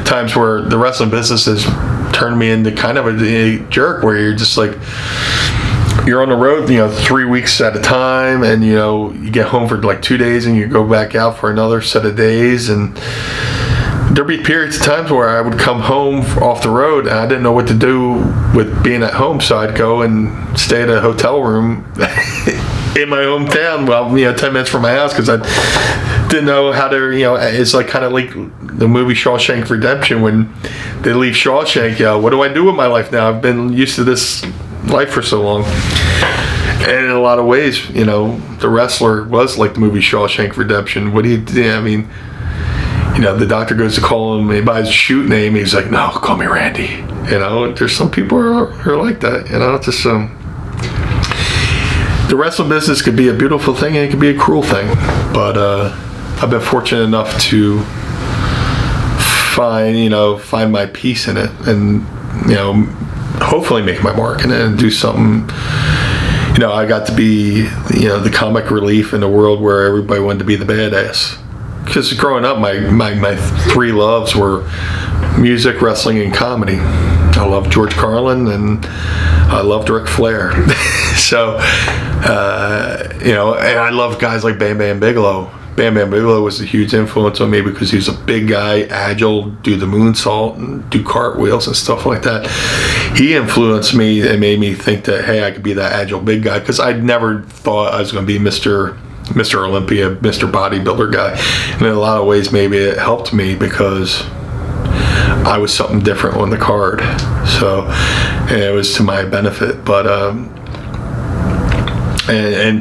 times where the wrestling business has turned me into kind of a jerk, where you're just like, you're on the road 3 weeks at a time, and you get home for like 2 days, and you go back out for another set of days, and there'd be periods of times where I would come home off the road and I didn't know what to do with being at home, so I'd go and stay at a hotel room in my hometown, 10 minutes from my house, because I didn't know how to, it's like kind of like the movie Shawshank Redemption, when they leave Shawshank, what do I do with my life now? I've been used to this life for so long. And in a lot of ways, The Wrestler was like the movie Shawshank Redemption. What do you do? I mean, the doctor goes to call him by his shoot name. He's like, no, call me Randy. There's some people who are like that. Just the wrestling business could be a beautiful thing and it could be a cruel thing. But I've been fortunate enough to find my peace in it, and hopefully make my mark in it and do something. I got to be the comic relief in a world where everybody wanted to be the badass. Because growing up, my three loves were music, wrestling, and comedy. I loved George Carlin and I loved Ric Flair. So, and I loved guys like Bam Bam Bigelow. Bam Bam Bigelow was a huge influence on me because he was a big guy, agile, do the moonsault and do cartwheels and stuff like that. He influenced me and made me think that, hey, I could be that agile big guy, because I never thought I was going to be Mr. Olympia, Mr. Bodybuilder guy. And in a lot of ways, maybe it helped me because I was something different on the card. So it was to my benefit. But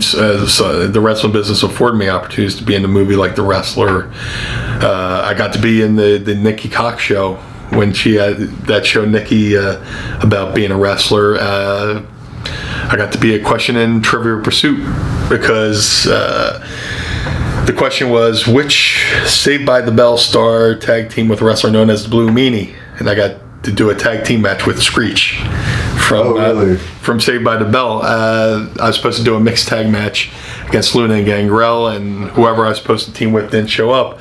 so the wrestling business afforded me opportunities to be in a movie like The Wrestler. I got to be in the Nikki Cox show when she had that show, Nikki, about being a wrestler. I got to be a question in Trivial Pursuit because the question was, which Saved by the Bell star tag team with a wrestler known as the Blue Meanie? And I got to do a tag team match with Screech from Saved by the Bell. I was supposed to do a mixed tag match against Luna and Gangrel, and whoever I was supposed to team with didn't show up.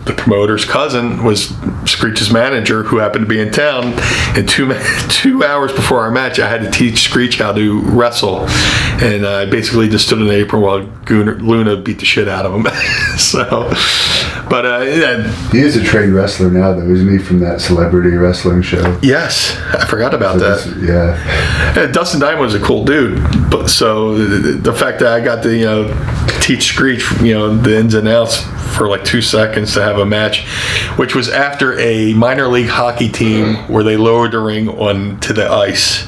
The promoter's cousin was Screech's manager, who happened to be in town. And 2 hours before our match, I had to teach Screech how to wrestle. And I basically just stood in the apron while Luna beat the shit out of him. He is a trained wrestler now, though, isn't he, from that celebrity wrestling show? Yes, I forgot about that. Yeah. Dustin Diamond was a cool dude. But so the fact that I got to teach Screech, the ins and outs for like 2 seconds to have a match, which was after a minor league hockey team where they lowered the ring onto the ice.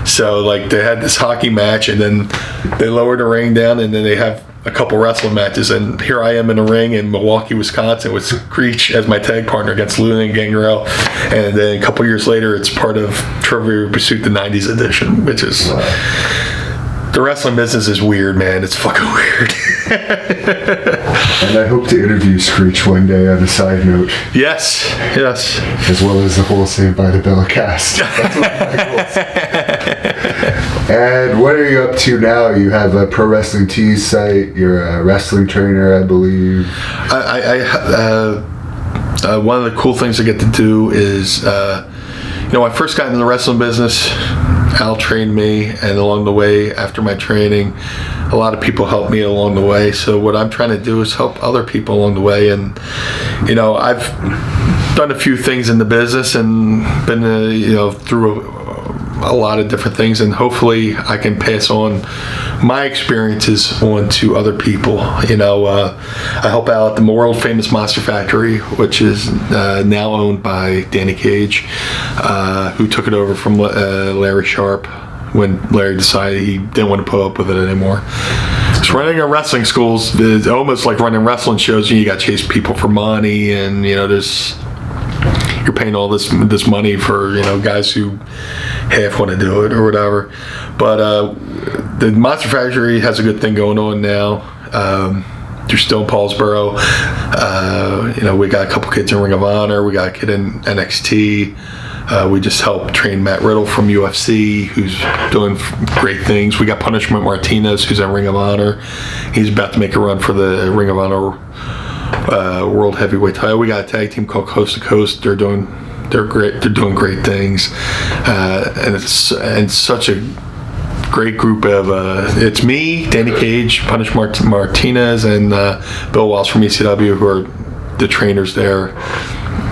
So like they had this hockey match and then they lowered the ring down and then they have a couple wrestling matches, and here I am in a ring in Milwaukee, Wisconsin with Screech as my tag partner against Luna and Gangrel, and then a couple years later it's part of Trivial Pursuit, the 90s edition, which is... The wrestling business is weird, man. It's fucking weird. And I hope to interview Screech one day on a side note. Yes. As well as the whole Saved by the Bell cast. That's what my goals. And what are you up to now? You have a Pro Wrestling Tees site. You're a wrestling trainer, I believe. One of the cool things I get to do is, when I first got into the wrestling business, Al trained me, and along the way, after my training, a lot of people helped me along the way. So what I'm trying to do is help other people along the way. And, I've done a few things in the business and been, through a lot of different things, and hopefully I can pass on my experiences on to other people. I help out at the world famous Monster Factory, which is now owned by Danny Cage, who took it over from Larry Sharp when Larry decided he didn't want to put up with it anymore. So running a wrestling school is almost like running wrestling shows. You got to chase people for money, and you're paying all this money for guys who half want to do it or whatever. But the Monster Factory has a good thing going on now. They're still in Paulsboro. We got a couple kids in Ring of Honor. We got a kid in NXT. We just helped train Matt Riddle from UFC, who's doing great things. We got Punishment Martinez, who's in Ring of Honor. He's about to make a run for the Ring of Honor World Heavyweight title. We got a tag team called Coast to Coast. They're great. They're doing great things, and it's such a great group of. It's me, Danny Cage, Punish Martinez, and Bill Walsh from ECW, who are the trainers there.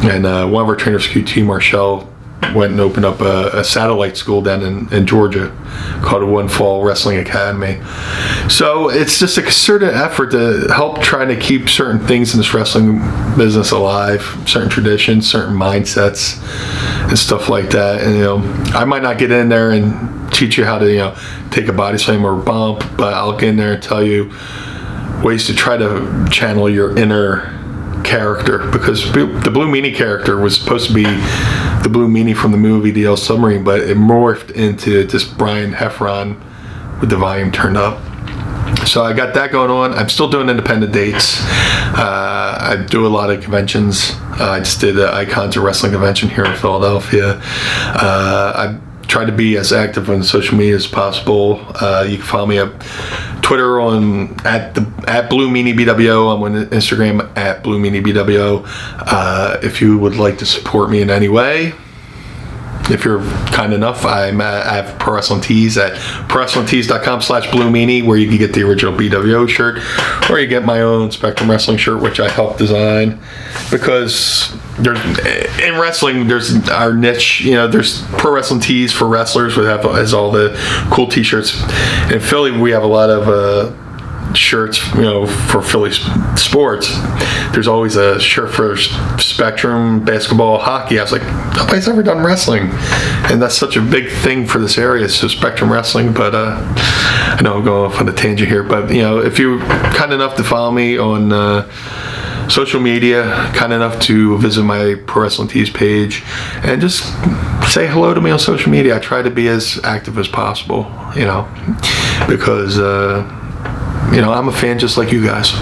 And one of our trainers, QT Marshall, went and opened up a satellite school down in Georgia called a One Fall Wrestling Academy. So it's just a concerted effort to help try to keep certain things in this wrestling business alive, certain traditions, certain mindsets, and stuff like that. And I might not get in there and teach you how to take a body slam or bump, but I'll get in there and tell you ways to try to channel your inner character, because the Blue Meanie character was supposed to be the Blue Meanie from the movie The Yellow Submarine, but it morphed into just Brian Heffron with the volume turned up. So I got that going on. I'm still doing independent dates. I do a lot of conventions. I just did an Icons of Wrestling convention here in Philadelphia. I try to be as active on social media as possible. You can follow me at Twitter at Blue Meanie BWO. I'm on Instagram at Blue Meanie BWO. If you would like to support me in any way, if you're kind enough, I have Pro Wrestling Tees at prowrestlingtees.com/Blue Meanie, where you can get the original BWO shirt, or you get my own Spectrum Wrestling shirt, which I helped design. Because in wrestling, there's our niche. There's Pro Wrestling Tees for wrestlers, which has all the cool T-shirts. In Philly, we have a lot of shirts, for Philly sports. There's always a shirt for Spectrum, basketball, hockey. I was like, nobody's ever done wrestling, and that's such a big thing for this area. So Spectrum Wrestling, but I know I'm going off on a tangent here, but if you're kind enough to follow me on social media, kind enough to visit my Pro Wrestling Tees page, and just say hello to me on social media. I try to be as active as possible, because I'm a fan just like you guys.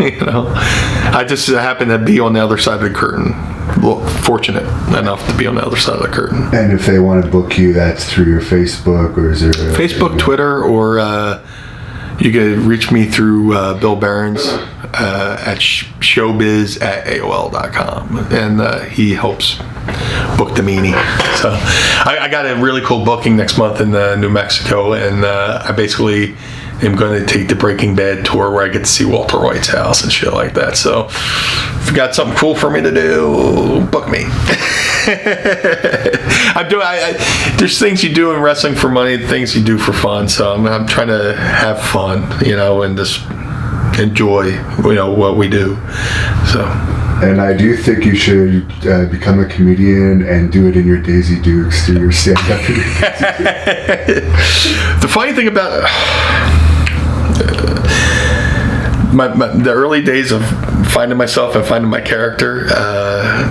I just happen to be on the other side of the curtain. Well, fortunate enough to be on the other side of the curtain. And if they want to book you, that's through your Facebook, or is there Facebook, Twitter, or you can reach me through Bill Behrens at showbiz@aol.com, and he helps book the Meanie. So I got a really cool booking next month in New Mexico, and I basically am going to take the Breaking Bad tour, where I get to see Walter White's house and shit like that. So if you got something cool for me to do, book me. There's things you do in wrestling for money, things you do for fun. So I'm trying to have fun, and just enjoy, what we do. So. And I do think you should become a comedian and do it in your Daisy Dukes through your stand-up. The funny thing about the early days of finding myself and finding my character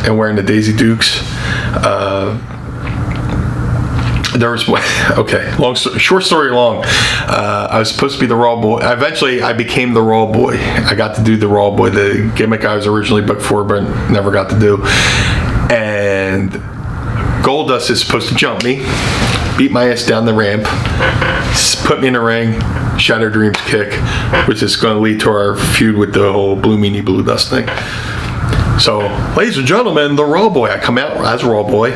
and wearing the Daisy Dukes, there was short story long. I was supposed to be the Raw Boy. Eventually, I became the Raw Boy. I got to do the Raw Boy, the gimmick I was originally booked for, but never got to do. And Goldust is supposed to jump me, beat my ass down the ramp, put me in the ring, Shattered Dreams kick, which is going to lead to our feud with the whole Blue Meanie Blue Dust thing. So, ladies and gentlemen, the Raw Boy. I come out as Raw Boy.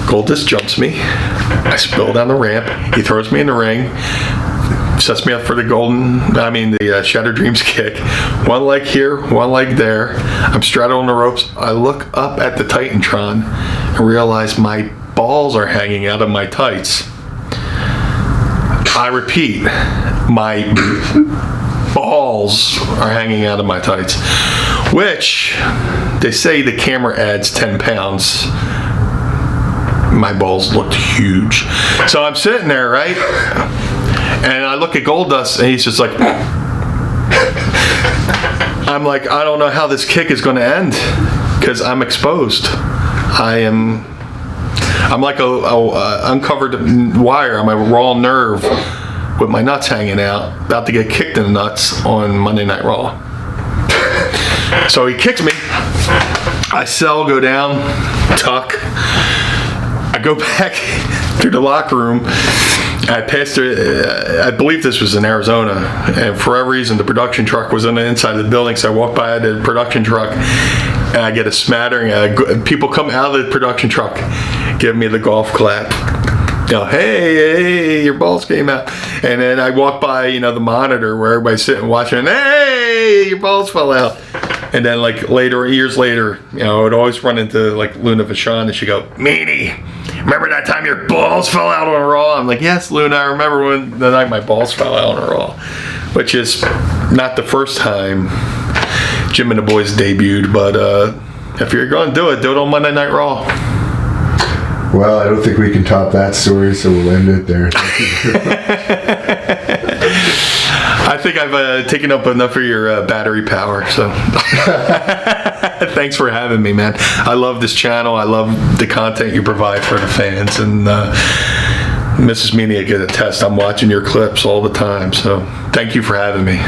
Goldust jumps me. I spill down the ramp. He throws me in the ring, sets me up for the Shattered Dreams kick. One leg here, one leg there. I'm straddling the ropes. I look up at the Titantron and realize my balls are hanging out of my tights. I repeat, my balls are hanging out of my tights, which they say the camera adds 10 pounds. My balls looked huge. So I'm sitting there, right? And I look at Goldust, and he's just like, I'm like, I don't know how this kick is going to end, because I'm exposed. I'm like a uncovered wire. I'm a raw nerve with my nuts hanging out, about to get kicked in the nuts on Monday Night Raw. So he kicks me. I go down, tuck. I go back through the locker room. I passed through, I believe this was in Arizona, and for whatever reason the production truck was on the inside of the building, so I walk by the production truck and I get a smattering. People come out of the production truck, give me the golf clap. Hey, your balls came out. And then I walk by, the monitor where everybody's sitting watching, hey, your balls fell out. And then like years later, you know, I would always run into like Luna Vachon, and she'd go, Meanie, remember that time your balls fell out on a Raw? I'm like, yes, Luna, I remember when the night my balls fell out on a Raw. Which is not the first time Jim and the Boys debuted, but if you're going to do it on Monday Night Raw. Well, I don't think we can top that story, so we'll end it there. I think I've taken up enough of your battery power, so thanks for having me, man. I love this channel. I love the content you provide for the fans, and Mrs. Meanie, I get a test. I'm watching your clips all the time, so thank you for having me.